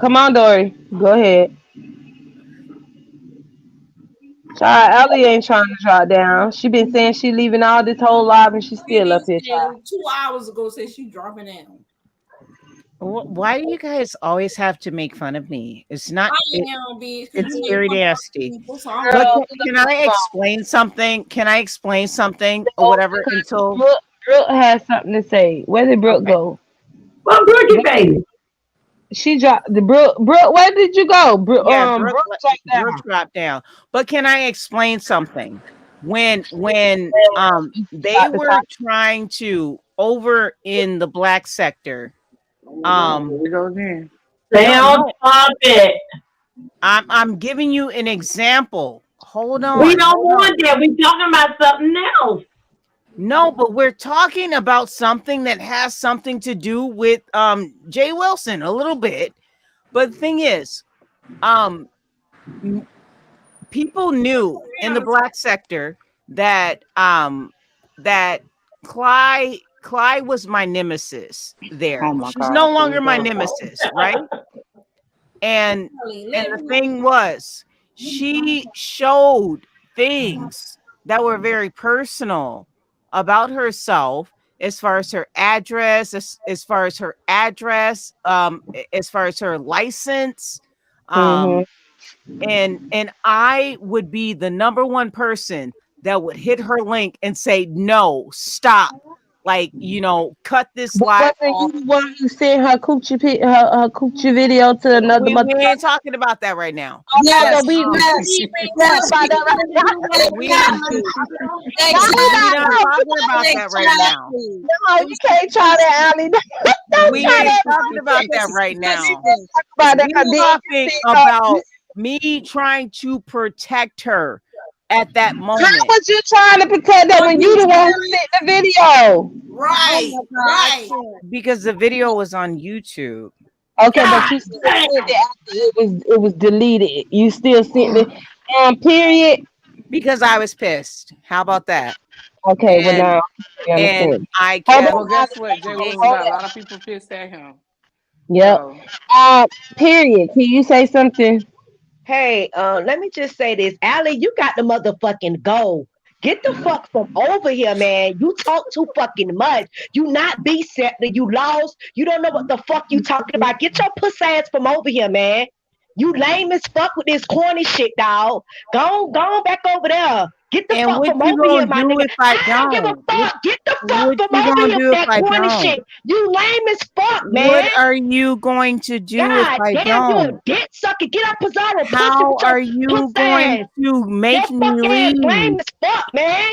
come on, Dory, go ahead. Child, Ellie ain't trying to drop down. She been saying she leaving all this whole live and she still up here, child. 2 hours ago said she dropping down. Why do you guys always have to make fun of me? It's not. I am being. It's very nasty. People, so But can I explain something? Can I explain something or whatever until Brooke has something to say. Where did Brooke go? Well, Brooke, you baby. She dropped the Brooke. Brooke, where did you go? Brooke, Yeah, Brooke Brooke dropped down. But can I explain something? When they were trying to over in the black sector, we go again. Don't stop it. I'm giving you an example. Hold on. We don't want that. We're talking about something else. No, but we're talking about something that has something to do with Jay Wilson a little bit. But the thing is, people knew in the black sector that that Clyde was my nemesis there. Oh my She's God, no longer here we my go. nemesis, right? And the thing was, she showed things that were very personal about herself, as far as her address, as far as her address, as far as her license, and I would be the number one person that would hit her link and say, no, stop. Like, cut this live off. You want to send her coochie her coochie video to another We ain't talking about that right now. Yeah, but we not talking about that right now. No, you can't try that, Allie. We ain't talking about that right now. We're talking about me trying to protect her at that moment. How was you trying to protect that when you the one who sent the video? Right, right. Because the video was on YouTube. Okay, but you still sent it after it was deleted. You still sent it. Period. Because I was pissed. How about that? Okay, well now I and understand. I kept Well, guess what? Jay Wilson got a lot of people pissed at him. Yep. Period. Can you say something? Hey, let me just say this. Allie, you got the motherfucking go. Get the fuck from over here, man. You talk too fucking much. You not B-Sector. You lost. You don't know what the fuck you talking about. Get your pussy ass from over here, man. You lame as fuck with this corny shit, dog. Go on back over there. Get the fuck from over here, my nigga. I don't give a fuck. Get the fuck from over here with that corny shit. You lame as fuck, man. What are you going to do if I damn, don't? you a dick sucker. Get up, Pizarro. How are you going to make me leave? Lame as fuck, man.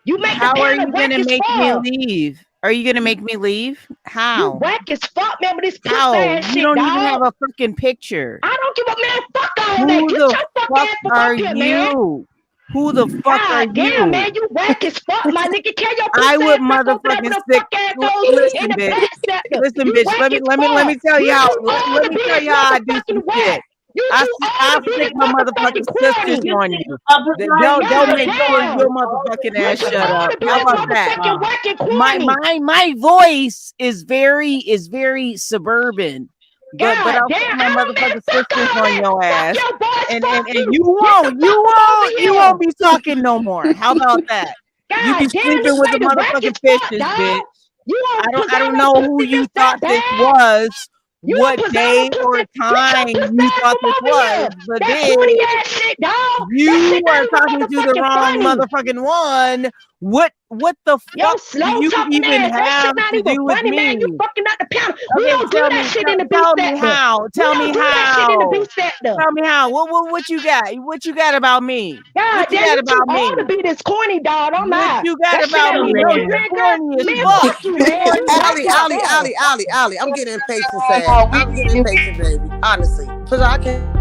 You make How the are panel you going to whack as make me fuck. leave? Are you going to make me leave? How? You whack as fuck, man, with this pussy How? ass You shit, don't dog. even have a freaking picture. I don't give a man fuck all Who that. Get the your fuck fuck ass from are up here, man. you? Who the fuck are God damn, you? man, you whack as fuck, my nigga. Carry your pussy I would ass back over there with motherfucking the stick. fuck assholes Listen, in the bitch. black sector. Listen, You bitch. whack Let me as tell fuck. you how. You too old Let to me be tell this you how I do motherfucking some whack. shit. You I too I old to be stick this my motherfucking motherfucking corny. sisters on you. They'll make sure your motherfucking ass shut up. How about that? My voice is very suburban. But I'll stick my motherfucking sisters on your ass. And you won't be talking no more. How about that? You be sleeping with the motherfucking fishes, bitch. I don't know who you thought this was, what day or time you thought this was, but then you are talking to the wrong motherfucking one What the Yo, fuck slow do you talking even ass. That shit have not to even do with funny, man. You me? fucking out the piano. We Okay, don't do that shit in the beef tell me sector. how. We Tell me don't do that shit in the how. beef sector. Tell me how. What you got? What you got about me? God What you damn, got you too about old to me? be this corny, dog. Don't What lie. you got That shit about ain't me? even No, no you nigga. corny as Man, fuck. fuck you, You man. corny as Allie, fuck. I'm getting impatient, sad. I'm getting impatient, baby. Honestly, because I can.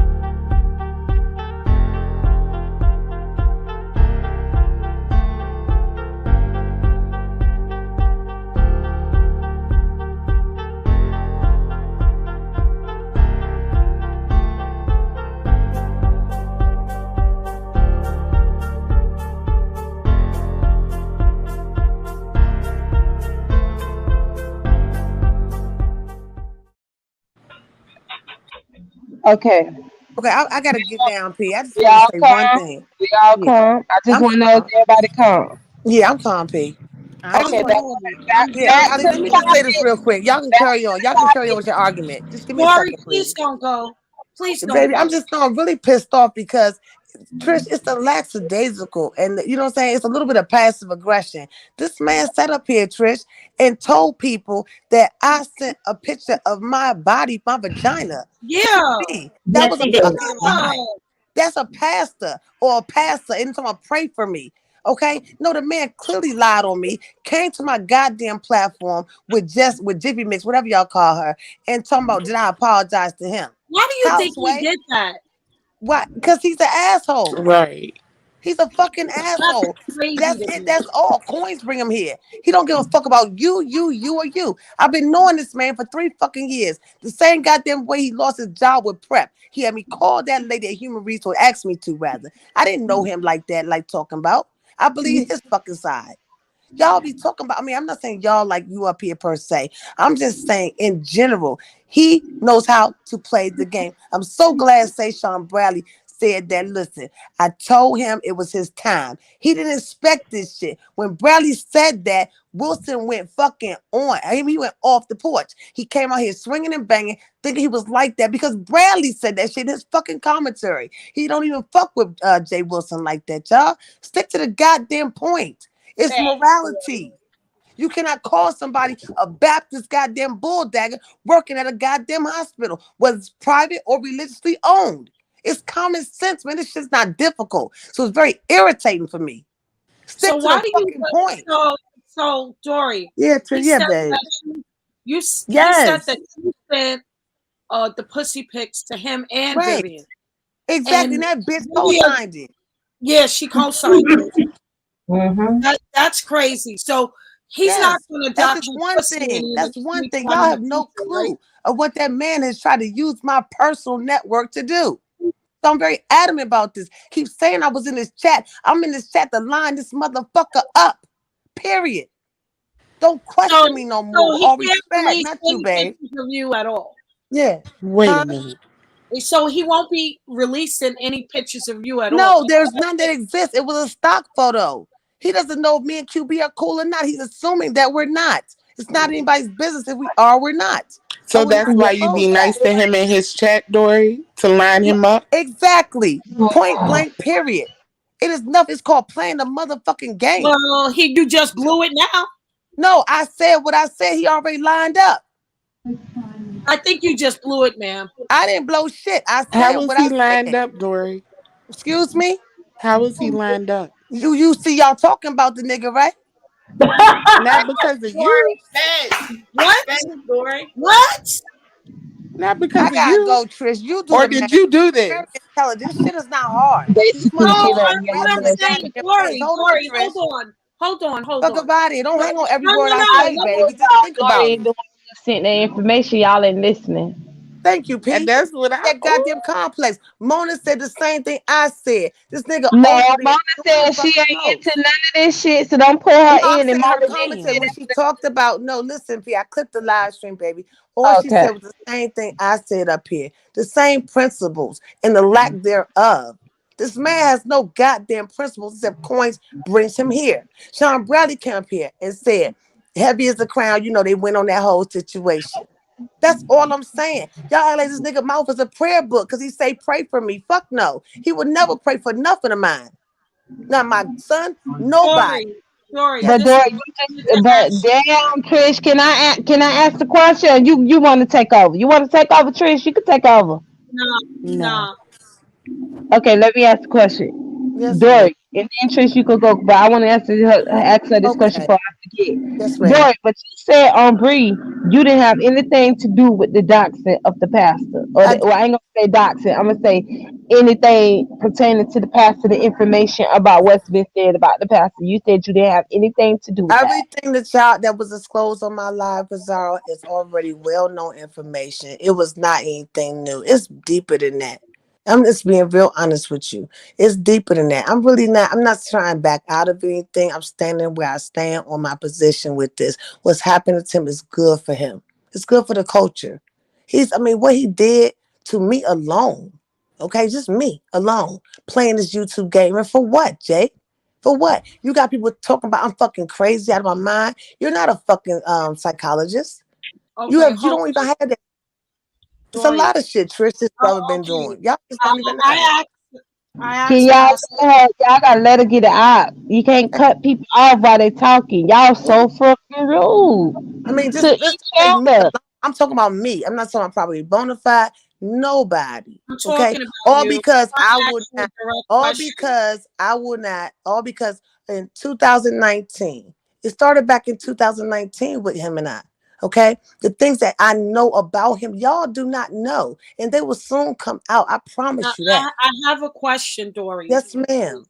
Okay. Okay, I gotta get down, P. I just We want all to say one calm. thing. We all Yeah, calm. I just I'm want to know if calm. everybody calm. Yeah, I'm calm, P. I just Okay, want. Yeah, back Ali, to let the me just say this topic. real quick. Y'all can carry on. Y'all can carry on with your argument. Just give me a Dory, second, please please. don't go. Please don't Baby, go. I'm just no, I'm really pissed off because Trish, it's the lackadaisical, and you know what I'm saying? It's a little bit of passive aggression. This man sat up here, Trish, and told people that I sent a picture of my body, my vagina. Yeah. That Yes, was a he did. fucking lie. That's a pastor or a pastor. Anytime I pray for me. Okay, no, the man clearly lied on me. Came to my goddamn platform with Jiffy Mix, whatever y'all call her, and talking about did I apologize to him? Why do you How, think he Sway? did that? Why? Because he's an asshole. Right. He's a fucking asshole. That's crazy That's to it. me. That's all. Coins bring him here. He don't give a fuck about you, or you. I've been knowing this man for 3 fucking years. The same goddamn way he lost his job with Prep. He had me call that lady at Human Resource, asked me to rather. I didn't know him like that, like talking about. I believe his fucking side. Y'all be talking about, I mean, I'm not saying y'all like you up here per se. I'm just saying in general, he knows how to play the game. I'm so glad Sean Bradley said that, listen, I told him it was his time. He didn't expect this shit. When Bradley said that, Wilson went fucking on. I mean, he went off the porch. He came out here swinging and banging, thinking he was like that because Bradley said that shit in his fucking commentary. He don't even fuck with Jay Wilson like that, y'all. Stick to the goddamn point. It's morality. You cannot call somebody a Baptist goddamn bulldagger working at a goddamn hospital, whether it's private or religiously owned. It's common sense, man. This shit's not difficult. So it's very irritating for me. Stick So to why the do you fucking point. So Dory, Yeah, he yeah, said babe. that he said Yes. that you sent the pussy pics to him and Right. Vivian. Exactly. And That bitch Vivian- co-signed it. Yeah, she co-signed it. Mm-hmm. That's crazy. So he's not Yes. going to That's dox just your one pussy thing. and That's one thing. one Y'all in have the no future, clue right? of what that man has tried to use my personal network to do. So I'm very adamant about this. Keep saying I was in this chat. I'm in this chat to line this motherfucker up. Period. Don't question me no more. So he All can't respect. release Not you, any babe. pictures of you at all. Yeah. Wait a minute. So he won't be releasing any pictures of you at all. No, there's none that exists. It was a stock photo. He doesn't know if me and QB are cool or not. He's assuming that we're not. It's not anybody's business if we are or we're not. So I will that's not why you divulge be nice that. to him in his chat, Dory, to line him up. Exactly. Point blank, period. It is nothing. It's called playing the motherfucking game. Well, you just blew it now. No, I said what I said. He already lined up. I think you just blew it, ma'am. I didn't blow shit. I said How was what he I lined said. up, Dory? Excuse me? How was he lined up? You see y'all talking about the nigga, right? Not because of you. What? What? Not because I of gotta you. go, Trish. You do Or the did math. you do this? Very intelligent. This shit is not hard. These Basically, No, giving motherfuckers a what read I'm the yes. saying, goddamn face. Dory, Hold on, Trish. hold on. Talk about it. Don't hang on every No, word I I say, know baby. Just think about Dory it. the one that sent the information. Y'all ain't listening. Thank you, And Pete. that's what I. That goddamn complex. Mona said the same thing I said. This nigga No, opened Mona it. said she ain't into none of this shit, so don't put her No, I'm in. And saying her Mona commentary did. when she talked about listen, P, I clipped the live stream, baby. All she Okay. said was the same thing I said up here. The same principles and the lack thereof. This man has no goddamn principles except coins brings him here. Sean Bradley came up here and said, heavy as a crown, they went on that whole situation. That's all I'm saying. Y'all act like this nigga mouth is a prayer book because he say pray for me. Fuck no. He would never pray for nothing of mine. Not my son, nobody. Dory, But this Dory, is but damn, Trish, can I ask the question? You want to take over? You want to take over, Trish? You can take over. nah. Okay, let me ask the question. Yes, ma'am. Dory, and then Trish, you could go, but I want to ask her this question Okay. before I forget. Yes, ma'am. Dory, but you said on Bree, you didn't have anything to do with the doxing of the pastor, or well, I ain't gonna say doxing. I'm gonna say anything pertaining to the pastor, the information about what's been said about the pastor. You said you didn't have anything to do with that. Everything that was disclosed on my live, Pizarro, is already well-known information. It was not anything new. It's deeper than that. I'm just being real honest with you. It's deeper than that. I'm not trying to back out of anything. I'm standing where I stand on my position with this. What's happening to him is good for him. It's good for the culture. What he did to me alone, okay, just me alone, playing this YouTube game. And for what, Jay? For what? You got people talking about I'm fucking crazy out of my mind. You're not a fucking psychologist. Okay, You don't even have that. It's a Dory. lot of shit Trish this brother been doing. Y'all just don't even know. Can y'all gotta let her get it out. You can't cut people off while they talking. Y'all so fucking rude. Just take me alone. I'm talking about me. I'm not talking about probably bona fide. Nobody. I'm Okay. talking about All you. because I'm I asking would you a not. direct All question. because I would not. All because in 2019, it started back in 2019 with him and I. Okay, the things that I know about him, y'all do not know, and they will soon come out. I promise you that. I have a question, Dory. Yes, ma'am.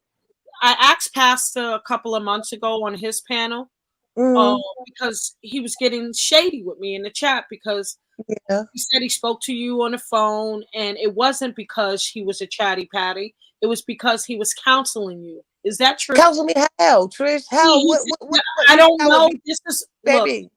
I asked Pastor a couple of months ago on his panel because he was getting shady with me in the chat because he said he spoke to you on the phone, and it wasn't because he was a chatty patty. It was because he was counseling you. Is that true? Counsel me how, Trish? How? I don't know. This is baby.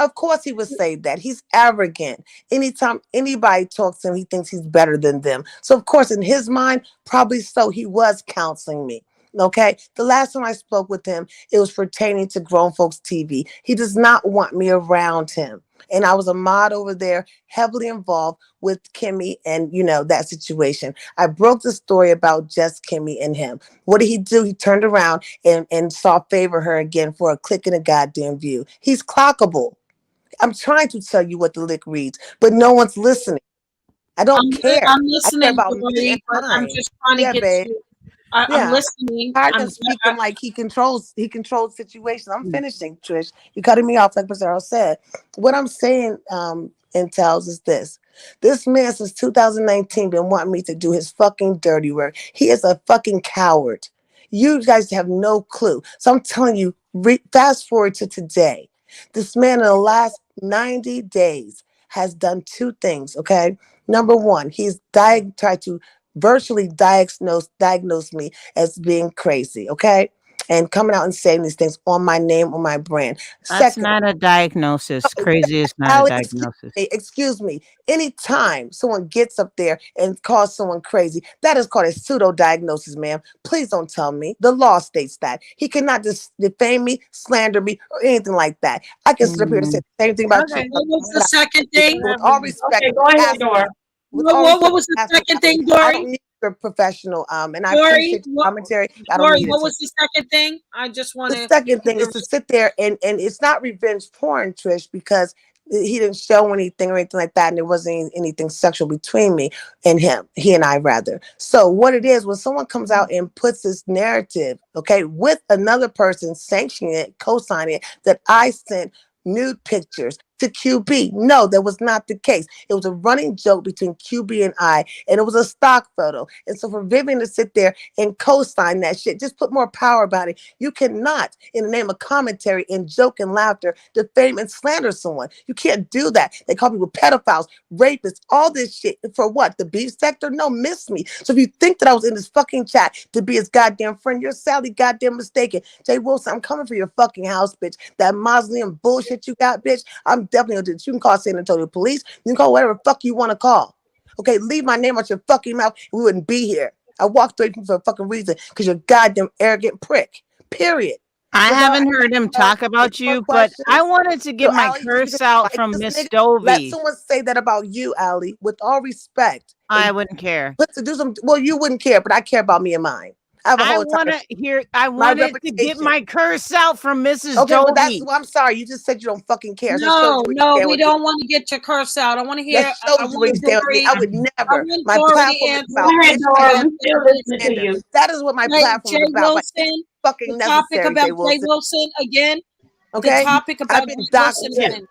Of course he would say that. He's arrogant. Anytime anybody talks to him, he thinks he's better than them. So of course, in his mind, probably so, he was counseling me. Okay. The last time I spoke with him, it was pertaining to Grown Folks TV. He does not want me around him. And I was a mod over there, heavily involved with Kimmy and, that situation. I broke the story about just Kimmy and him. What did he do? He turned around and saw favor her again for a click in a goddamn view. He's clockable. I'm trying to tell you what the lick reads, but no one's listening. I don't care. I'm listening, I care about Dory, me and but I'm mine. just trying to get babe. to. I'm listening. I'm speaking like he controls situations. I'm finishing, Trish. You're cutting me off, like Pizarro said. What I'm saying, Intels, is this. This man since 2019 been wanting me to do his fucking dirty work. He is a fucking coward. You guys have no clue. So I'm telling you, fast forward to today. This man in the last 90 days has done two things, okay? Number one, he's tried to virtually diagnose me as being crazy, okay? And coming out and saying these things on my name, on my brand. That's not a diagnosis. Crazy is not a diagnosis. Excuse me. Anytime someone gets up there and calls someone crazy, that is called a pseudo-diagnosis, ma'am. Please don't tell me. The law states that. He cannot just defame me, slander me, or anything like that. I can sit up here and say the same thing about you. What was the second thing? With all respect. Okay, go ahead, Dora. What was the second thing, Dory? I don't need your professional, and I Dory, appreciate your commentary. I don't Dory, need what it. was the second thing? I just want The second thing is to sit there and it's not revenge porn, Trish, because he didn't show anything or anything like that, and there wasn't anything sexual between me and him. He and I, rather. So what it is, when someone comes out and puts this narrative, okay, with another person sanctioning it, co-signing it, that I sent nude pictures to QB. No, that was not the case. It was a running joke between QB and I, and it was a stock photo. And so for Vivian to sit there and co-sign that shit, just put more power about it. You cannot, in the name of commentary and joke and laughter, defame and slander someone. You can't do that. They call people pedophiles, rapists, all this shit. For what? The beef sector? No, miss me. So if you think that I was in this fucking chat to be his goddamn friend, you're sadly goddamn mistaken. Jay Wilson, I'm coming for your fucking house, bitch. That mausoleum bullshit you got, bitch, I'm definitely gonna do this. You can call San Antonio police. You can call whatever the fuck you want to call. Okay, leave my name out your fucking mouth. We wouldn't be here. I walked away from you for a fucking reason because you're a goddamn arrogant prick. Period. I haven't heard him talk about you, but I wanted to get my curse out from Miss Let Stovey. someone say that about you, Allie, with all respect. I wouldn't care. Well, you wouldn't care, but I care about me and mine. I have a I whole entire want to hear. I my wanted to get reputation. my curse out from Mrs. Okay, well that's. Dovey. Well, I'm sorry. You just said you don't fucking care. So it shows No, you where you no, stand we with me. don't want to get your curse out. I want to hear. That I shows you where you want stand with me. I would I never. want My Dory to platform is answer. about Go ahead, Dora. education We still listening to gender. you. That is what my platform Jay is about. Like, it's Wilson. fucking The topic necessary, about Jay Jay Wilson. Wilson again. The Okay? topic about I've been Jay Wilson doxxed too. again.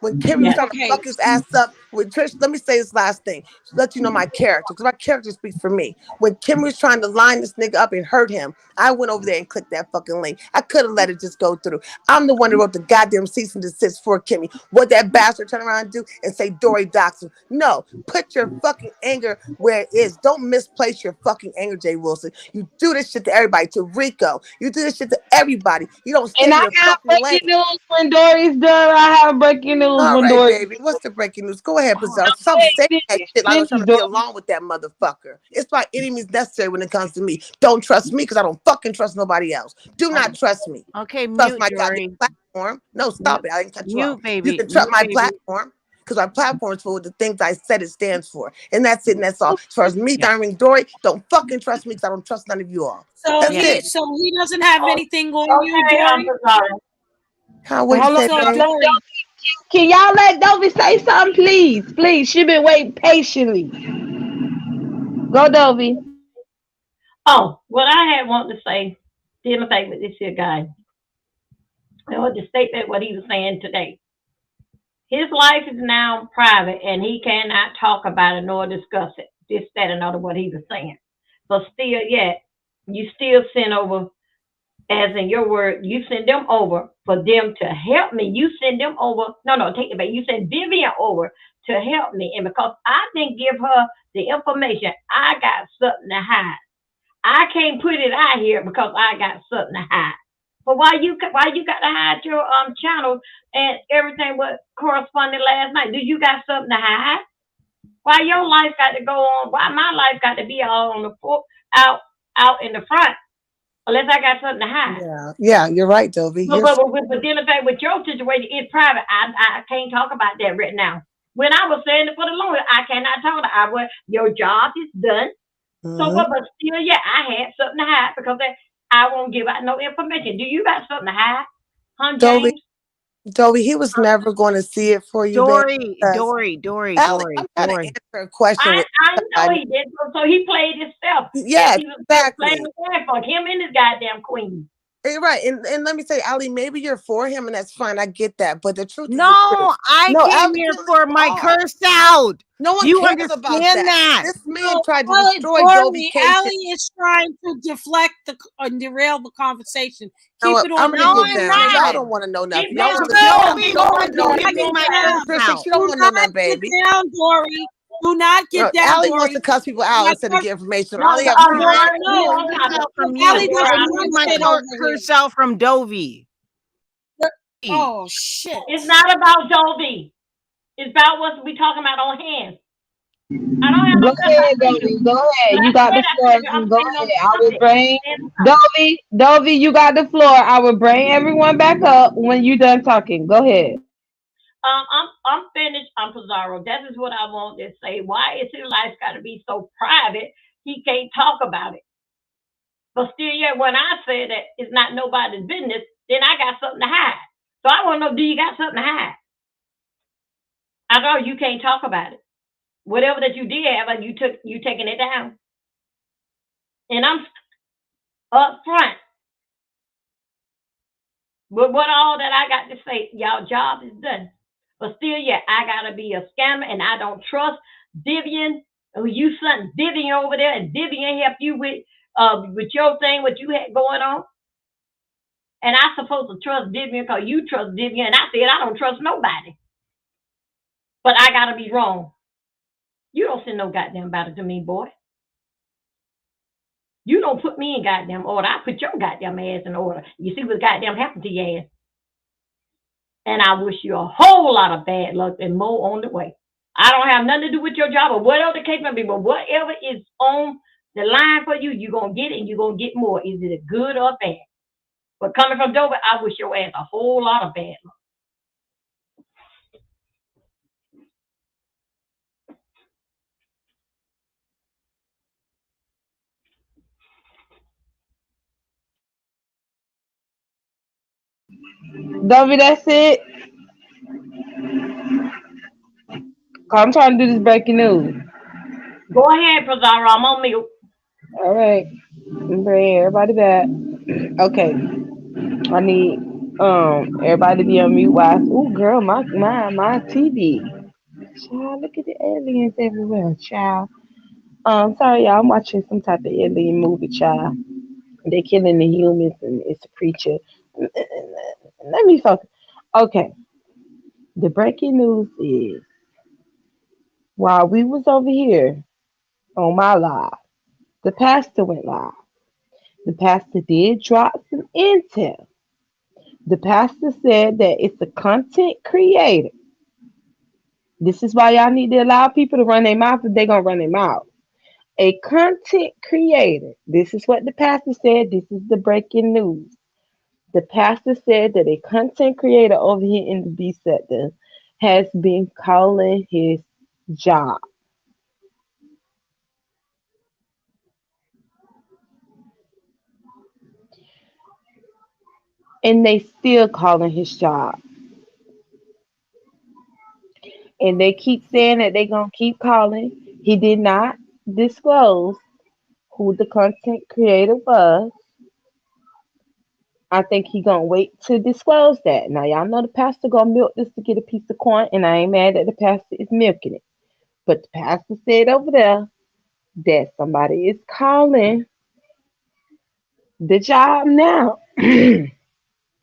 When Kimmy was trying to Okay. fuck his ass up with Trish, let me say this last thing to let you know my character, because my character speaks for me. When Kimmy was trying to line this nigga up and hurt him, I went over there and clicked that fucking link. I could have let it just go through. I'm the one that wrote the goddamn cease and desist for Kimmy. What that bastard turn around and do and say Dory doxed him? No, put your fucking anger where it is. Don't misplace your fucking anger, Jay Wilson. You do this shit to everybody, to Rico. You do this shit to everybody. You don't stay And in I your got fucking lane. breaking news when Dory's done. I have breaking news All when right, Dory. baby. What's the breaking news? Go ahead, Bizarre. Stop saying that shit like I was trying to be along with that motherfucker. It's by any means necessary when it comes to me. Don't trust me because I don't fucking trust nobody else. Do not trust me. Okay, Trust mute, my Dory. goddamn platform. No, stop it. I didn't cut you off. Mute, baby. You can trust Mute, my baby. platform because my platform is for the things I said it stands for. And that's it. And that's all. As far as me, Yeah. Diamond Dory, don't fucking trust me because I don't trust none of you all. So That's he, it. so he doesn't have anything on you, Okay, I'm Dory. sorry. How would you Hold on, say, So babe? Dory, Can y'all let Dovey say something, please? Please. She been waiting patiently. Go, Dovey. Oh, what I had wanted to say, dealing with this here guy, or the statement what he was saying today. His life is now private, and he cannot talk about it nor discuss it. This, that, and other. What he was saying, but still, yet you still send over, as in your word, you send them over for them to help me. You send them over. No, take it back. You send Vivian over to help me, and because I didn't give her the information, I got something to hide. I can't put it out here because I got something to hide. But why you got to hide your channel and everything what corresponded last night? Do you got something to hide? Why your life got to go on? Why my life got to be all on the out in the front? Unless I got something to hide. Yeah, you're right, Dovey. But dealing with your situation, it's private. I can't talk about that right now. When I was saying it for the longest, I cannot talk about it. Your job is done. So, but still, yeah, I had something to hide because I won't give out no information. Do you got something to hide, huh, James? Dovey, he was never going to see it for you, Dory, baby. because- Dory. I'm trying to answer a question with I know he did. So he played himself. Yes, He was exactly. playing for him and his goddamn queen. You're right, and let me say, Ali, maybe you're for him, and that's fine. I get that, but the truth is, No, the truth. I No, came Ali, here you for my are. curse out. No one You cares about understand that. that? This man tried to destroy Dovey Dory, Ali Cation. is trying to deflect and derail the conversation. You know Keep what? it on I'm the gonna no, get down. Y'all don't want to know nothing. Y'all want to Dory, don't want to know Dory, nothing. my Trisha, she don't want to know nothing, baby. Get down, Dory. Do not get down, Allie Dory. wants to cuss people out instead of get information. No, All they have I'm to not. No, from Ali you. doesn't I want need my shit over here. curse out from Dovey. Oh shit! It's not about Dolby. It's about what we talking about on hands. I don't have Go ahead, Dovey. Go ahead. You got the floor. Go ahead. I will bring Dovey. You got the floor. I will bring everyone back up when you done talking. Go ahead. I'm finished. I'm Pizarro. That is what I want to say. Why is his life got to be so private? He can't talk about it. But still, yeah, when I say that it's not nobody's business, then I got something to hide. So I want to know, do you got something to hide? I know you can't talk about it. Whatever that you did have, you taking it down. And I'm up front. But what all that I got to say, y'all job is done. But still, yeah, I gotta be a scammer, and I don't trust Vivian. You sent Vivian over there, and Vivian help you with your thing, what you had going on. And I supposed to trust Vivian because you trust Vivian, and I said I don't trust nobody. But I gotta be wrong. You don't send no goddamn battle to me, boy. You don't put me in goddamn order. I put your goddamn ass in order. You see what goddamn happened to your ass. And I wish you a whole lot of bad luck and more on the way. I don't have nothing to do with your job or whatever the case may be, but whatever is on the line for you, you're going to get it and you're going to get more. Is it good or bad? But coming from Dover, I wish your ass a whole lot of bad luck. Dovey, that's it. I'm trying to do this breaking news. Go ahead, Pizarro. I'm on mute. All right. Bring everybody back. Okay. I need everybody to be on mute while ooh girl, my TV. Child, look at the aliens everywhere, child. Sorry y'all, I'm watching some type of alien movie, child. They're killing the humans and it's a creature. Let me focus. Okay. The breaking news is while we was over here on my live, the pastor went live. The pastor did drop some intel. The pastor said that it's a content creator. This is why y'all need to allow people to run their mouth if they're going to run their mouth. A content creator. This is what the pastor said. This is the breaking news. The pastor said that a content creator over here in the B sector has been calling his job. And they still calling his job. And they keep saying that they're going to keep calling. He did not disclose who the content creator was. I think he gonna wait to disclose that. Now y'all know the pastor gonna milk this to get a piece of corn, and I ain't mad that the pastor is milking it. But the pastor said over there that somebody is calling the job now.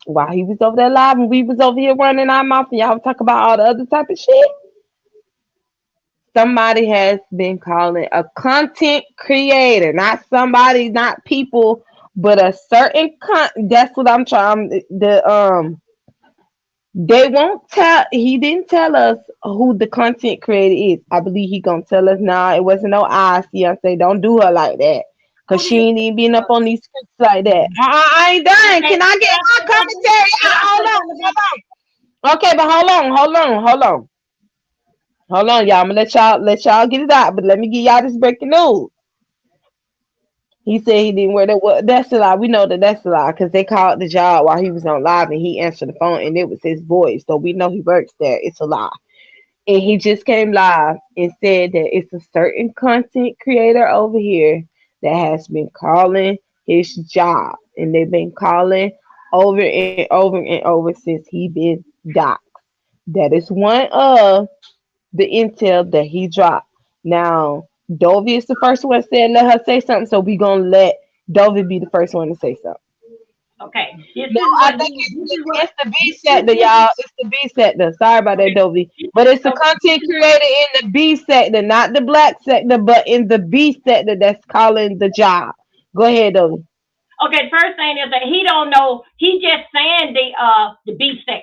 While he was over there live and we was over here running our mouth and y'all talk about all the other type of shit. Somebody has been calling a content creator, not somebody, not people, but a certain that's what I'm trying. They won't tell. He didn't tell us who the content creator is. I believe he gonna tell us now. It wasn't no eyes. Say don't do her like that, cause she ain't even been up on these scripts like that. I ain't done. Can I get my commentary? Hold on. Okay, but hold on, y'all. I'm gonna let y'all get it out, but let me give y'all this breaking news. He said he didn't wear that. Well, that's a lie. We know that that's a lie because they called the job while he was on live and he answered the phone and it was his voice. So we know he works there. It's a lie. And he just came live and said that it's a certain content creator over here that has been calling his job. And they've been calling over and over and over since he been doxxed. That is one of the intel that he dropped. Now, Dovey is the first one said let her say something, so we gonna let Dovey be the first one to say something. Okay. No, I think it's the B sector, y'all. It's the B sector. Sorry about that, Dovey. But it's the content creator in the B sector, not the black sector, but in the B sector that's calling the job. Go ahead, Dovey. Okay, first thing is that he don't know. He just saying the B sector.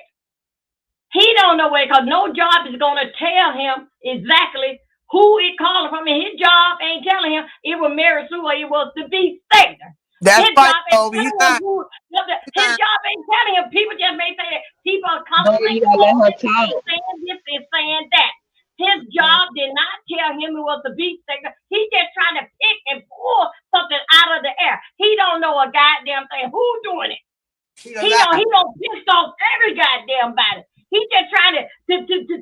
He don't know where, because no job is gonna tell him exactly who it calling from. And his job ain't telling him it was Mary Sue or it was the B sector. That's his right, job Toby. ain't telling him his job ain't telling him. People just may say that people are constantly saying this and saying that. His job did not tell him it was the B sector. He's just trying to pick and pull something out of the air. He don't know a goddamn thing. Who's doing it? He don't piss off every goddamn body. He's just trying to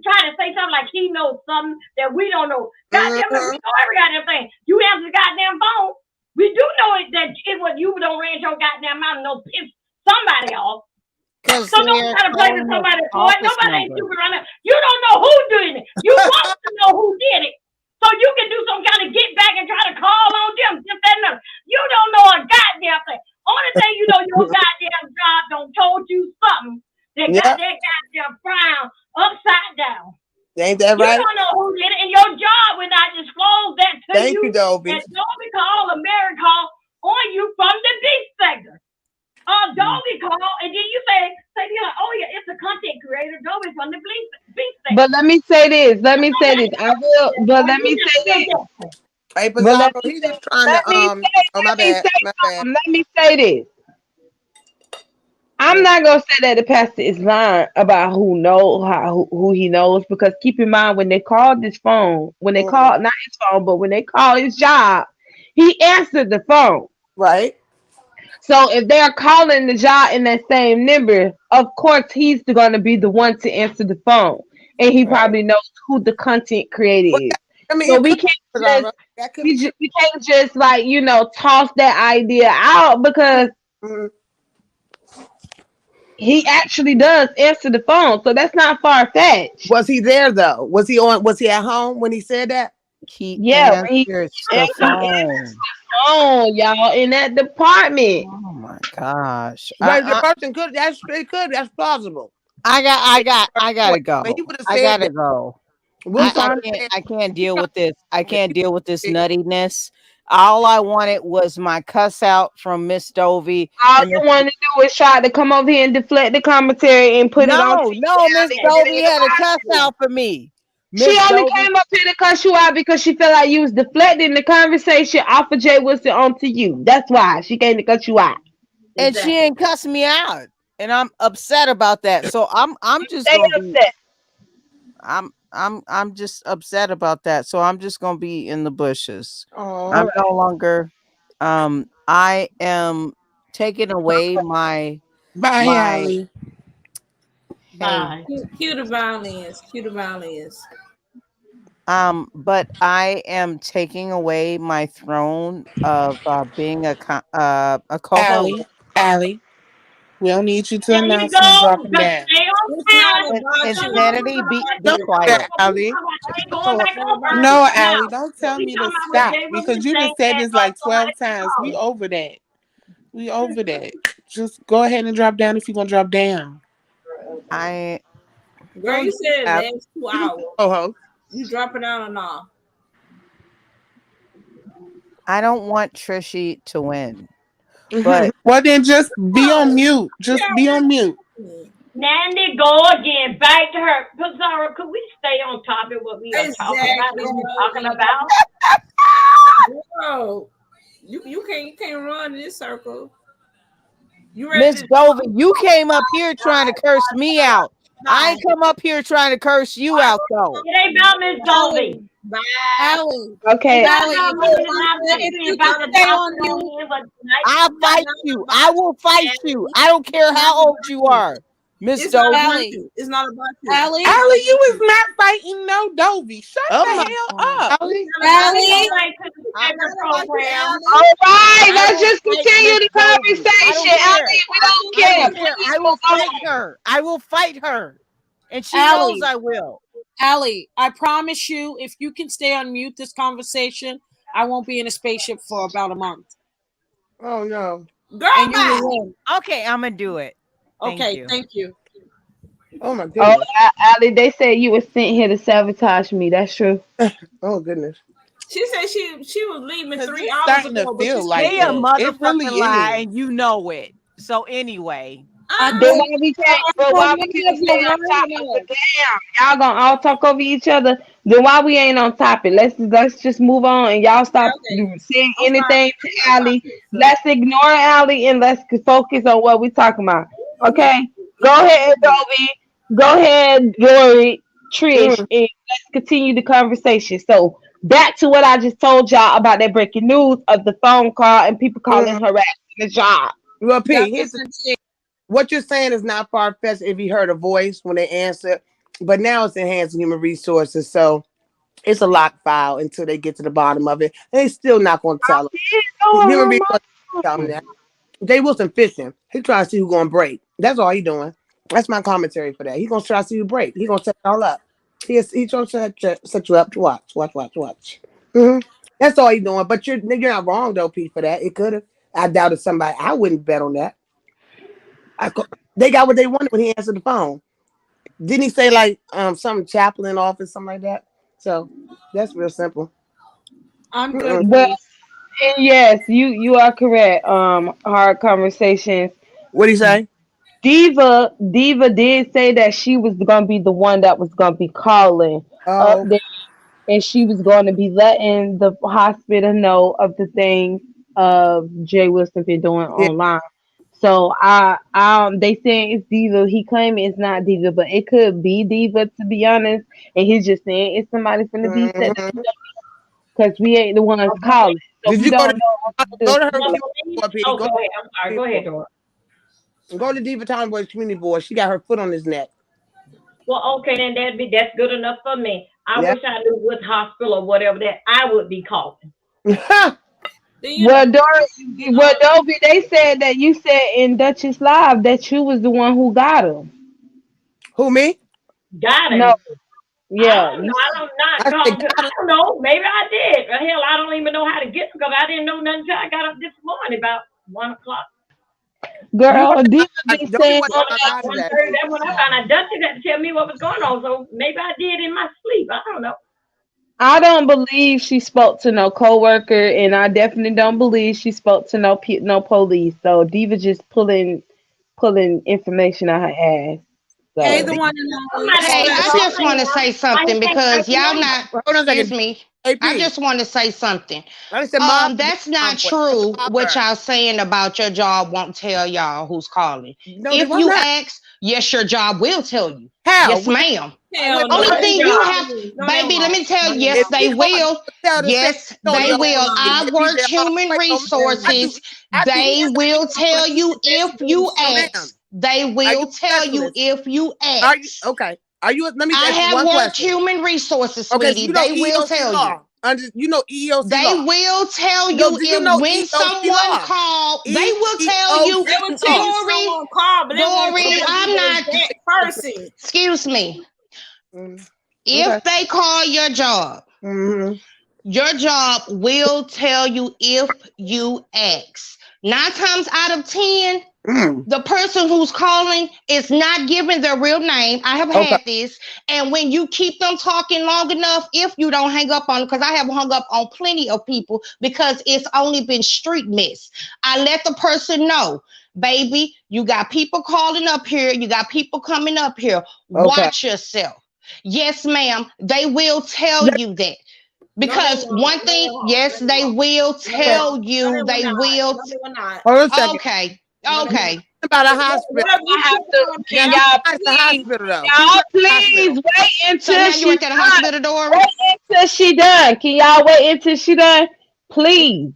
try to say something like he knows something that we don't know. Goddamn, we know every goddamn thing. You answer the goddamn phone. We do know that it was you don't range your goddamn mouth and no piss somebody off. So don't try to blame somebody for it. Nobody ain't stupid around there. You don't know who doing it. You want to know who did it. So you can do some kind of get back and try to call on them. Just that another. You don't know a goddamn thing. Only thing you know, your goddamn job don't told you something that got that goddamn frown upside down. Ain't that right? You don't know who did it, and your job will not disclose that to Thank you. you, Dovey. That Dovey call a married call on you from the B sector. Dovey call, and then you say like, oh yeah, it's a content creator. Dovey from the B sector. But let me say this. I will. But let me say this. Hey, Pizarro, he's just trying to Let me say this. I'm not gonna say that the pastor is lying about who he knows, because keep in mind when they called his phone, when they called not his phone, but when they called his job, he answered the phone. Right. So if they're calling the job in that same number, of course he's going to be the one to answer the phone, and he probably knows who the content creator Well, is. I mean, So it we could can't be just Cesaro. That could be. we can't just like toss that idea out because Mhm. he actually does answer the phone. So that's not far fetched. Was he there though? Was he on? Was he at home when he said that? He Yeah, when he answers the answers phone. the phone, y'all, in that department. Oh my gosh. But the person could. That's plausible. I gotta go. But he would have I said gotta that. go. We'll I can't deal with this. I can't deal with this nuttiness. All I wanted was my cuss out from Miss Dovey. All you want to do is try to come over here and deflect the commentary and put it on. No, Miss Dovey had a cuss out for me. She Miss only Dovey- came up here to cuss you out because she felt like you was deflecting the conversation off of Jay Wilson onto you. That's why she came to cut you out. and she ain't cussing me out, and I'm upset about that. So I'm just Stay gonna be, upset. I'm just upset about that. So I'm just gonna be in the bushes. Oh, I'm no longer. I am taking away my. Bye, my Allie. Bye. Cue the violins. Cue the violins. But I am taking away my throne of being a co-host. Allie, we don't need you to There you announce go. and dropping Just down. stay on time. Insanity, be Don't do quiet. that, Allie. Going back over. No, Now, Allie, don't tell we me talking to about what stop Jay because Wilson you saying just said that this like somebody 12 times. We called. over that. We over that. Just go ahead and drop down if you're gonna drop down. I Girl, you said Al- last 2 hours. Oh, You dropping out or not? I don't want Trishy to win, but well then just be on mute. Just be on mute. Nandy, go again. Back to her. Pizarro, could we stay on topic what we are talking about? What we're talking about? Bro, you can't run in this circle. You ready Miss Dovey, you came up here trying to curse me out. I ain't come up here trying to curse you out though. It ain't about Miss Dovey. Allie. Okay. It's not about me. It's not about the doctor on here, but tonight. I'll fight you. I will fight you. I don't care how old you are. Miss It's not Dovey. about you. It's not about you. Allie, you is not fighting no Dovey. Shut the hell up. Allie. All right, let's just continue the conversation. Allie, we don't care. I will fight her. I will fight her. And she Allie. knows I will. Allie, I promise you, if you can stay on mute this conversation, I won't be in a spaceship for about a month. Oh no. Girl, and you will win. Okay, I'm gonna do it. Thank you. Oh my goodness. Oh, Allie, they said you were sent here to sabotage me. That's true. Oh goodness. She said she was leaving 3 it's hours starting to ago. feel like They a that. motherfucking It really lie, is. and you know it. So anyway, Then why we can't? But why we can't stay on topic? But damn, y'all gonna all talk over each other. Then why we ain't on topic? Let's just move on and y'all stop saying anything to Allie. Let's ignore Allie and let's focus on what we talking about. Okay, go ahead, Dobie. Go ahead, Dory, Trish, and let's continue the conversation. So back to what I just told y'all about that breaking news of the phone call and people calling harassing the job. Well, P, here's the thing. What you're saying is not far fetched if you heard a voice when they answer, but now it's enhancing human resources, so it's a locked file until they get to the bottom of it. They still not going to tell them. Human resources tell them that. Jay Wilson fishing. He trying to see who's going to break. That's all he doing. That's my commentary for that. He's going to try to see who break. He's going to set it all up. He's trying to set you up to watch. Mm-hmm. That's all he's doing. But you're not wrong though, Pete, for that. It could have. I doubted somebody. I wouldn't bet on that. They got what they wanted when he answered the phone. Didn't he say like some chaplain office, something like that? So that's real simple. I'm good. Well, and yes, you are correct. Hard conversations. What did he say? Diva did say that she was gonna be the one that was gonna be calling up there, and she was going to be letting the hospital know of the things of Jay Wilson been doing online. So they saying it's Diva. He claiming it's not Diva, but it could be Diva to be honest. And he's just saying it's somebody from the beat because we ain't the ones calling. So Did we you go to don't know what to do. go to her No, community me? board, Petey? Oh, Go go ahead. I'm sorry. Go ahead, Dora. Go to Diva Town Boys community board. She got her foot on his neck. Well, okay, then that's good enough for me. I Yeah. wish I knew what hospital or whatever that I would be calling. Well, Dovey, they said that you said in Duchess Live that you was the one who got him. Who, me? Got him. No. Yeah. I don't know. Maybe I did. Hell, I don't even know how to get because I didn't know nothing until I got up this morning about 1 o'clock. Girl, Diva be saying That's when I found out. Dusty had to tell me what was going on, so maybe I did in my sleep. I don't know. I don't believe she spoke to no coworker, and I definitely don't believe she spoke to no police. So Diva just pulling information out her ass. So. Hey, the one and only. Hey, I just want to say something because y'all not. Hold on a second. Excuse me. Hey, I just want to say something. Mom, That's not true. What y'all saying about your job won't tell y'all who's calling. No, if why you not? ask, yes, your job will tell you. How? Yes, ma'am. Hell Only no. thing you have, baby, let me tell you, yes, they will. Yes, they will. I work human resources. They will tell you if you ask. They will tell you if you ask. Okay. Are you? Let me I ask you have one worked question. human resources, Okay, sweetie. so you know They will EEOC tell law. You know EEOC They law. will tell you No, do you know when EEOC someone law? called. They will tell you, They will tell you someone called, but they won't Dory, tell you I'm not. that person. Excuse me. Okay. If they call your job, your job will tell you if you ask. 9 times out of 10, the person who's calling is not giving their real name. I have had this. And when you keep them talking long enough, if you don't hang up on them, because I have hung up on plenty of people because it's only been street mess. I let the person know, baby, you got people calling up here. You got people coming up here. Watch yourself. Yes, ma'am. They will tell you that. Because one thing, yes, they will tell you. They will. Okay. Okay. About a hospital. Can y'all please wait until you work at a hospital, Dory? Wait until she done. Can y'all wait until she done? Please.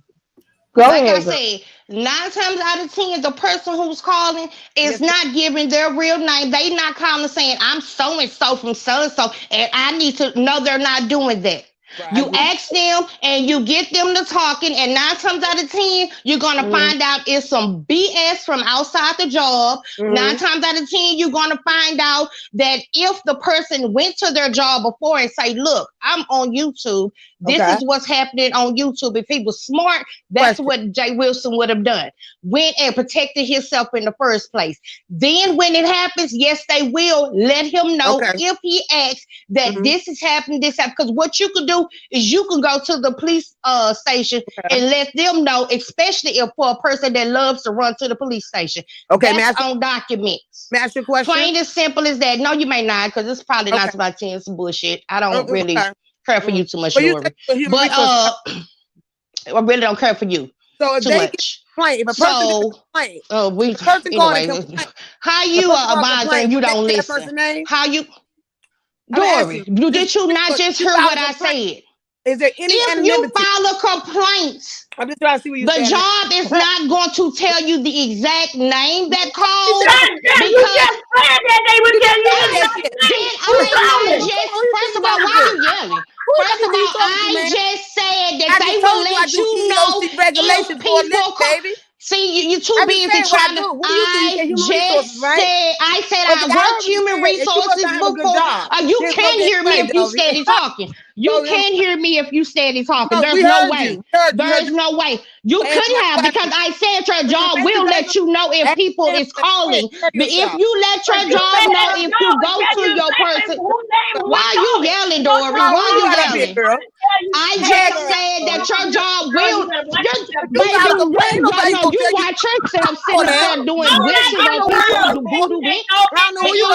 Go like ahead. I said, 9 times out of 10, the person who's calling is not giving their real name. They not calling saying, I'm so-and-so from so-and-so, and I need to know they're not doing that. Right. You ask them and you get them to talking, and 9 times out of 10, you're gonna find out it's some BS from outside the job. 9 times out of 10, you're gonna find out that if the person went to their job before and say, look, I'm on YouTube. This is what's happening on YouTube. If he was smart, that's what Jay Wilson would have done. Went and protected himself in the first place. Then when it happens, yes, they will let him know if he asks that this is happening, this happened. Because what you could do is you can go to the police station and let them know, especially if for a person that loves to run to the police station. That's on documents. May I ask you a question? Plain as simple as that. No, you may not, because it's probably not about 10 some bullshit. I don't really care for you too much, Dory. But I really don't care for you. So if too they much. If a person complain, anyway, how you advising you don't listen? How you, Dory? Did you not just hear what I said? Is there any if you file a complaint, I'm just trying to see what you the job is not going to tell you the exact name that called. Because you just said that they would tell you. First of all, why are you yelling? First of all, I just said that they will let you know if people baby. See, you too busy trying to. I said I worked human resources before. You can't hear me if you steady talking. You can't hear me if you steady talking. There's no way. There's no way. You couldn't have, because I said your job will let you know if people is calling. But if you let your job know if you go to your person, why are you yelling, Dory? Why are you yelling? I just said that your job will. Baby, you watch yourself sitting there doing wishes on people do voodoo with. Anyway, your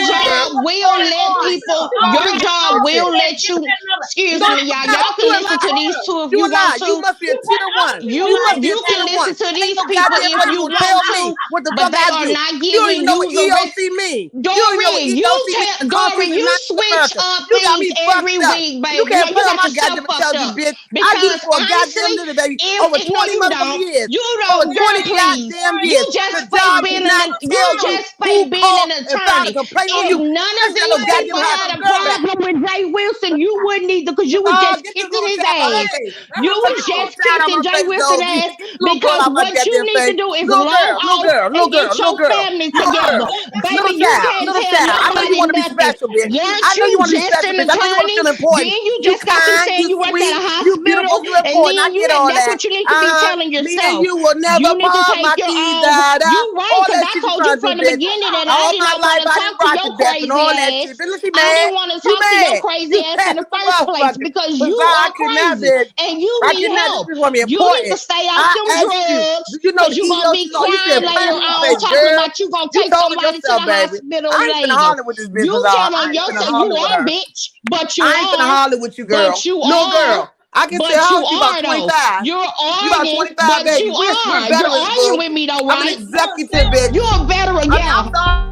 job will let people. Your job will let you. Excuse me, y'all. Y'all can listen listen to these two if You you are not. want You to. must be a tier one. You must be a you can tier one. listen to Ain't these no people goddamn if way you you gonna tell want me to, what the but fuck they I are do. not You don't even giving know what you the EOC mean. You don't even know what Doreen, EOC mean. The Doreen, Constitution you of switch America. up You got things me every fucked up. week, You baby. can't Yeah, play you on got my yourself goddamn fucked intelligence, up. bitch. I do this Because for a goddamn honestly, living, baby. if Over no, 20 you don't. motherfucking years. You Over don't, girl, 20 please. goddamn You years. just The fake job being cannot tell you you just who fake being called an and filed a attorney. complaint on If you. none Bitch of got no these goddamn people house had on a girl back. problem with Jay Wilson, you wouldn't either, because you was Oh, just get this kissing little his child out my ass. face. You Put was this little just child out kissing my Jay face, Wilson dog. ass Get this little girl because out my what you goddamn need to face. do is Little log girl, little off girl, little and girl, get little your girl, family little together. girl. Little Baby, you child, can't little tell child. I know you nobody want to be nothing. special, bitch. Weren't I know you you want to be just special, an bitch. I know you want to attorney? feel important. Then you You just got to kind, saying you you worked at sweet, a you beautiful, hospital, you and important. I then get all that's that. what you need to be telling Me and yourself. you will never You need to part, take my your keys, own. da-da. You right, All because that I shit you told you trying to do, from the bitch. beginning that I All did my not want life to I didn't talk to rock your to death and crazy all that ass. shit. Bitch, she I mad? didn't want to You talk to your mad? crazy You ass in sad the as a first place motherfucker. because you Bizarre, I are kidnapped, crazy bitch. and you I need kidnapped this help. bitch for me You need to important. stay off I them asked you, do drugs you know because the you're going to EEOC be law? You said crying play later with me, on baby talking girl. about you going to You take told it somebody to yourself, the baby. hospital I ain't finna later. holler with this bitch, You Bizarre. telling I ain't finna yourself you holler with are, her. bitch, but you I ain't finna are. holler with you, But girl. you Little are. girl. I can tell But you how you about are, though. 25. You're You about arguing, 25, but baby. you We're are. You're veterans, arguing boo. with me, though, I'm an right? executive, bitch. You're a veteran, yeah. I'm sorry.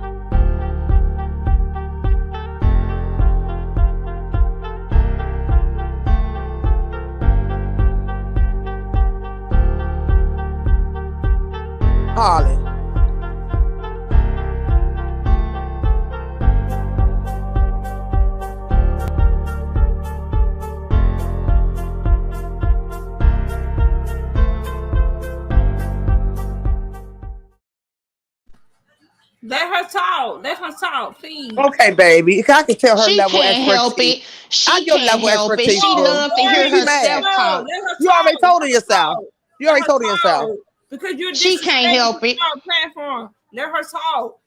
Harley. Let her talk. Let her talk, please. Okay, baby. I can tell her She level of can't help expertise. it. She Your can't level of help it. expertise, She boo. loves to hear She mad. herself talk. Let her You talk. already told her Let her yourself. talk. You Let already her told her yourself. talk. Because you're She can't disrespecting help it. our platform. Let her talk.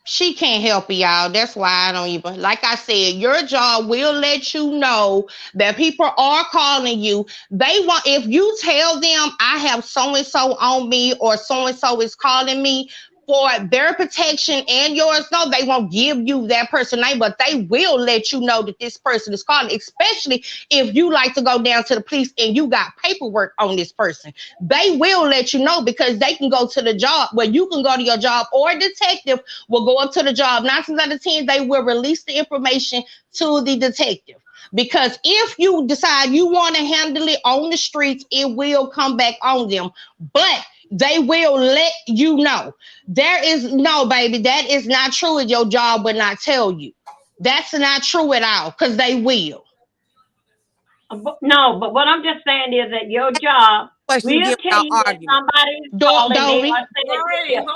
She can't help it, y'all. That's why I don't even, like I said, your job will let you know that people are calling you. They want, if you tell them I have so-and-so on me or so-and-so is calling me for their protection and yours, no, they won't give you that person name, but they will let you know that this person is calling, especially if you like to go down to the police and you got paperwork on this person. They will let you know because they can go to the job where you can go to your job, or a detective will go up to the job. 9 times out of 10, they will release the information to the detective. Because if you decide you want to handle it on the streets, it will come back on them. But they will let you know. There is no, baby, that is not true, and your job will not tell you. That's not true at all, because they will. No, but what I'm just saying is that your job will tell you that somebody's calling. They are saying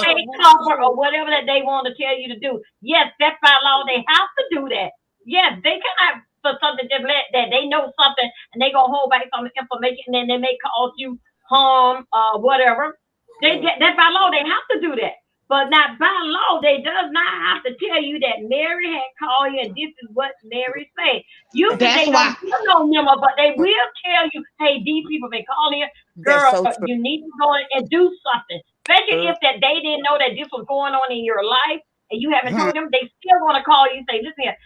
take cover or whatever that they want to tell you to do. Yes, that's by law. They have to do that. Yes, they cannot for something just let that they know something and they gonna hold back some information and then they may cause you harm, whatever. That's by law. They have to do that. But not by law, they does not have to tell you that Mary had called you and this is what Mary said. Usually That's they why. don't give no memo, but they will tell you, hey, these people been calling you. Girl, so true. you need to go and do something. Especially if that they didn't know that this was going on in your life and you haven't told them, they still want to call you and say, listen here,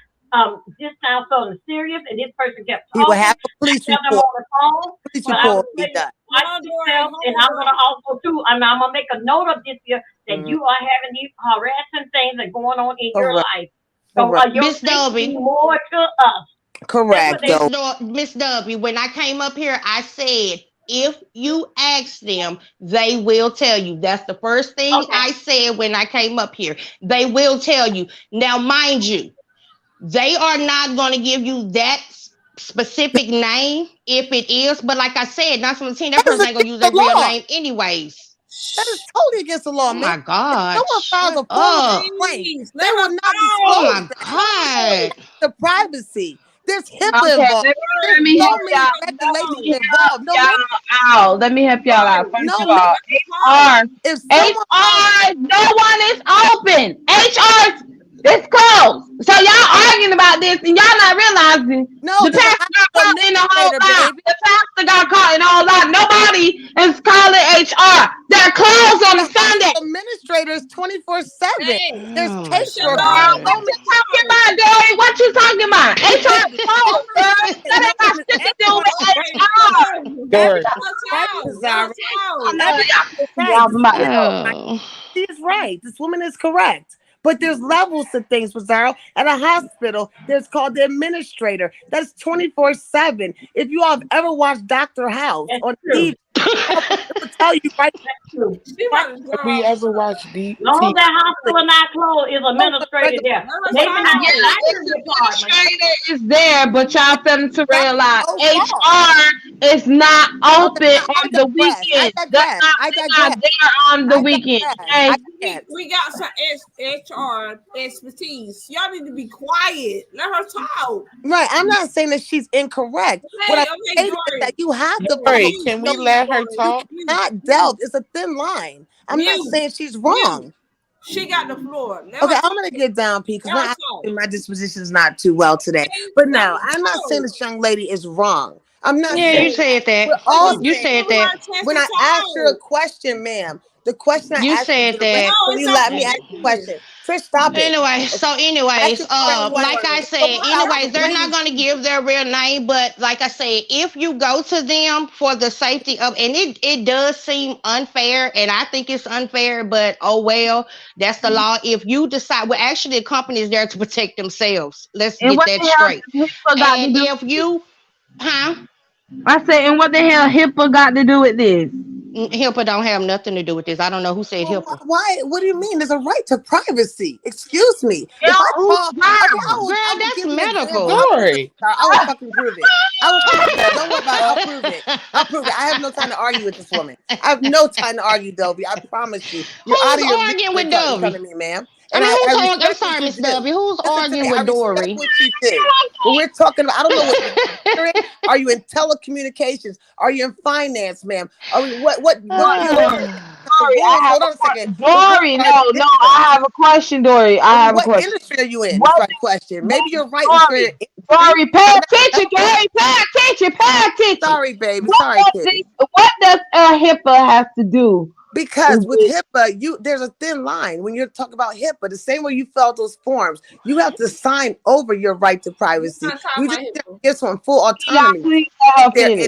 this sounds so serious, and this person kept He will talking. have a police I tell them report. on the phone, Police but I report will be tell you, done. watch yourself, and I'm gonna also too, I'm gonna make a note of this here that you are having these harassing things that going on in your Correct. life. So Correct. your Miss Dubby. more to us. Correct. Miss Dubby, when I came up here, I said, if you ask them, they will tell you. That's the first thing I said when I came up here. They will tell you. Now, mind you, they are not going to give you that specific name if it is. But like I said, not from the team, that person ain't going to use their real name anyways. That is totally against the law, Oh man. my God. If someone files a Shut formal up. complaint, they will not Oh disclose my that. God. The privacy. There's HIPAA Okay, involved. let me There's help so many y'all. regulations involved. No, man. Out. Let me help y'all out. First No, of man. all, If HR, no one is open. HR is closed. So y'all arguing about this and y'all not realizing the pastor got caught in the whole lot. The pastor got caught in the whole lot. Nobody is calling HR. They're closed on Sunday. Administrators 24/7. There's Oh casework. God. What you talking about, Derry? What you talking about? HR closed, girl. That ain't got shit to do with Dory. Right, Pizarro. She's right. This woman is correct. But there's levels to things, Pizarro. At a hospital, there's called the administrator. That's 24/7. If you all have ever watched Dr. House on TV, it will tell you right. Have we ever watched deep? Long that hospital not closed is administrator there. Maybe not the doctor's department. Administrator is there, but y'all failing to realize HR is not open on the weekend. That's not there on the weekend. Okay? We got some HR expertise. Y'all need to be quiet. Let her talk. Right. I'm not saying that she's incorrect. What I'm saying is that you have to. Dory, can we let her talk? Not delve. It's a thin line. I'm not saying she's wrong. She got the floor. Okay, I'm gonna get down, P, because my disposition is not too well today. But no, I'm not saying this young lady is wrong. I'm not. Yeah, saying you said that. We're all You saying said that. When I asked her a question, ma'am, the question I You asked said you, that. Will you let me ask the question? Trish, stop it. Anyways, like I said, they're not going to give their real name, but like I said, if you go to them for the safety of, and it does seem unfair, and I think it's unfair, but oh well, that's the law. If you decide, well, actually, the company is there to protect themselves. Let's get that straight. And if you, I said, and what the hell HIPAA got to do with this? HIPAA don't have nothing to do with this. I don't know who said HIPAA. Why? What do you mean? There's a right to privacy. Excuse me. Yeah, That's medical. Sorry. I will fucking prove it. I will prove it. Don't worry about it. I'll prove it. I'll prove it. I have no time to argue with this woman. I have no time to argue, Dovey. I promise you. You're out of your arguing with Dovey? Telling me, ma'am. And I'm sorry, Miss Dovey. Who's arguing with Dory? What you did. But we're talking about, I don't know what you're are you in telecommunications? Are you in finance, ma'am? Are we what Dory, hold on a second. Dory, no, I have a question, Dory. I have a question. What industry are you in? That's my question. Maybe you're right. Dory, pay attention, Dory. Pay attention. Sorry, baby. Sorry, kid. What does HIPAA have to do? Because with HIPAA, there's a thin line when you're talking about HIPAA. The same way you fill out those forms, you have to sign over your right to privacy. You just give someone full autonomy with their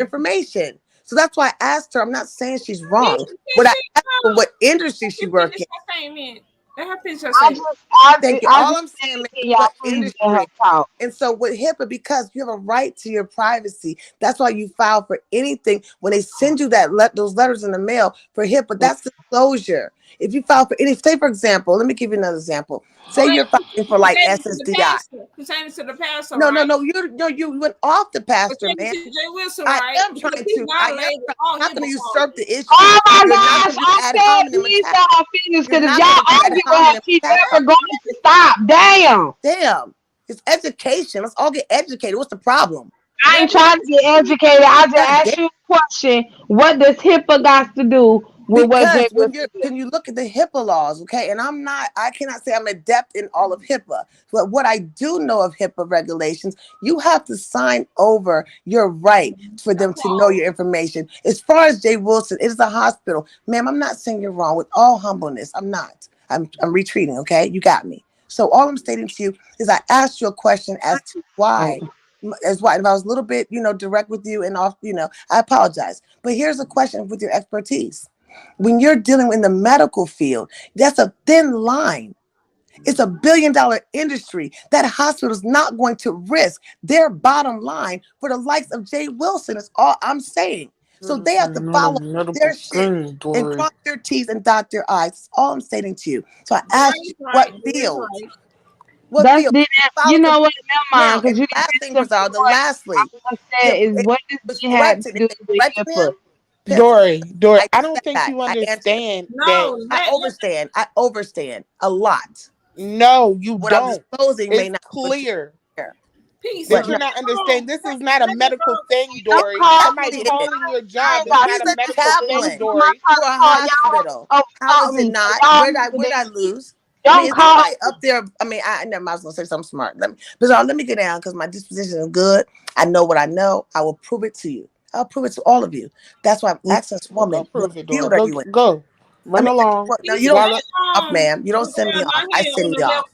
information. So that's why I asked her. I'm not saying she's wrong, but I asked her what industry she works in. Thank you. All I'm saying is what industry. And so with HIPAA, because you have a right to your privacy, that's why you file for anything. When they send you those letters in the mail for HIPAA, that's disclosure. If you file for any, say for example, let me give you another example. Say you're filing for like SSDI. Pertaining to the pastor. No, you went off the pastor, man. I am trying to. I'm not going to usurp the issue. Oh my gosh! I said please don't finish because if y'all argue with her, she's never going to stop. Damn. It's education. Let's all get educated. What's the problem? I ain't trying to get educated. I just asked you a question. What does HIPAA got to do with what? Can you look at the HIPAA laws, okay? And I cannot say I'm adept in all of HIPAA, but what I do know of HIPAA regulations, you have to sign over your right for them to know your information. As far as Jay Wilson, it is a hospital. Ma'am, I'm not saying you're wrong. With all humbleness, I'm not. I'm retreating, okay? You got me. So all I'm stating to you is I asked you a question as to why. As why, if I was a little bit, direct with you and off, I apologize. But here's a question with your expertise. When you're dealing in the medical field, that's a thin line. It's $1 billion industry. That hospital is not going to risk their bottom line for the likes of Jay Wilson. Is all I'm saying. So they have to follow their shit and cross their T's and dot their I's. That's all I'm stating to you. So I asked you what field. What field? You know what? Never mind. Because last thing was the lastly. Is what does she have to do with HIPAA? Dory, I don't think you understand that. I overstand a lot. No, you what don't. I'm disclosing may not clear. But you're not understanding. This is not a medical thing, Dory. Somebody calling your job is not a medical thing, Dory. For a hospital. How is it not? Where'd I lose? Don't call up there. I was gonna say something smart. Let me get down because my disposition is good. I know what I know. I will prove it to you. I'll prove it to all of you. That's why I'm asking this woman. What field are you in? Go. Run along. No, you don't send me off, ma'am. You don't send me off. I send you off.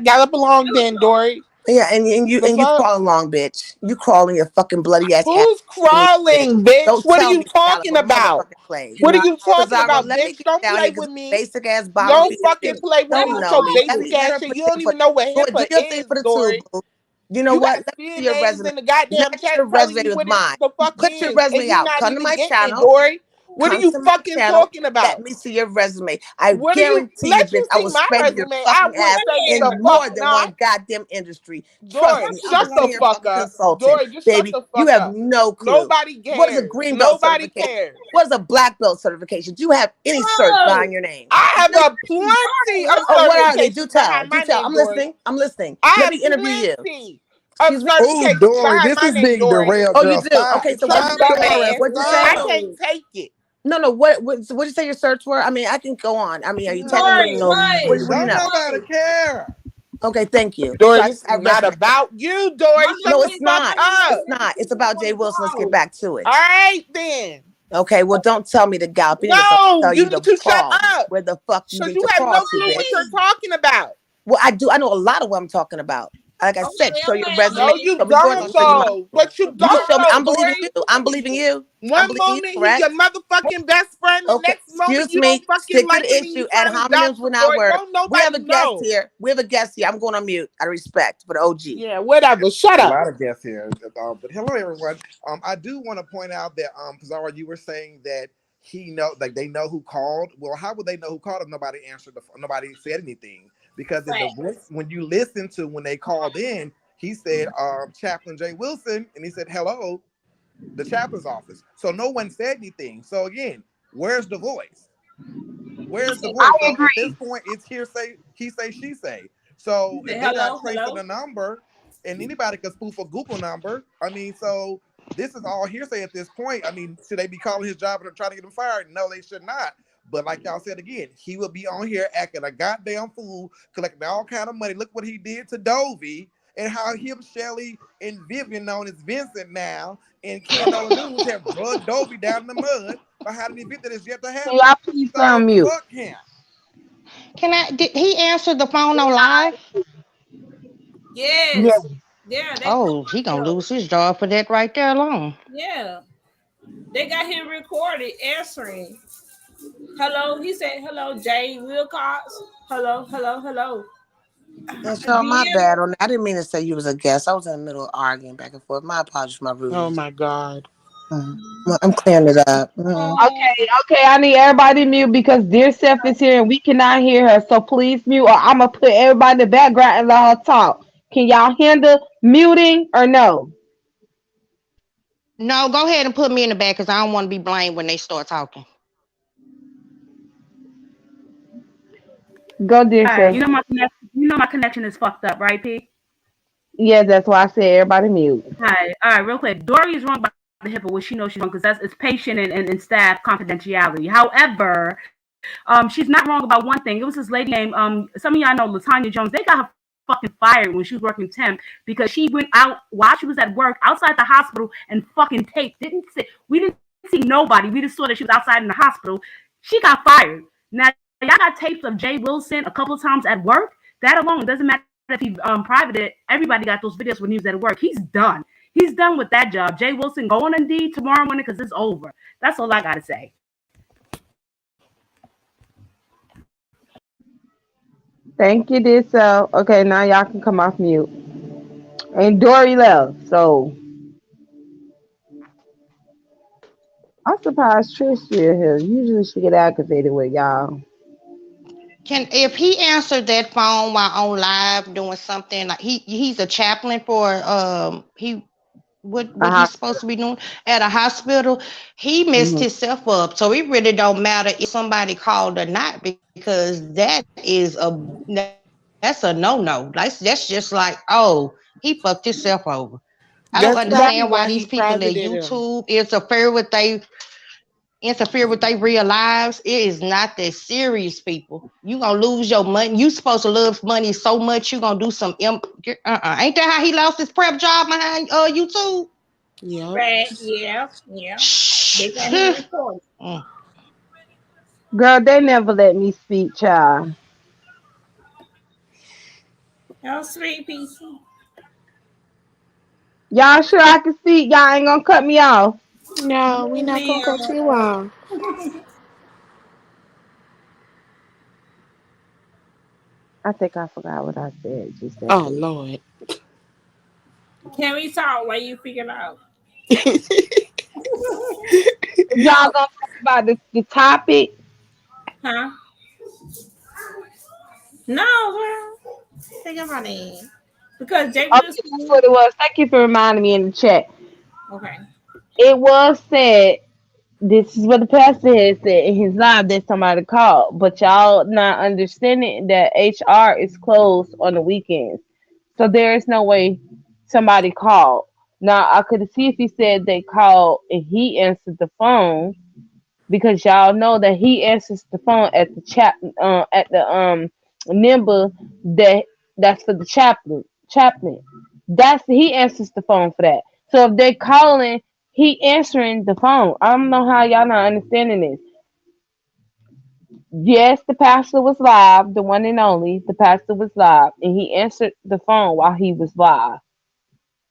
Gallop along then, Dory. Yeah, and you The fuck? crawling along, bitch. You crawling your fucking bloody ass. Who's crawling, bitch? Don't What are tell you me talking Caliber about? motherfucking play. What are you talking Pizarro, about, let me bitch? get Don't down play here because with me. basic ass bottom Don't feeder fucking bitch. play with me Don't with know your me. Let basic me let ass her shit. present You don't for even know what do HIPAA your thing is, for the Dory. tube, boo. You know You what? got Let me see spirit your names resume. in the goddamn Match your chat telling resume you with what it mine. the fuck Put your is, and resume you out. not Come to even my getting it, channel. Dory. What are Come you to my fucking channel. talking Let about? me see your resume. I What are you? guarantee you, Let bitch, you I see will my spread your resume. I fucking would ass say in the fuck more than not. one goddamn industry. Trust Dory, me, I'm a shut the senior fuck fucking up. consultant, Dory, just shut baby. the You fuck have up. no clue. Nobody What is a cares. green belt Nobody certification? cares. What is a black belt certification? Do you have any certs behind your name? I have a plenty of Oh, what are they? Do certifications tell. behind Do my tell. name, I'm Dory. listening. I'm listening. I Let have me interview you. plenty of Excuse me. Oh, certifications Dory, behind this my is name, being Dory. derailed, Oh, you girl. do? Stop. Okay, so Shut what'd Calm you say? down, your ass. What'd you Esther. say? I can't take it. No. What'd you say your certs were? I mean, I can go on. I mean, are you telling me what you know? What do you Don't know? nobody care. Okay, thank you. So Dory, I this just is have not resume. about you, Dory. Shut No, the it's fuck not. up. It's not. It's about Jay Wilson. Let's get back to it. All right, then. Okay, well, don't tell me to gallop in this. I'll No, tell you you to need to shut crawl. up. Where the fuck you Because need you to have crawl no to, clue what bitch? you're talking about. Well, I do. I know a lot of what I'm talking about. Like I said, show your resume. No, you Show me yours. I'll don't show you mine. know. But you You don't show me. know, I'm believing Dory. you. I'm believing you. I'm One believing you. moment he's Correct. your motherfucking best friend, the Okay, next moment excuse you don't me. fucking Stick to like the him and you issue. Ad trying to dox hominems will him, not Dory. work. Don't We have nobody a guest know. here. We have a guest here. I'm going on mute out of respect for the OG. Yeah, whatever. Shut A up. lot of guests here. But hello, everyone. I do want to point out that Pizarro, you were saying that he know, like they know who called. Well, how would they know who called if nobody answered the phone? Nobody said anything? Because in the voice, when you listen to when they called in, he said Chaplain Jay Wilson, and he said hello, the chaplain's office. So no one said anything. So again, where's the voice? Where's the voice? So at this point, it's hearsay, he say, she say. So if they're not tracing the number, and anybody can spoof a Google number, I mean, so this is all hearsay at this point. I mean, should they be calling his job and trying to get him fired? No, they should not. But like y'all said again, he will be on here acting a goddamn fool, collecting all kind of money. Look what he did to Dovey, and how him, Shelly, and Vivian, known as Vincent now, and Ken on the news have drugged Dovey down in the mud behind an event that is yet to happen. Can y'all please So unmute? fuck him. Did he answer the phone on live? Yes. Yes. Yeah, they Oh, he gonna lose his job for that right there alone. yeah. They got him recorded answering. Hello, he said hello, Jay Wilcox. Hello. That's all my bad on that. I didn't mean to say you was a guest. I was in the middle of arguing back and forth. My apologies for my rudeness. Oh my God. I'm clearing it up. Okay. I need everybody to mute because dear Seth is here and we cannot hear her. So please mute, or I'm gonna put everybody in the background and let her talk. Can y'all handle muting or no? No, go ahead and put me in the back because I don't want to be blamed when they start talking. Go, dear All right, Seth. you know my connection is fucked up, right, P? Yeah, that's why I said everybody mute. All right, real quick. Dory is wrong about the HIPAA, which she knows she's wrong because it's patient and staff confidentiality. However, she's not wrong about one thing. It was this lady named some of y'all know Latanya Jones. They got her fucking fired when she was working temp because she went out while she was at work outside the hospital and fucking taped. We didn't see nobody. We just saw that she was outside in the hospital. She got fired. Now y'all got tapes of Jay Wilson a couple of times at work. That alone doesn't matter if he privated. Everybody got those videos when he was at work. He's done. He's done with that job. Jay Wilson, go on Indeed tomorrow morning because it's over. That's all I gotta say. Thank you, dear Seth. Okay, now y'all can come off mute. And Dory left, so I'm surprised Trish still here. Usually she get aggravated with y'all. If he answered that phone while on live doing something like he's a chaplain for what he's supposed to be doing at a hospital, he messed himself up. So it really don't matter if somebody called or not because that's a no-no. That's just like, oh, he fucked himself over. I don't That's probably understand why why these he people at privated him. YouTube interfere with their real lives. It is not that serious, people. You gonna lose your money. You supposed to love money so much you gonna do some Ain't that how he lost his prep job behind YouTube? Yeah. Right, yeah. They got him recorded. Girl, they never let me speak, child. How sweet, PC. Y'all sure I can see? Y'all ain't gonna cut me off. No, we're not gonna cut you off. I think I forgot what I said. Just that Oh quick. Lord. Can we talk while you figure it out? Y'all gonna talk about the topic? Huh? No, girl. Think about it. Because Jay Okay, Wilson. that's what it was. Thank you for reminding me in the chat. Okay. It was said. This is what the pastor had said in his live that somebody called, but y'all not understanding that HR is closed on the weekends, so there is no way somebody called. Now I could see if he said they called and he answered the phone, because y'all know that he answers the phone at the at the number that's for the chaplain. That's he answers the phone for that. So if they calling, he answering the phone. I don't know how y'all not understanding this. Yes, the pastor was live, the one and only. The pastor was live, and he answered the phone while he was live.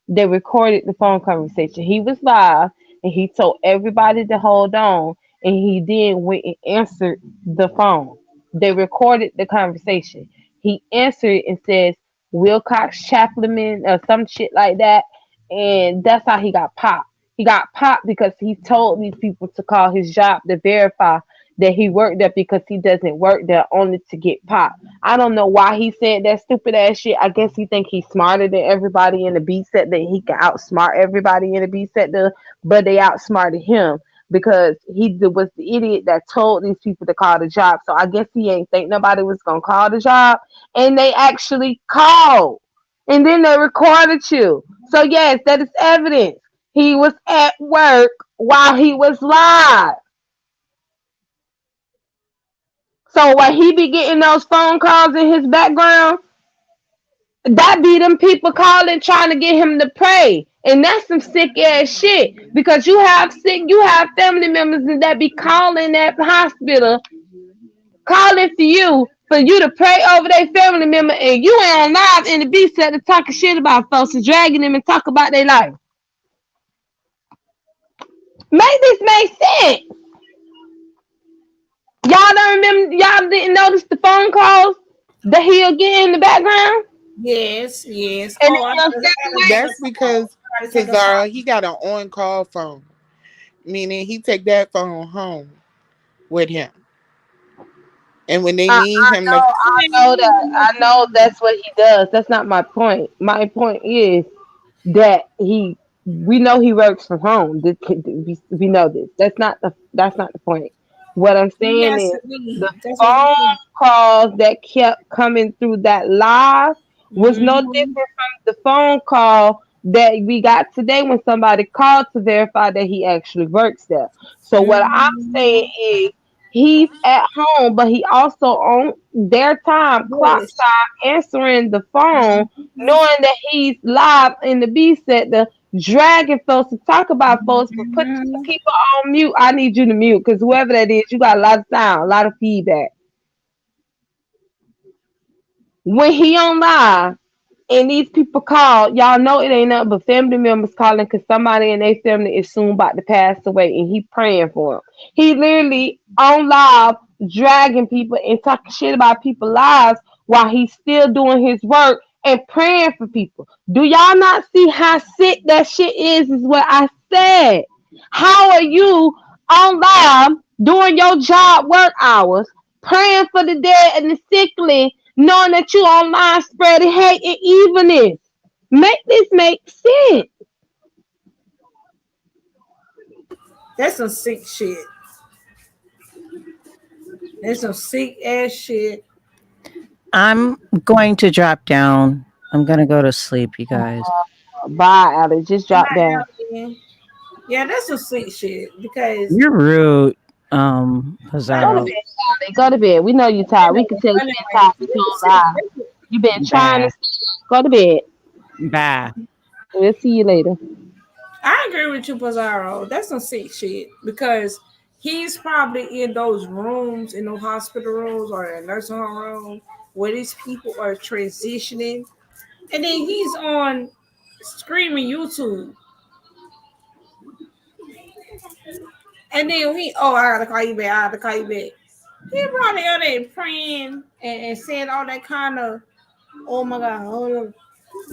They recorded the phone conversation. He was live and he told everybody to hold on, and he then went and answered the phone. They recorded the conversation. He answered and says Wilcox Chaplain or some shit like that. And that's how he got popped. He got popped because he told these people to call his job to verify that he worked there, because he doesn't work there only to get popped. I don't know why he said that stupid ass shit. I guess he think he's smarter than everybody in the B set, that he can outsmart everybody in the B sector, but they outsmarted him because was the idiot that told these people to call the job. So I guess he ain't think nobody was gonna call the job, and they actually called, and then they recorded you. So yes, that is evidence. He was at work while he was live. So when he be getting those phone calls in his background, that be them people calling trying to get him to pray. And that's some sick ass shit. Because you have family members that be calling that hospital, calling for you to pray over their family member, and you ain't on live in the B set talking shit about folks and dragging them and talk about their life. Make this make sense. Y'all don't remember, y'all didn't notice the phone calls that he'll get in the background? Yes. And Oh, then That's because Cesaro, he got an on-call phone, meaning he take that phone home with him. And when they need him to, I know that's what he does. That's not my point. My point is that we know he works from home. We know this. That's not the point. What I'm saying Yes, is the that's what he phone calls that kept coming through that live was no different from the phone call that we got today when somebody called to verify that he actually works there. So what I'm saying is he's at home, but he also on their time, clock time, answering the phone, knowing that he's live in the B sector, dragging folks to talk about folks, but put the people on mute. I need you to mute, because whoever that is, you got a lot of sound, a lot of feedback. When he on live and these people call, y'all know it ain't nothing but family members calling because somebody in their family is soon about to pass away, and he praying for them. He literally on live dragging people and talking shit about people's lives while he's still doing his work and praying for people. Do y'all not see how sick that shit is what I said. How are you on live doing your job work hours, praying for the dead and the sickly, knowing that you online spreading hate and evilness? Make this make sense. That's some sick shit. That's some sick ass shit. I'm going to drop down. I'm going to go to sleep, you guys. Bye, Alex. Just drop down. Yeah, that's some sick shit because You're rude, Go to Pizarro. bed, Charlie. Go to bed. We know you're tired. We can tell you been tired this whole life. You been trying Bye. to go to bed. Bye. We'll see you later. I agree with you, Pizarro. That's some sick shit because he's probably in those rooms, in those hospital rooms or the nursing home room where these people are transitioning, and then he's on screaming YouTube. And then I gotta call you back. I gotta call you back. He probably out there praying and saying all that kind of, oh my God,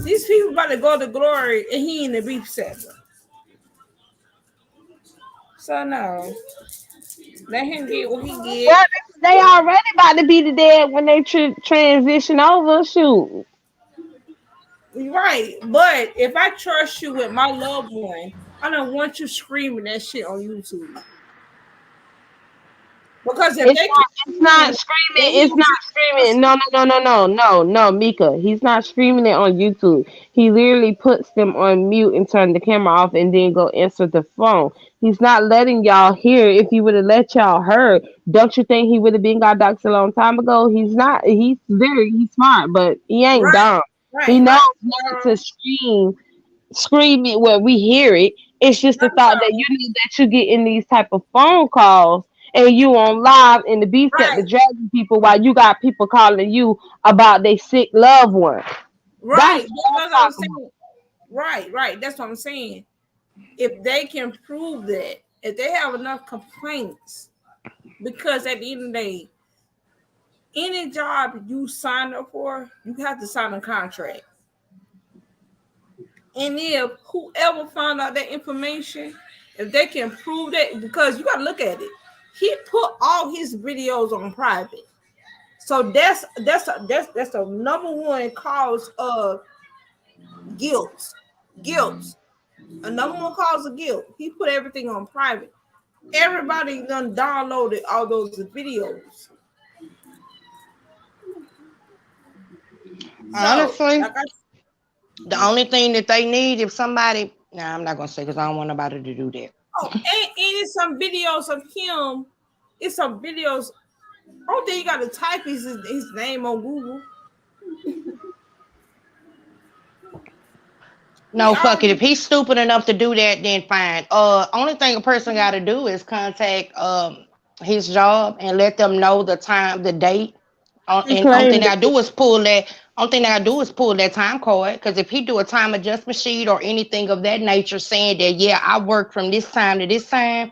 these people about to go to glory, and he in the beef sector. So no, let him get what he get. Well, they already about to be the dead when they transition over. Shoot. Right, but if I trust you with my loved one, I don't want you screaming that shit on YouTube. Because if it's not screaming. It's not screaming. No, Mika. He's not screaming it on YouTube. He literally puts them on mute and turn the camera off and then go answer the phone. He's not letting y'all hear. If he would have let y'all heard, don't you think he would have been got doxxed a long time ago? He's not. He's smart, but he ain't dumb. He knows not to scream it where we hear it. It's just the thought that you know that you get in these type of phone calls and you on live in the beef set the dragging people while you got people calling you about their sick loved one. Right. That's what I'm saying. Right. That's what I'm saying. If they can prove that, if they have enough complaints, because at the end of the day, any job you sign up for, you have to sign a contract. And if whoever found out that information, if they can prove that, because you got to look at it, he put all his videos on private, so that's the number one cause of guilt. A number one cause of guilt. He put everything on private. Everybody done downloaded all those videos. Honestly, the only thing that they need, if somebody, I'm not gonna say because I don't want nobody to do that. Oh, and it's some videos of him. It's some videos. Only thing you got to type is his name on Google. No, fuck it. If he's stupid enough to do that, then fine. Only thing a person got to do is contact his job and let them know the time, the date. And only thing I do is pull that. Only thing I do is pull that time card. Because if he do a time adjustment sheet or anything of that nature, saying that I work from this time to this time,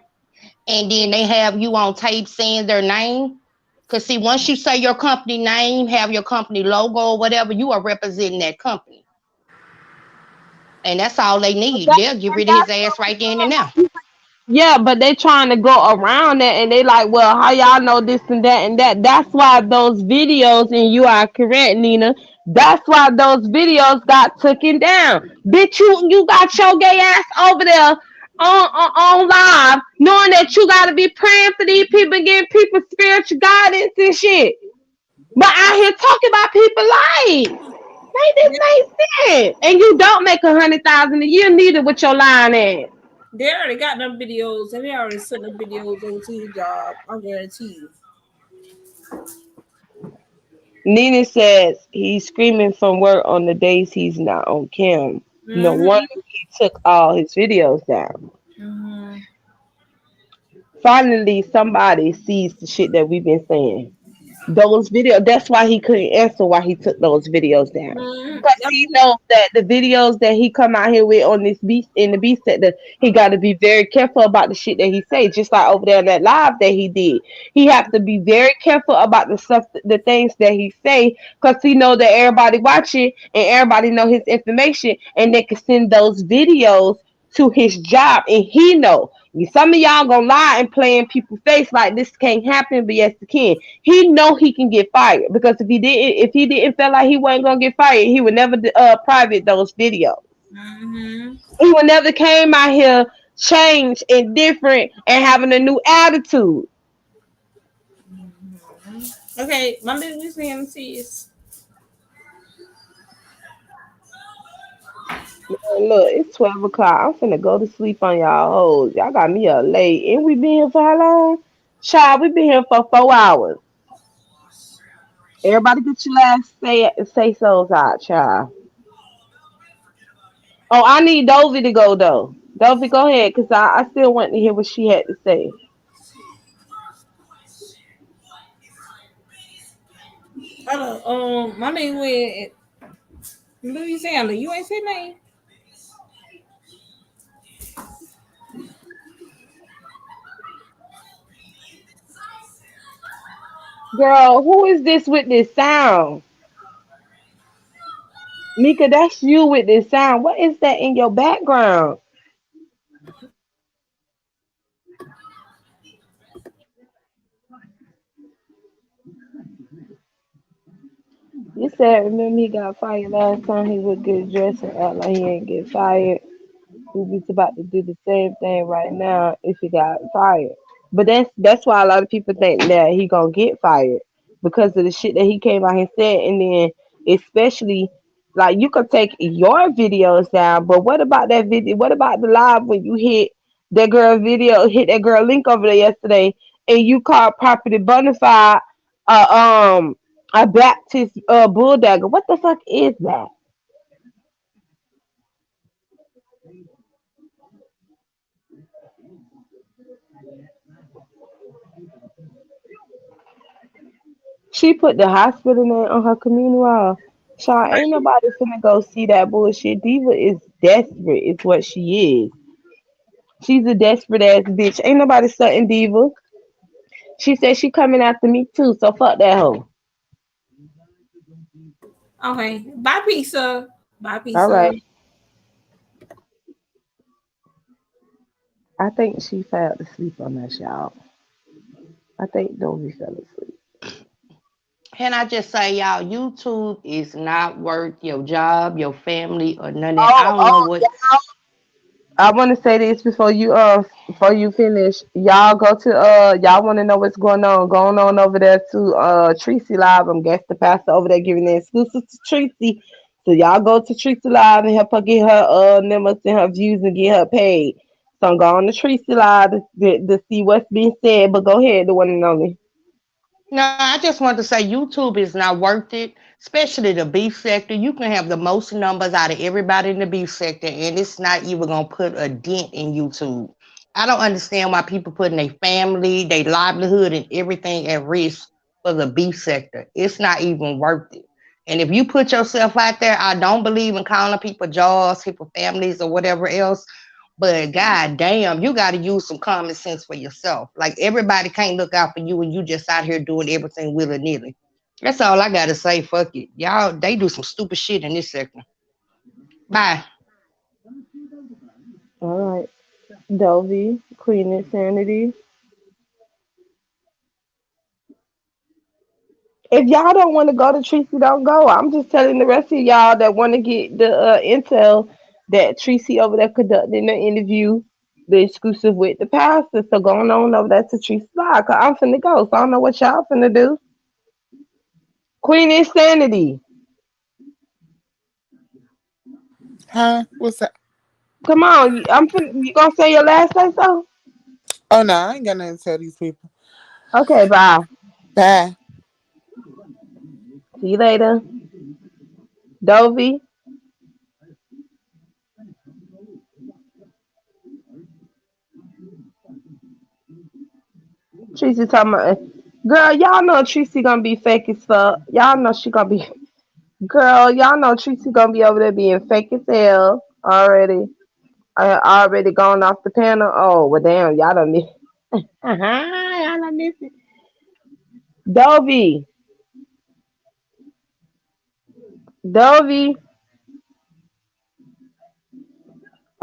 and then they have you on tape saying their name. Because see, once you say your company name, have your company logo or whatever, you are representing that company. And that's all they need. They'll get rid of his ass right then and now. Yeah, but they trying to go around that, and they like, well, how y'all know this and that and that? That's why those videos, and you are correct, Nina. That's why those videos got taken down. Bitch, you got your gay ass over there on live, knowing that you got to be praying for these people, getting people spiritual guidance and shit. But out here talking about people life. This ain't sense. And you don't make $100,000 a year neither with your line ass. They already got them videos, and they already sent the videos over to your job. I guarantee you. Nina says he's screaming from work on the days he's not on cam. No wonder he took all his videos down. Finally, somebody sees the shit that we've been saying. Those videos, that's why he couldn't answer why he took those videos down. Because he knows that the videos that he come out here with on this beast in the beast sector, he got to be very careful about the shit that he say. Just like over there in that live that he did, he have to be very careful about the stuff, the things that he say, because he know that everybody watching and everybody know his information, and they can send those videos to his job, and he know. Some of y'all gonna lie and play in people's face like this can't happen, but yes, it can. He know he can get fired, because if he didn't feel like he wasn't gonna get fired, he would never private those videos. He would never came out here changed and different and having a new attitude. Okay, my business is. Look, it's 12 o'clock. I'm finna go to sleep on y'all hoes. Y'all got me up late. And we been here for how long? Child, we been here for 4 hours. Everybody get your last say so's out, child. Oh, I need Dovey to go, though. Dovey, go ahead, because I still want to hear what she had to say. My name with Louisiana. You ain't say name. Girl, who is this with this sound? Mika, that's you with this sound. What is that in your background? You said remember he got fired last time he would get dressed and act like he ain't get fired. He's about to do the same thing right now if he got fired. But that's why a lot of people think that he gonna get fired because of the shit that he came out and said, and then especially like you could take your videos down, but what about that video? What about the live when you that girl video, hit that girl link over there yesterday, and you called property bonafide uh um a Baptist bulldagger? What the fuck is that? She put the hospital name on her community wall. Sean, ain't nobody finna go see that bullshit. Diva is desperate, is what she is. She's a desperate ass bitch. Ain't nobody studying Diva. She said she coming after me too, so fuck that hoe. Okay. Bye, pizza. Bye, All pizza. right. I think she fell asleep on us, y'all. I think Dovey fell asleep. Can I just say, y'all, YouTube is not worth your job, your family, or none of that. I Oh, don't know oh, what. y'all. I want to say this before you finish. Y'all go to y'all want to know what's going on over there to Tracy Live. I'm guest the pastor over there giving the exclusive to Tracy. So y'all go to Tracy Live and help her get her numbers and her views and get her paid. So I'm going to Tracy Live to see what's being said. But go ahead, the one and only. No, I just want to say YouTube is not worth it, especially the beef sector. You can have the most numbers out of everybody in the beef sector, and it's not even gonna put a dent in YouTube. I don't understand why people putting their family, their livelihood, and everything at risk for the beef sector. It's not even worth it. And if you put yourself out there, I don't believe in calling people jobs, people families, or whatever else. But god damn, you got to use some common sense for yourself. Like everybody can't look out for you and you just out here doing everything willy nilly. That's all I gotta say. Fuck it. Y'all, they do some stupid shit in this sector. Bye. All right, Dovey, Queen Insanity. If y'all don't want to go to Tracy, don't go. I'm just telling the rest of y'all that want to get the intel that Tracy over there conducting the interview, the exclusive with the pastor. So going on over there to Tracy Live, cause I'm finna go. So I don't know what y'all finna do. Queen Insanity, Huh? What's that? come on. You gonna say your last say so? Oh no, I ain't got nothing to tell these people. Okay, bye. Bye. See you later. Dovey. Tracy talking about, girl, y'all know Tracy gonna be fake as fuck. Y'all know she gonna be, girl, y'all know Tracy gonna be over there being fake as hell already. I already gone off the panel. Oh, well, damn, y'all done miss. Y'all done miss it. Dovey. Dovey.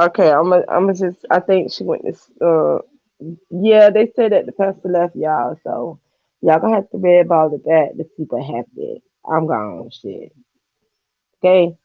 Okay, I'm just, I think she went to, yeah, they said that the pastor left y'all, so y'all gonna have to red ball it back to see what happened. I'm gone, shit. Okay.